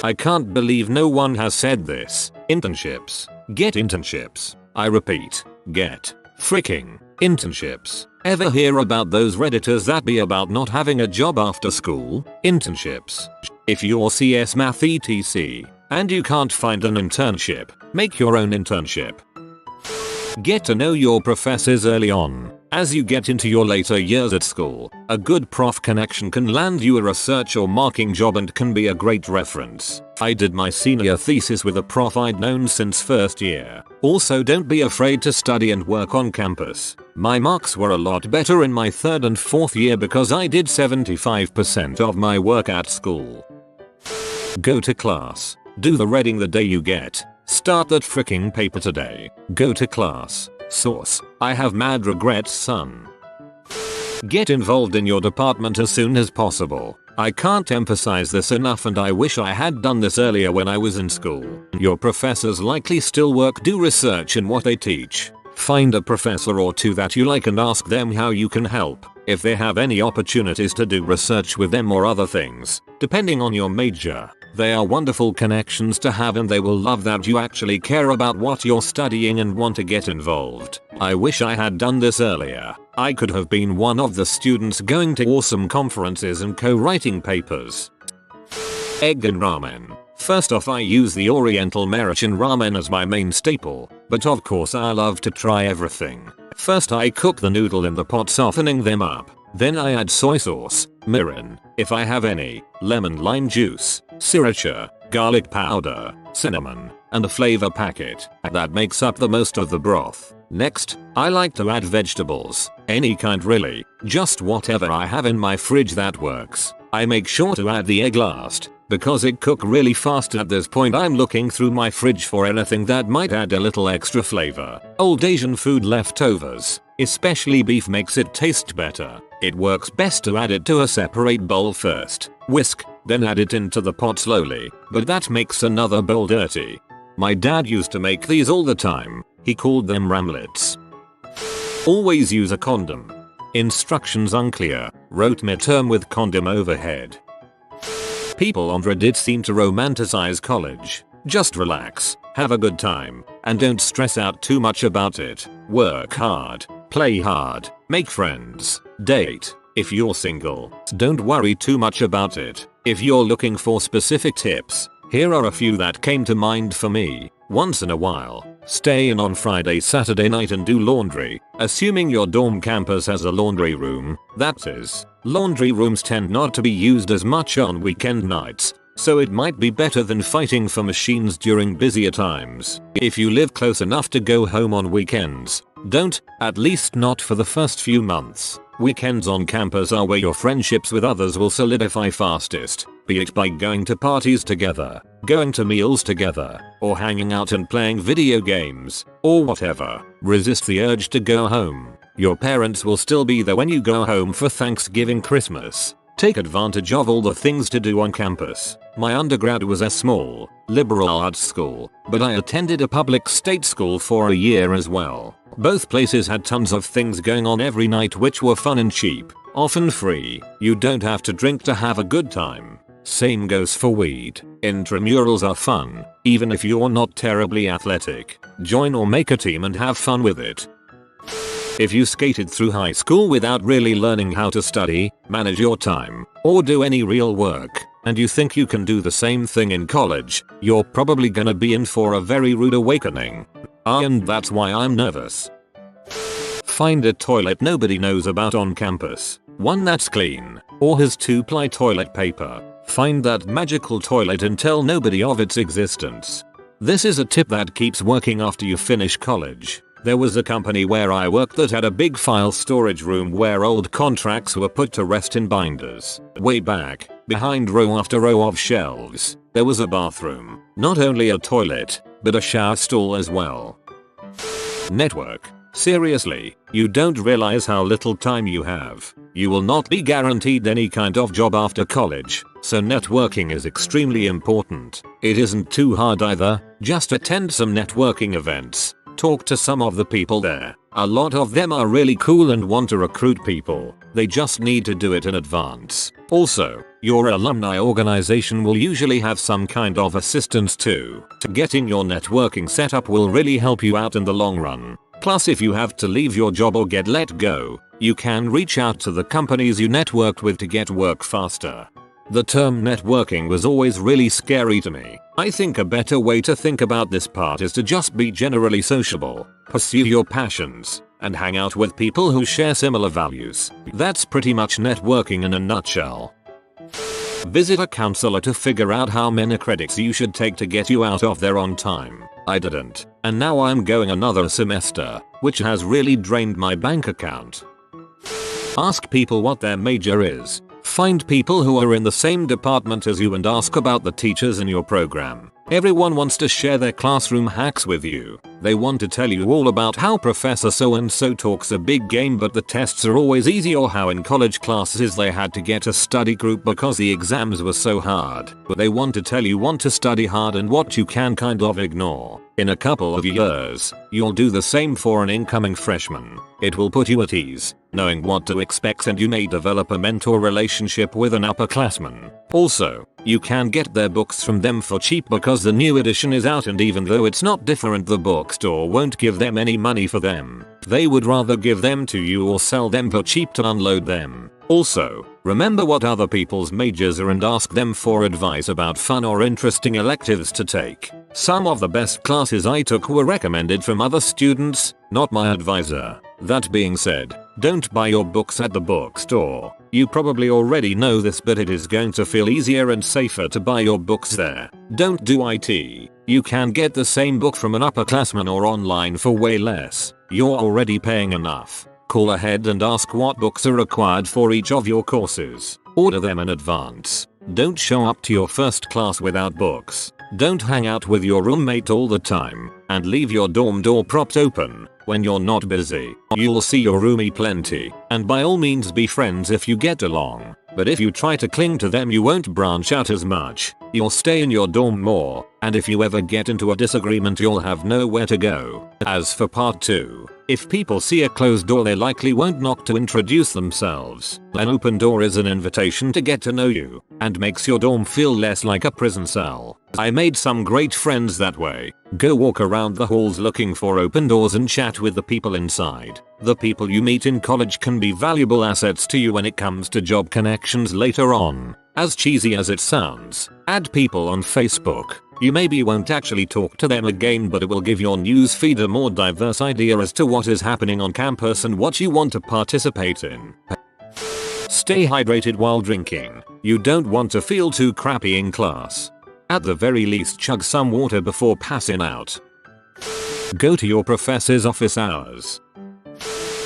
A: I can't believe no one has said this. Internships. Get internships. I repeat, get freaking internships. Ever hear about those Redditors that be about not having a job after school? Internships. If you're CS Math etc. and you can't find an internship, make your own internship. Get to know your professors early on. As you get into your later years at school, a good prof connection can land you a research or marking job and can be a great reference. I did my senior thesis with a prof I'd known since first year. Also, don't be afraid to study and work on campus. My marks were a lot better in my third and fourth year because I did 75% of my work at school. Go to class. Do the reading the day you get. Start that freaking paper today. Go to class. Source: I have mad regrets, son. Get involved in your department as soon as possible. I can't emphasize this enough, and I wish I had done this earlier when I was in school. Your professors likely still work. Do research in what they teach. Find a professor or two that you like and ask them how you can help, if they have any opportunities to do research with them or other things, depending on your major. They are wonderful connections to have, and they will love that you actually care about what you're studying and want to get involved. I wish I had done this earlier. I could have been one of the students going to awesome conferences and co-writing papers. Egg and ramen. First off, I use the Oriental American ramen as my main staple, but of course I love to try everything. First I cook the noodle in the pot, softening them up. Then I add soy sauce, mirin, if I have any, lemon lime juice, sriracha, garlic powder, cinnamon, and a flavor packet. That makes up the most of the broth. Next, I like to add vegetables, any kind really, just whatever I have in my fridge that works. I make sure to add the egg last, because it cooks really fast. At this point I'm looking through my fridge for anything that might add a little extra flavor. Old Asian food leftovers, especially beef, makes it taste better. It works best to add it to a separate bowl first, whisk, then add it into the pot slowly, but that makes another bowl dirty. My dad used to make these all the time. He called them ramlets. Always use a condom. Instructions unclear. Wrote midterm with condom overhead. People on Reddit seem to romanticize college. Just relax, have a good time, and don't stress out too much about it. Work hard, play hard, make friends, date. If you're single, don't worry too much about it. If you're looking for specific tips, here are a few that came to mind for me. Once in a while, stay in on Friday, Saturday night and do laundry, assuming your dorm campus has a laundry room, that is. Laundry rooms tend not to be used as much on weekend nights, so it might be better than fighting for machines during busier times. If you live close enough to go home on weekends, don't, at least not for the first few months. Weekends on campus are where your friendships with others will solidify fastest, be it by going to parties together, going to meals together, or hanging out and playing video games, or whatever. Resist the urge to go home. Your parents will still be there when you go home for Thanksgiving, Christmas. Take advantage of all the things to do on campus. My undergrad was a small, liberal arts school, but I attended a public state school for a year as well. Both places had tons of things going on every night which were fun and cheap, often free. You don't have to drink to have a good time. Same goes for weed. Intramurals are fun, even if you're not terribly athletic. Join or make a team and have fun with it. If you skated through high school without really learning how to study, manage your time, or do any real work, and you think you can do the same thing in college, you're probably gonna be in for a very rude awakening. And that's why I'm nervous. Find a toilet nobody knows about on campus. One that's clean, or has 2-ply toilet paper. Find that magical toilet and tell nobody of its existence. This is a tip that keeps working after you finish college. There was a company where I worked that had a big file storage room where old contracts were put to rest in binders. Way back, behind row after row of shelves, there was a bathroom. Not only a toilet, but a shower stall as well. Network. Seriously, you don't realize how little time you have. You will not be guaranteed any kind of job after college, so networking is extremely important. It isn't too hard either, just attend some networking events. Talk to some of the people there. A lot of them are really cool and want to recruit people. They just need to do it in advance. Also, your alumni organization will usually have some kind of assistance too. Getting your networking set up will really help you out in the long run. Plus, if you have to leave your job or get let go, you can reach out to the companies you networked with to get work faster. The term networking was always really scary to me. I think a better way to think about this part is to just be generally sociable, pursue your passions, and hang out with people who share similar values. That's pretty much networking in a nutshell. Visit a counselor to figure out how many credits you should take to get you out of there on time. I didn't, and now I'm going another semester, which has really drained my bank account. Ask people what their major is. Find people who are in the same department as you and ask about the teachers in your program. Everyone wants to share their classroom hacks with you. They want to tell you all about how Professor so-and-so talks a big game but the tests are always easy, or how in college classes they had to get a study group because the exams were so hard. But they want to tell you want to study hard and what you can kind of ignore. In a couple of years, you'll do the same for an incoming freshman. It will put you at ease, knowing what to expect, and you may develop a mentor relationship with an upperclassman. Also, you can get their books from them for cheap because the new edition is out, and even though it's not different, the bookstore won't give them any money for them. They would rather give them to you or sell them for cheap to unload them. Also, remember what other people's majors are and ask them for advice about fun or interesting electives to take. Some of the best classes I took were recommended from other students, not my advisor. That being said, don't buy your books at the bookstore. You probably already know this, but it is going to feel easier and safer to buy your books there. Don't do it. You can get the same book from an upperclassman or online for way less. You're already paying enough. Call ahead and ask what books are required for each of your courses. Order them in advance. Don't show up to your first class without books. Don't hang out with your roommate all the time, and leave your dorm door propped open when you're not busy. You'll see your roomie plenty, and by all means be friends if you get along. But if you try to cling to them, you won't branch out as much. You'll stay in your dorm more, and if you ever get into a disagreement, you'll have nowhere to go. As for part 2, if people see a closed door, they likely won't knock to introduce themselves. An open door is an invitation to get to know you, and makes your dorm feel less like a prison cell. I made some great friends that way. Go walk around the halls looking for open doors and chat with the people inside. The people you meet in college can be valuable assets to you when it comes to job connections later on. As cheesy as it sounds, add people on Facebook. You maybe won't actually talk to them again, but it will give your news feed a more diverse idea as to what is happening on campus and what you want to participate in. Stay hydrated while drinking. You don't want to feel too crappy in class. At the very least, chug some water before passing out. Go to your professor's office hours.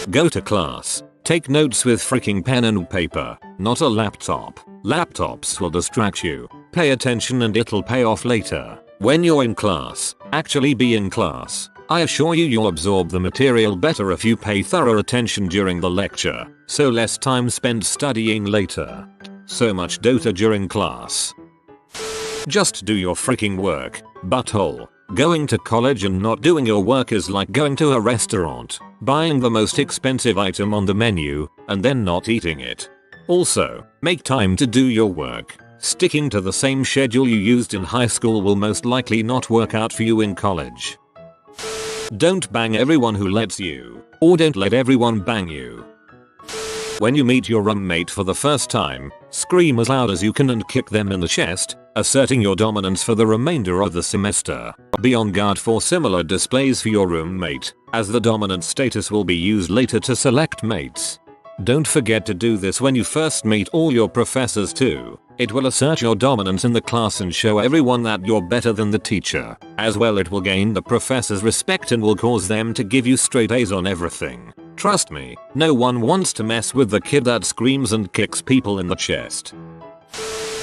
A: Go to class. Take notes with freaking pen and paper, not a laptop. Laptops will distract you. Pay attention and it'll pay off later. When you're in class, actually be in class. I assure you you'll absorb the material better if you pay thorough attention during the lecture, so less time spent studying later. So much Dota during class. Just do your freaking work, butthole. Going to college and not doing your work is like going to a restaurant, buying the most expensive item on the menu, and then not eating it. Also, make time to do your work. Sticking to the same schedule you used in high school will most likely not work out for you in college. Don't bang everyone who lets you, or don't let everyone bang you. When you meet your roommate for the first time, scream as loud as you can and kick them in the chest, asserting your dominance for the remainder of the semester. Be on guard for similar displays for your roommate, as the dominant status will be used later to select mates. Don't forget to do this when you first meet all your professors too. It will assert your dominance in the class and show everyone that you're better than the teacher. As well, it will gain the professor's respect and will cause them to give you straight A's on everything. Trust me, no one wants to mess with the kid that screams and kicks people in the chest.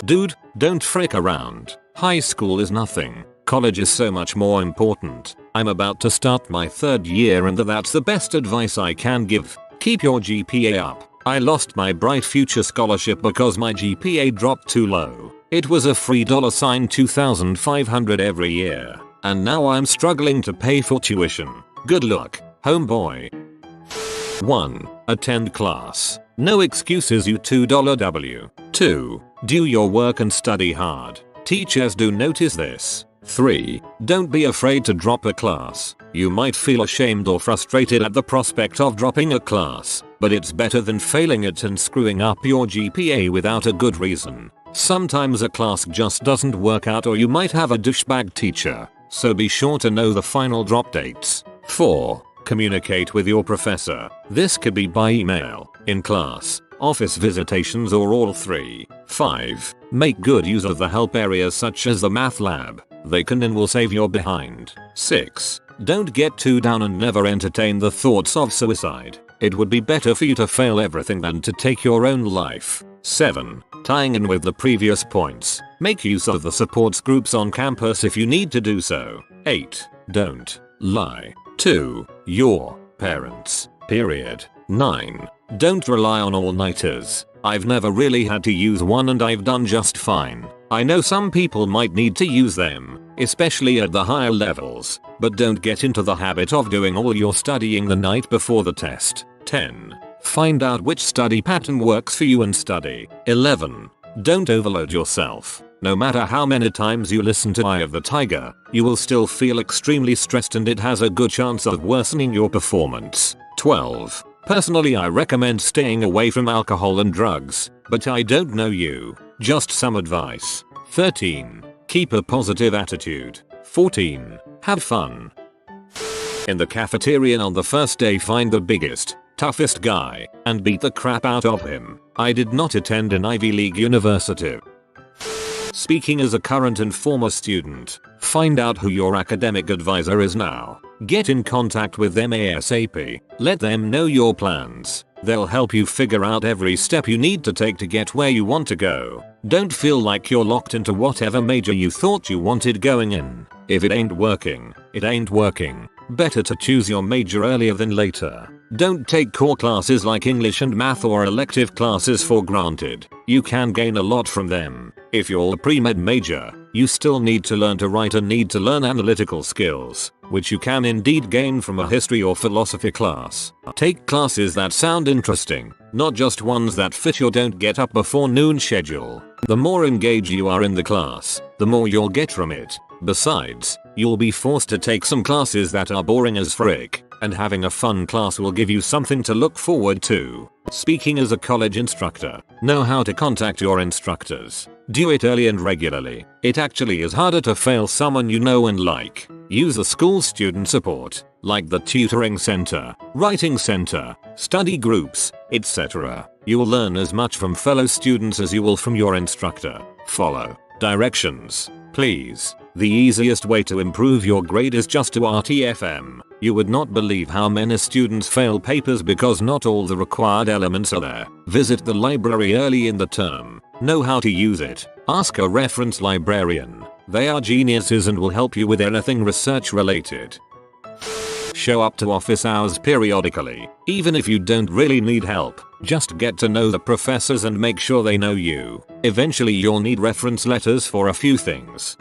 A: Dude, don't frick around. High school is nothing. College is so much more important. I'm about to start my 3rd year and that's the best advice I can give. Keep your GPA up. I lost my Bright Future scholarship because my GPA dropped too low. It was a free $2,500 every year. And now I'm struggling to pay for tuition. Good luck, homeboy. 1. Attend class. No excuses, you $2W. 2. Do your work and study hard. Teachers do notice this. 3. Don't be afraid to drop a class. You might feel ashamed or frustrated at the prospect of dropping a class, but it's better than failing it and screwing up your GPA without a good reason. Sometimes a class just doesn't work out, or you might have a douchebag teacher, so be sure to know the final drop dates. 4. Communicate with your professor. This could be by email, in class, office visitations, or all 3. 5. Make good use of the help areas such as the math lab. They can and will save your behind. 6. Don't get too down and never entertain the thoughts of suicide. It would be better for you to fail everything than to take your own life. 7. Tying in with the previous points, make use of the supports groups on campus if you need to do so. 8. Don't lie to your parents. Period. 9. Don't rely on all-nighters. I've never really had to use one and I've done just fine. I know some people might need to use them, especially at the higher levels, but don't get into the habit of doing all your studying the night before the test. 10. Find out which study pattern works for you and study. 11. Don't overload yourself. No matter how many times you listen to Eye of the Tiger, you will still feel extremely stressed and it has a good chance of worsening your performance. 12. Personally, I recommend staying away from alcohol and drugs, but I don't know you. Just some advice. 13. Keep a positive attitude. 14. Have fun. In the cafeteria on the first day, find the biggest, toughest guy, and beat the crap out of him. I did not attend an Ivy League university. Speaking as a current and former student, find out who your academic advisor is now. Get in contact with them ASAP. Let them know your plans. They'll help you figure out every step you need to take to get where you want to go. Don't feel like you're locked into whatever major you thought you wanted going in. If it ain't working, it ain't working. Better to choose your major earlier than later. Don't take core classes like English and math or elective classes for granted. You can gain a lot from them. If you're a pre-med major, you still need to learn to write and need to learn analytical skills, which you can indeed gain from a history or philosophy class. Take classes that sound interesting, not just ones that fit your don't get up before noon schedule. The more engaged you are in the class, the more you'll get from it. Besides, you'll be forced to take some classes that are boring as frick, and having a fun class will give you something to look forward to. Speaking as a college instructor, know how to contact your instructors. Do it early and regularly. It actually is harder to fail someone you know and like. Use the school student support, like the tutoring center, writing center, study groups, etc. You will learn as much from fellow students as you will from your instructor. Follow directions, please. The easiest way to improve your grade is just to RTFM. You would not believe how many students fail papers because not all the required elements are there. Visit the library early in the term. Know how to use it. Ask a reference librarian. They are geniuses and will help you with anything research related. Show up to office hours periodically. Even if you don't really need help, just get to know the professors and make sure they know you. Eventually you'll need reference letters for a few things.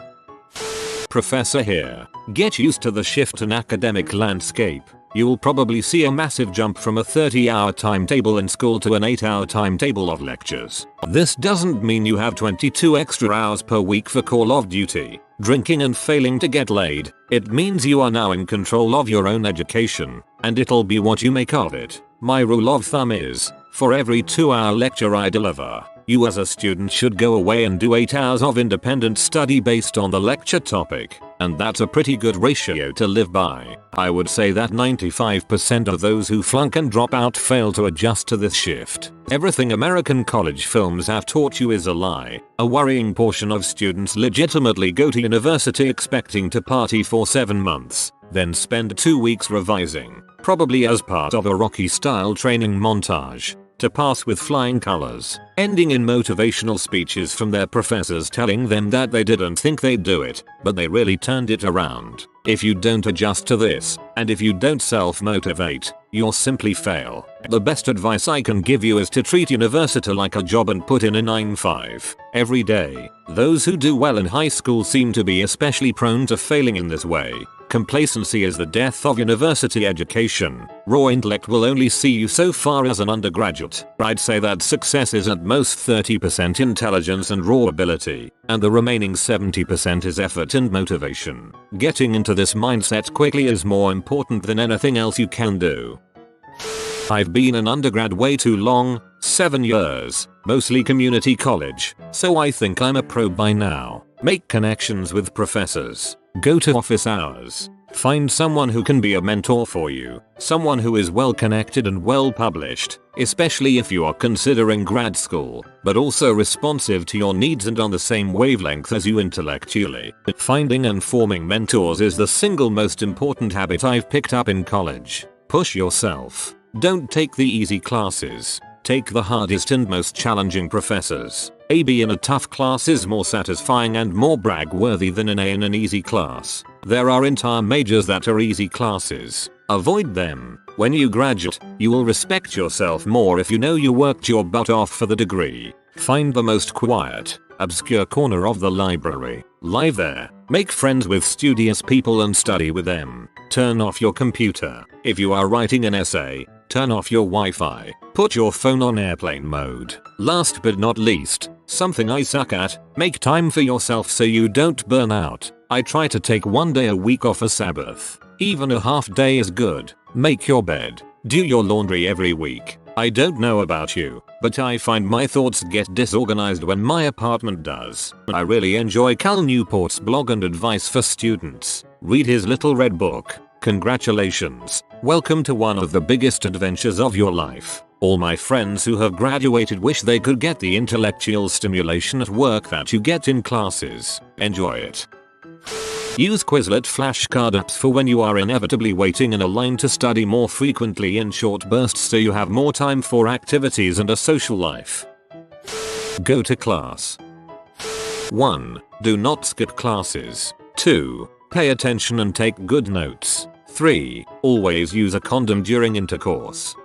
A: Professor here. Get used to the shift in academic landscape. You will probably see a massive jump from a 30-hour timetable in school to an 8-hour timetable of lectures. This doesn't mean you have 22 extra hours per week for call of duty, drinking and failing to get laid. It means you are now in control of your own education, and it'll be what you make of it. My rule of thumb is, for every 2-hour lecture I deliver, you as a student should go away and do 8 hours of independent study based on the lecture topic, and that's a pretty good ratio to live by. I would say that 95% of those who flunk and drop out fail to adjust to this shift. Everything American college films have taught you is a lie. A worrying portion of students legitimately go to university expecting to party for 7 months, then spend 2 weeks revising, probably as part of a Rocky-style training montage, to pass with flying colors, ending in motivational speeches from their professors telling them that they didn't think they'd do it, but they really turned it around. If you don't adjust to this, and if you don't self-motivate, you'll simply fail. The best advice I can give you is to treat university like a job and put in a 9-5 every day. Those who do well in high school seem to be especially prone to failing in this way. Complacency is the death of university education. Raw intellect will only see you so far as an undergraduate. I'd say that success is at most 30% intelligence and raw ability, and the remaining 70% is effort and motivation. Getting into this mindset quickly is more important than anything else you can do. I've been an undergrad way too long, 7 years, mostly community college, so I think I'm a pro by now. Make connections with professors. Go to office hours. Find someone who can be a mentor for you, someone who is well connected and well published, especially if you are considering grad school, but also responsive to your needs and on the same wavelength as you intellectually. Finding and forming mentors is the single most important habit I've picked up in college. Push yourself. Don't take the easy classes. Take the hardest and most challenging professors. A B in a tough class is more satisfying and more brag-worthy than an A in an easy class. There are entire majors that are easy classes. Avoid them. When you graduate, you will respect yourself more if you know you worked your butt off for the degree. Find the most quiet, obscure corner of the library. Live there. Make friends with studious people and study with them. Turn off your computer. If you are writing an essay, turn off your Wi-Fi. Put your phone on airplane mode. Last but not least, something I suck at, make time for yourself so you don't burn out. I try to take one day a week off a Sabbath. Even a half day is good. Make your bed. Do your laundry every week. I don't know about you, but I find my thoughts get disorganized when my apartment does. I really enjoy Cal Newport's blog and advice for students. Read his little red book. Congratulations. Welcome to one of the biggest adventures of your life. All my friends who have graduated wish they could get the intellectual stimulation at work that you get in classes. Enjoy it. Use Quizlet flashcard apps for when you are inevitably waiting in a line to study more frequently in short bursts so you have more time for activities and a social life. Go to class. 1. Do not skip classes. 2. Pay attention and take good notes. 3. Always use a condom during intercourse.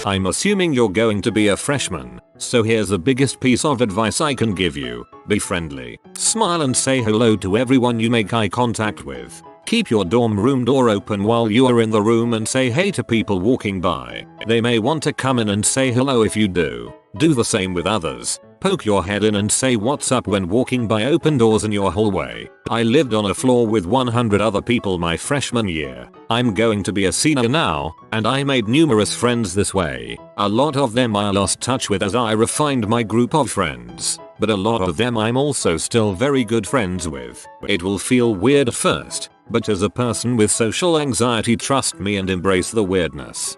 A: I'm assuming you're going to be a freshman, so here's the biggest piece of advice I can give you. Be friendly. Smile and say hello to everyone you make eye contact with. Keep your dorm room door open while you are in the room and say hey to people walking by. They may want to come in and say hello if you do. Do the same with others. Poke your head in and say what's up when walking by open doors in your hallway. I lived on a floor with 100 other people my freshman year. I'm going to be a senior now, and I made numerous friends this way. A lot of them I lost touch with as I refined my group of friends, but a lot of them I'm also still very good friends with. It will feel weird at first, but as a person with social anxiety, trust me and embrace the weirdness.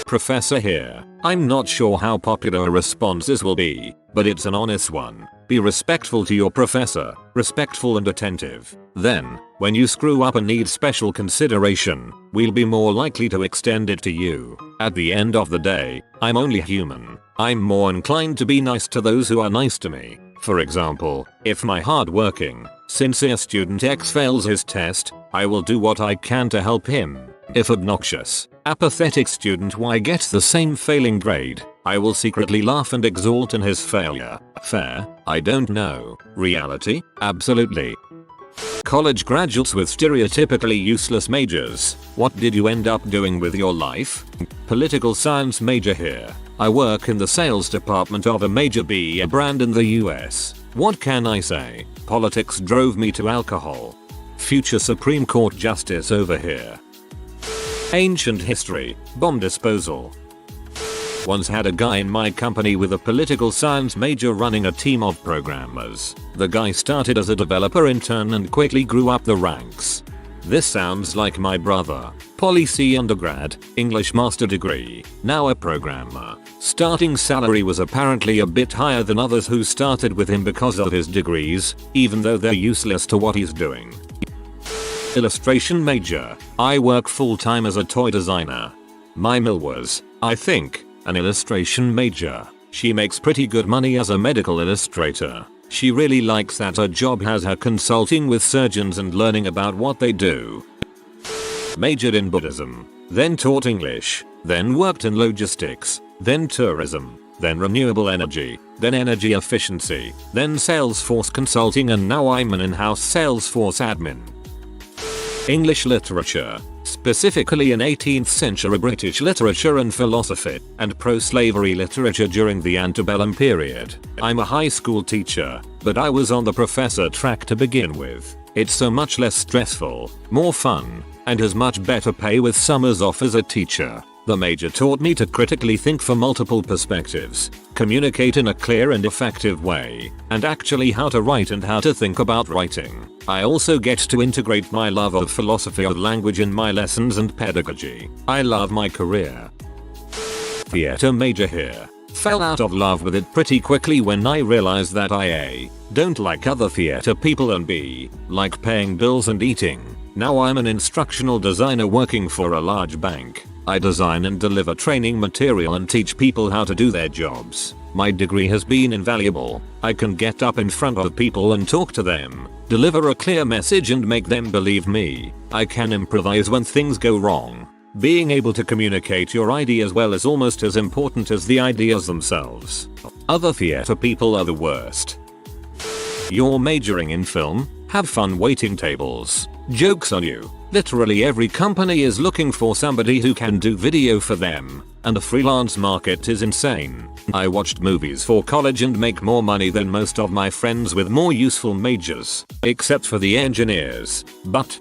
A: Professor here. I'm not sure how popular a response this will be, but it's an honest one. Be respectful to your professor, respectful and attentive. Then, when you screw up and need special consideration, we'll be more likely to extend it to you. At the end of the day, I'm only human. I'm more inclined to be nice to those who are nice to me. For example, if my hard-working, sincere student X fails his test, I will do what I can to help him. If obnoxious, apathetic student Y gets the same failing grade, I will secretly laugh and exult in his failure. Fair? I don't know. Reality? Absolutely. College graduates with stereotypically useless majors. What did you end up doing with your life? Political science major here. I work in the sales department of a major beer brand in the US. What can I say? Politics drove me to alcohol. Future Supreme Court justice over here. Ancient history, bomb disposal. Once had a guy in my company with a political science major running a team of programmers. The guy started as a developer intern and quickly grew up the ranks. This sounds like my brother. Poly C undergrad, English master degree, now a programmer. Starting salary was apparently a bit higher than others who started with him because of his degrees, even though they're useless to what he's doing. Illustration major. I work full-time as a toy designer. My mill was, I think, an illustration major. She makes pretty good money as a medical illustrator. She really likes that her job has her consulting with surgeons and learning about what they do. Majored in Buddhism, then taught English, then worked in logistics, then tourism, then renewable energy, then energy efficiency, then Salesforce consulting, and now I'm an in-house Salesforce admin. English literature, specifically in 18th century British literature and philosophy, and pro-slavery literature during the antebellum period. I'm a high school teacher, but I was on the professor track to begin with. It's so much less stressful, more fun, and has much better pay with summers off as a teacher. The major taught me to critically think from multiple perspectives, communicate in a clear and effective way, and actually how to write and how to think about writing. I also get to integrate my love of philosophy of language in my lessons and pedagogy. I love my career. Theater major here. Fell out of love with it pretty quickly when I realized that I A. don't like other theater people and B. like paying bills and eating. Now I'm an instructional designer working for a large bank. I design and deliver training material and teach people how to do their jobs. My degree has been invaluable. I can get up in front of people and talk to them, deliver a clear message and make them believe me. I can improvise when things go wrong. Being able to communicate your ideas well is almost as important as the ideas themselves. Other theater people are the worst. You're majoring in film? Have fun waiting tables. Joke's on you. Literally every company is looking for somebody who can do video for them, and the freelance market is insane. I watched movies for college and make more money than most of my friends with more useful majors, except for the engineers. But,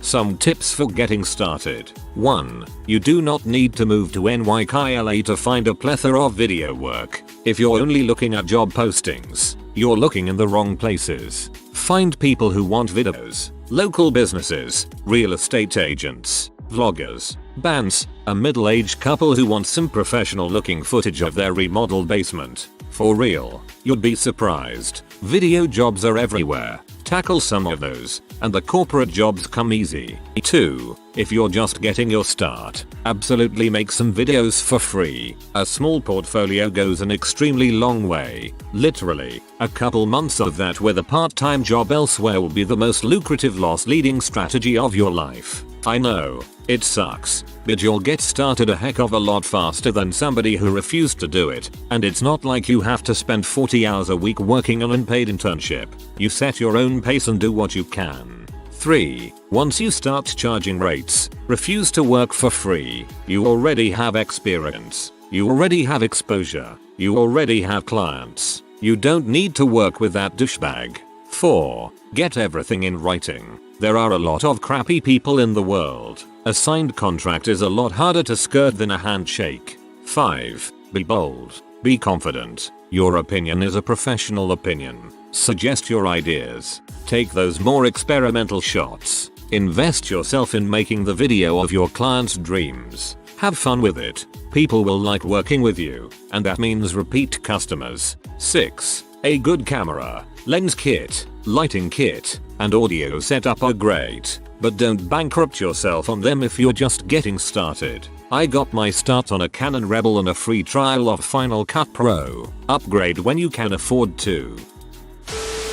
A: some tips for getting started. 1. You do not need to move to NYKLA to find a plethora of video work. If you're only looking at job postings, you're looking in the wrong places. Find people who want videos. Local businesses, real estate agents, vloggers, bands, a middle-aged couple who want some professional looking footage of their remodeled basement. For real, you'd be surprised. Video jobs are everywhere. Tackle some of those, and the corporate jobs come easy. 2. If you're just getting your start, absolutely make some videos for free. A small portfolio goes an extremely long way. Literally, a couple months of that with a part-time job elsewhere will be the most lucrative loss-leading strategy of your life. I know, it sucks, but you'll get started a heck of a lot faster than somebody who refused to do it, and it's not like you have to spend 40 hours a week working on an unpaid internship. You set your own pace and do what you can. 3. Once you start charging rates, refuse to work for free. You already have experience. You already have exposure. You already have clients. You don't need to work with that douchebag. 4. Get everything in writing. There are a lot of crappy people in the world. A signed contract is a lot harder to skirt than a handshake. 5. Be bold. Be confident. Your opinion is a professional opinion. Suggest your ideas. Take those more experimental shots. Invest yourself in making the video of your client's dreams. Have fun with it. People will like working with you, and that means repeat customers. 6. A good camera, lens kit, lighting kit, and audio setup are great, but don't bankrupt yourself on them if you're just getting started. I got my start on a Canon Rebel and a free trial of Final Cut Pro. Upgrade when you can afford to.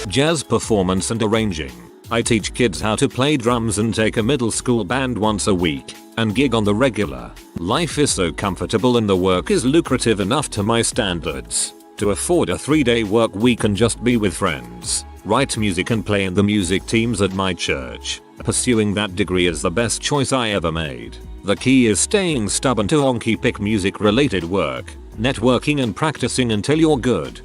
A: Jazz performance and arranging. I teach kids how to play drums and take a middle school band once a week, and gig on the regular. Life is so comfortable and the work is lucrative enough to my standards to afford a 3-day work week and just be with friends. Write music and play in the music teams at my church. Pursuing that degree is the best choice I ever made. The key is staying stubborn to honky pick music related work, networking and practicing until you're good.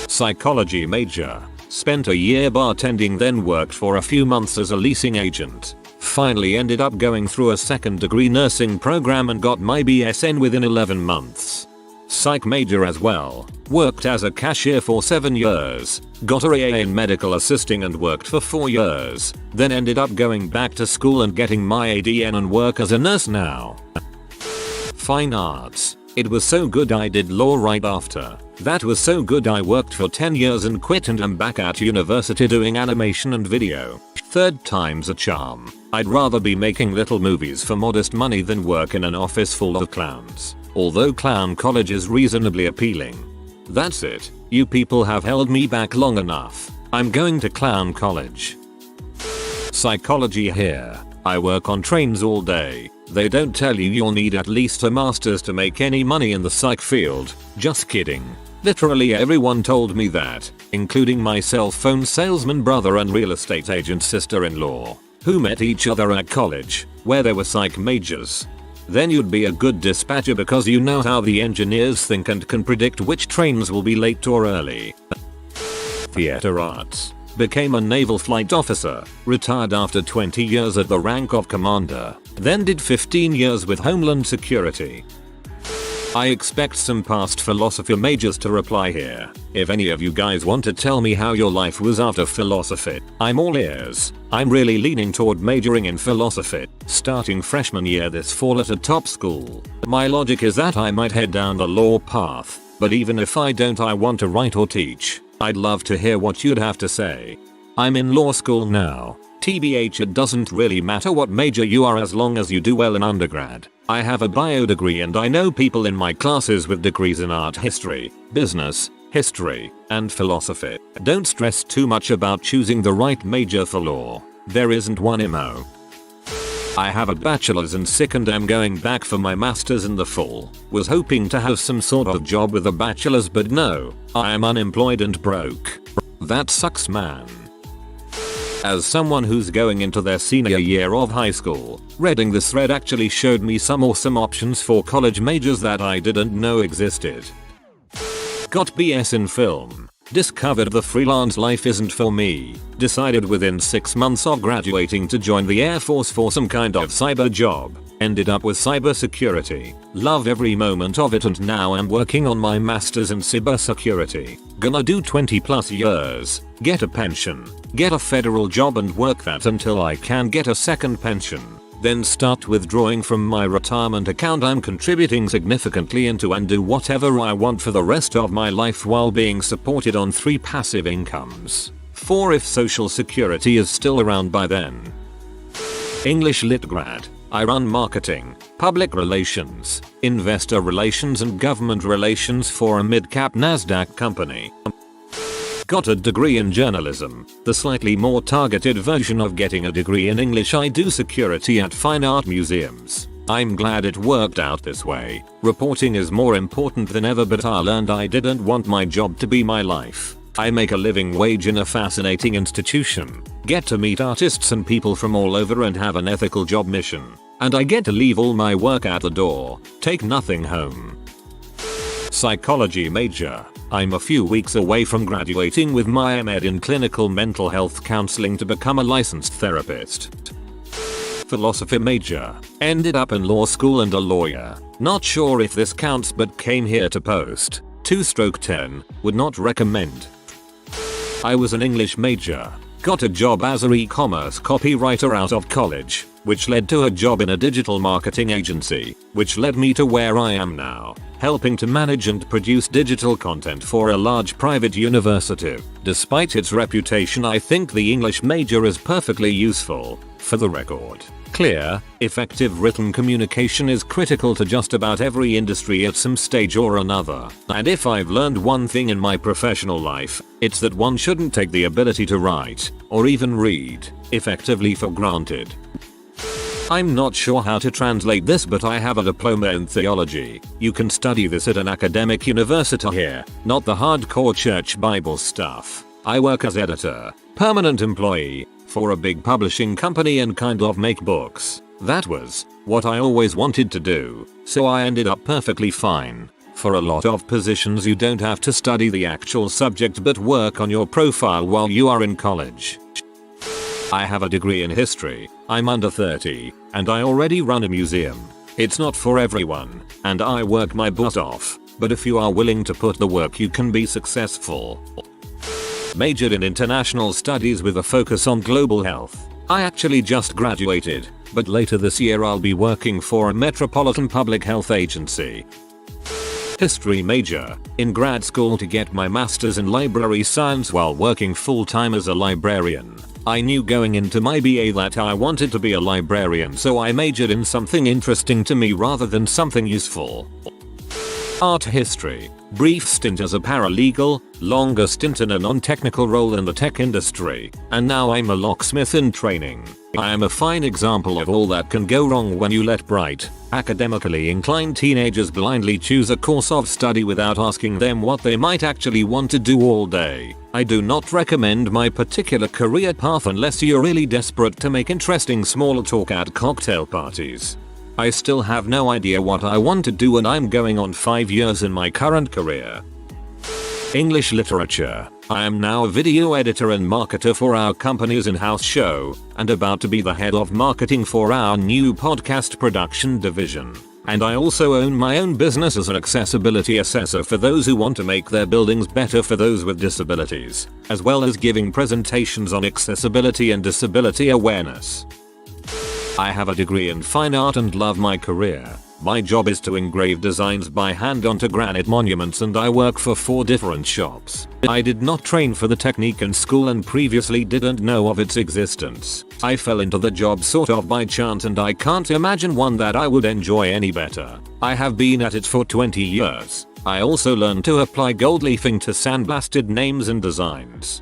A: Psychology major. Spent a year bartending, then worked for a few months as a leasing agent. Finally ended up going through a second degree nursing program and got my BSN within 11 months. Psych major as well. Worked as a cashier for 7 years. Got a AA in medical assisting and worked for 4 years. Then ended up going back to school and getting my ADN and work as a nurse now. Fine arts. It was so good I did law right after. That was so good I worked for 10 years and quit and am back at university doing animation and video. Third time's a charm. I'd rather be making little movies for modest money than work in an office full of clowns. Although clown college is reasonably appealing. That's it. You people have held me back long enough. I'm going to clown college. Psychology here. I work on trains all day. They don't tell you you'll need at least a master's to make any money in the psych field. Just kidding. Literally everyone told me that, including my cell phone salesman brother and real estate agent sister-in-law, who met each other at college, where they were psych majors. Then you'd be a good dispatcher because you know how the engineers think and can predict which trains will be late or early. Theater arts. Became a naval flight officer, retired after 20 years at the rank of commander, then did 15 years with Homeland Security. I expect some past philosophy majors to reply here. If any of you guys want to tell me how your life was after philosophy, I'm all ears. I'm really leaning toward majoring in philosophy, starting freshman year this fall at a top school. My logic is that I might head down the law path, but even if I don't, I want to write or teach. I'd love to hear what you'd have to say. I'm in law school now. TBH, it doesn't really matter what major you are as long as you do well in undergrad. I have a bio degree and I know people in my classes with degrees in art history, business, history, and philosophy. Don't stress too much about choosing the right major for law. There isn't one MO. I have a bachelor's and am going back for my master's in the fall. Was hoping to have some sort of job with a bachelor's, but no, I am unemployed and broke. That sucks, man. As someone who's going into their senior year of high school, reading this thread actually showed me some awesome options for college majors that I didn't know existed. Got BS in film. Discovered the freelance life isn't for me. Decided within 6 months of graduating to join the Air Force for some kind of cyber job. Ended up with cybersecurity. Love every moment of it and now I'm working on my master's in cybersecurity. Gonna do 20+ years. Get a pension. Get a federal job and work that until I can get a second pension. Then start withdrawing from my retirement account I'm contributing significantly into and do whatever I want for the rest of my life while being supported on 3 passive incomes. 4 if social security is still around by then. English Lit grad. I run marketing, public relations, investor relations and government relations for a mid-cap Nasdaq company. Got a degree in journalism, the slightly more targeted version of getting a degree in English. I do security at fine art museums. I'm glad it worked out this way. Reporting is more important than ever, but I learned I didn't want my job to be my life. I make a living wage in a fascinating institution, get to meet artists and people from all over and have an ethical job mission. And I get to leave all my work at the door, take nothing home. Psychology major. I'm a few weeks away from graduating with my MD in clinical mental health counseling to become a licensed therapist. Philosophy major. Ended up in law school and a lawyer. Not sure if this counts but came here to post. 2/10. Would not recommend. I was an English major. Got a job as an e-commerce copywriter out of college, which led to a job in a digital marketing agency, which led me to where I am now, helping to manage and produce digital content for a large private university. Despite its reputation, I think the English major is perfectly useful. For the record, clear, effective written communication is critical to just about every industry at some stage or another. And if I've learned one thing in my professional life, it's that one shouldn't take the ability to write, or even read, effectively for granted. I'm not sure how to translate this, but I have a diploma in theology. You can study this at an academic university here, not the hardcore church Bible stuff. I work as editor, permanent employee, for a big publishing company and kind of make books. That was what I always wanted to do, so I ended up perfectly fine. For a lot of positions you don't have to study the actual subject but work on your profile while you are in college. I have a degree in history, I'm under 30, and I already run a museum. It's not for everyone, and I work my butt off, but if you are willing to put the work you can be successful. Majored in international studies with a focus on global health. I actually just graduated, but later this year I'll be working for a metropolitan public health agency. History major. In grad school to get my master's in library science while working full-time as a librarian. I knew going into my BA that I wanted to be a librarian, so I majored in something interesting to me rather than something useful. Art history. Brief stint as a paralegal, longer stint in a non-technical role in the tech industry, and now I'm a locksmith in training. I am a fine example of all that can go wrong when you let bright, academically inclined teenagers blindly choose a course of study without asking them what they might actually want to do all day. I do not recommend my particular career path unless you're really desperate to make interesting small talk at cocktail parties. I still have no idea what I want to do and I'm going on 5 years in my current career. English literature. I am now a video editor and marketer for our company's in-house show, and about to be the head of marketing for our new podcast production division. And I also own my own business as an accessibility assessor for those who want to make their buildings better for those with disabilities, as well as giving presentations on accessibility and disability awareness. I have a degree in fine art and love my career. My job is to engrave designs by hand onto granite monuments and I work for 4 different shops. I did not train for the technique in school and previously didn't know of its existence. I fell into the job sort of by chance and I can't imagine one that I would enjoy any better. I have been at it for 20 years. I also learned to apply gold leafing to sandblasted names and designs.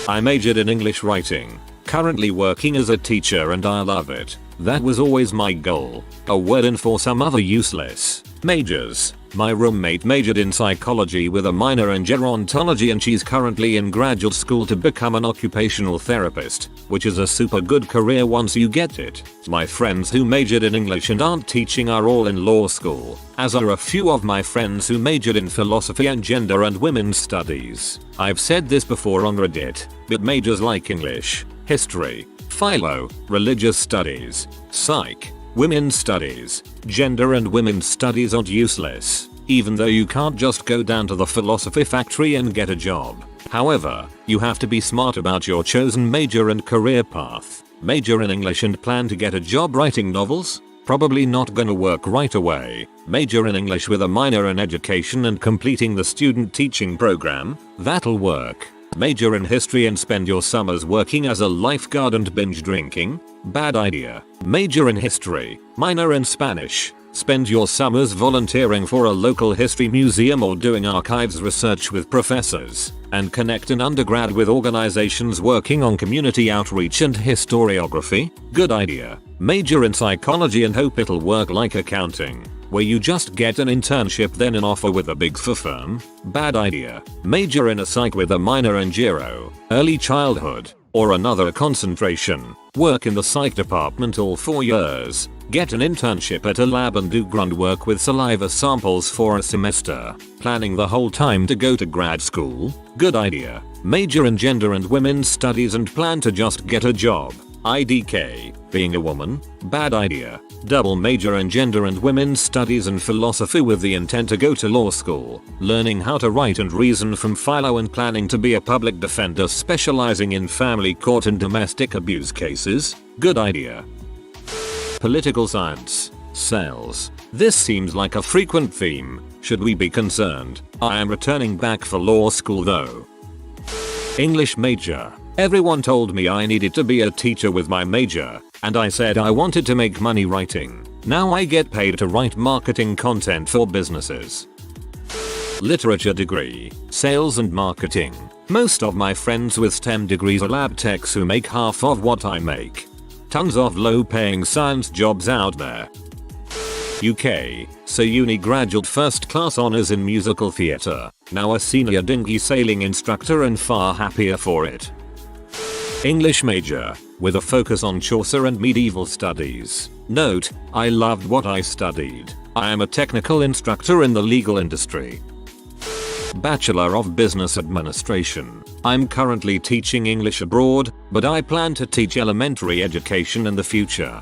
A: I majored in English writing. Currently working as a teacher and I love it. That was always my goal. A word in for some other useless majors. My roommate majored in psychology with a minor in gerontology and she's currently in graduate school to become an occupational therapist, which is a super good career once you get it. My friends who majored in English and aren't teaching are all in law school, as are a few of my friends who majored in philosophy and gender and women's studies. I've said this before on Reddit, but majors like English, history, philo, religious studies, psych, women's studies, gender and women's studies aren't useless, even though you can't just go down to the philosophy factory and get a job. However, you have to be smart about your chosen major and career path. Major in English and plan to get a job writing novels? Probably not gonna work right away. Major in English with a minor in education and completing the student teaching program? That'll work. Major in history and spend your summers working as a lifeguard and binge drinking? Bad idea. Major in history, minor in Spanish. Spend your summers volunteering for a local history museum or doing archives research with professors. And connect an undergrad with organizations working on community outreach and historiography? Good idea. Major in psychology and hope it'll work like accounting, where you just get an internship then an offer with a big firm? Bad idea. Major in a psych with a minor in gero, early childhood, or another concentration. Work in the psych department all 4 years. Get an internship at a lab and do grunt work with saliva samples for a semester. Planning the whole time to go to grad school? Good idea. Major in gender and women's studies and plan to just get a job. IDK, being a woman? Bad idea. Double major in gender and women's studies and philosophy with the intent to go to law school. Learning how to write and reason from philo and planning to be a public defender specializing in family court and domestic abuse cases? Good idea. Political science. Sales. This seems like a frequent theme. Should we be concerned? I am returning back for law school though. English major. Everyone told me I needed to be a teacher with my major, and I said I wanted to make money writing. Now I get paid to write marketing content for businesses. Literature degree, sales and marketing. Most of my friends with STEM degrees are lab techs who make half of what I make. Tons of low paying science jobs out there. UK, so uni graduate first class honours in musical theatre, now a senior dinghy sailing instructor and far happier for it. English major, with a focus on Chaucer and medieval studies. Note, I loved what I studied. I am a technical instructor in the legal industry. Bachelor of Business Administration. I'm currently teaching English abroad, but I plan to teach elementary education in the future.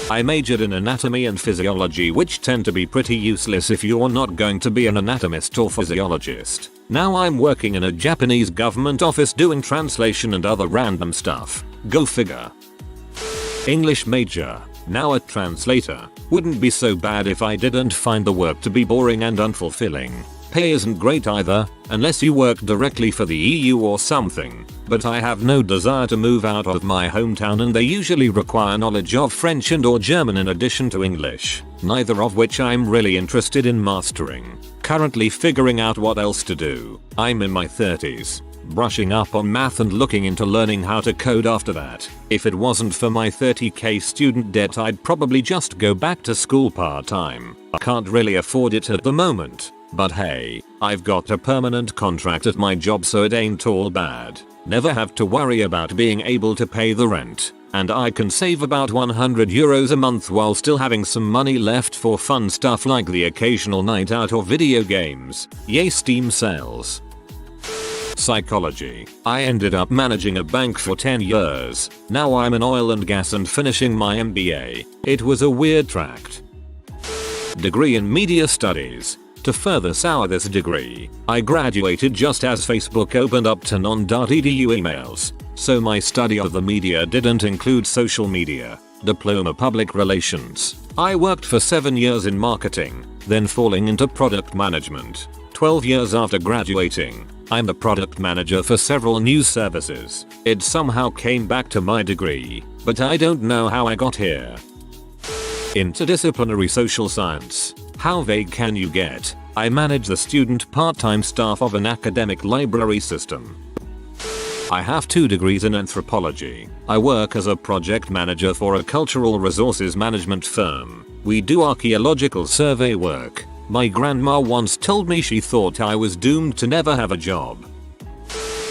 A: I majored in anatomy and physiology, which tend to be pretty useless if you're not going to be an anatomist or physiologist. Now I'm working in a Japanese government office doing translation and other random stuff. Go figure. English major, now a translator. Wouldn't be so bad if I didn't find the work to be boring and unfulfilling. Pay isn't great either, unless you work directly for the EU or something, but I have no desire to move out of my hometown and they usually require knowledge of French and or German in addition to English, neither of which I'm really interested in mastering. Currently figuring out what else to do. I'm in my 30s. Brushing up on math and looking into learning how to code after that. If it wasn't for my 30k student debt I'd probably just go back to school part-time. I can't really afford it at the moment. But hey, I've got a permanent contract at my job so it ain't all bad. Never have to worry about being able to pay the rent. And I can save about €100 a month while still having some money left for fun stuff like the occasional night out or video games. Yay Steam sales. Psychology. I ended up managing a bank for 10 years. Now I'm in oil and gas and finishing my MBA. It was a weird tract. Degree in media studies. To further sour this degree, I graduated just as Facebook opened up to non.edu emails. So my study of the media didn't include social media. Diploma Public Relations. I worked for 7 years in marketing, then falling into product management. 12 years after graduating, I'm the product manager for several news services. It somehow came back to my degree, but I don't know how I got here. Interdisciplinary social science. How vague can you get? I manage the student part-time staff of an academic library system. I have 2 degrees in anthropology. I work as a project manager for a cultural resources management firm. We do archaeological survey work. My grandma once told me she thought I was doomed to never have a job.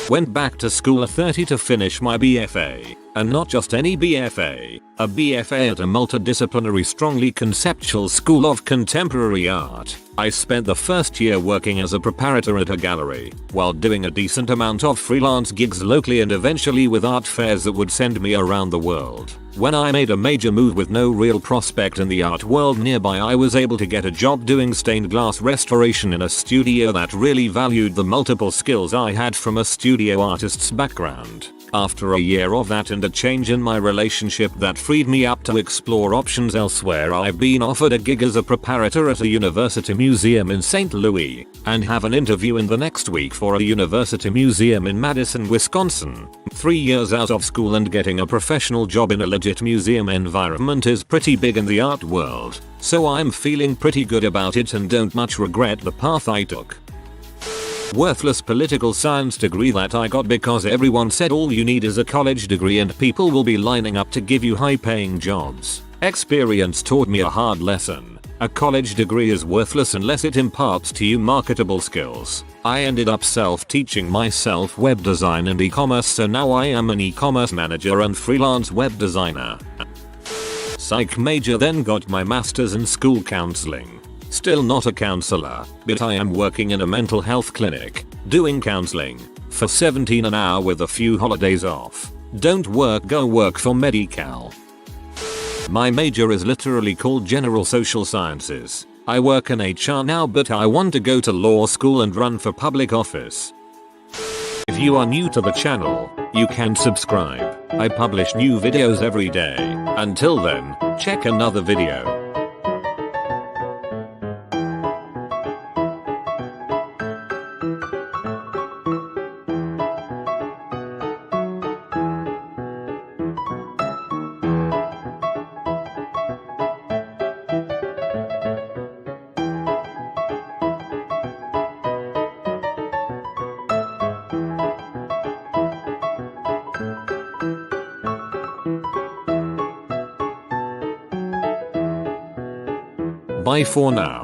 A: Went back to school at 30 to finish my BFA. And not just any BFA, a BFA at a multidisciplinary strongly conceptual school of contemporary art. I spent the first year working as a preparator at a gallery, while doing a decent amount of freelance gigs locally and eventually with art fairs that would send me around the world. When I made a major move with no real prospect in the art world nearby, I was able to get a job doing stained glass restoration in a studio that really valued the multiple skills I had from a studio artist's background. After a year of that and a change in my relationship that freed me up to explore options elsewhere, I've been offered a gig as a preparator at a university museum in St. Louis, and have an interview in the next week for a university museum in Madison, Wisconsin. 3 years out of school and getting a professional job in a legit museum environment is pretty big in the art world, so I'm feeling pretty good about it and don't much regret the path I took. Worthless political science degree that I got because everyone said all you need is a college degree and people will be lining up to give you high-paying jobs. Experience taught me a hard lesson. A college degree is worthless unless it imparts to you marketable skills. I ended up self-teaching myself web design and e-commerce, so now I am an e-commerce manager and freelance web designer. Psych major, then got my master's in school counseling. Still not a counselor, but I am working in a mental health clinic, doing counseling, for $17 an hour with a few holidays off. Don't work, go work for Medi-Cal. My major is literally called General Social Sciences. I work in HR now, but I want to go to law school and run for public office. If you are new to the channel, you can subscribe. I publish new videos every day. Until then, check another video. Bye for now.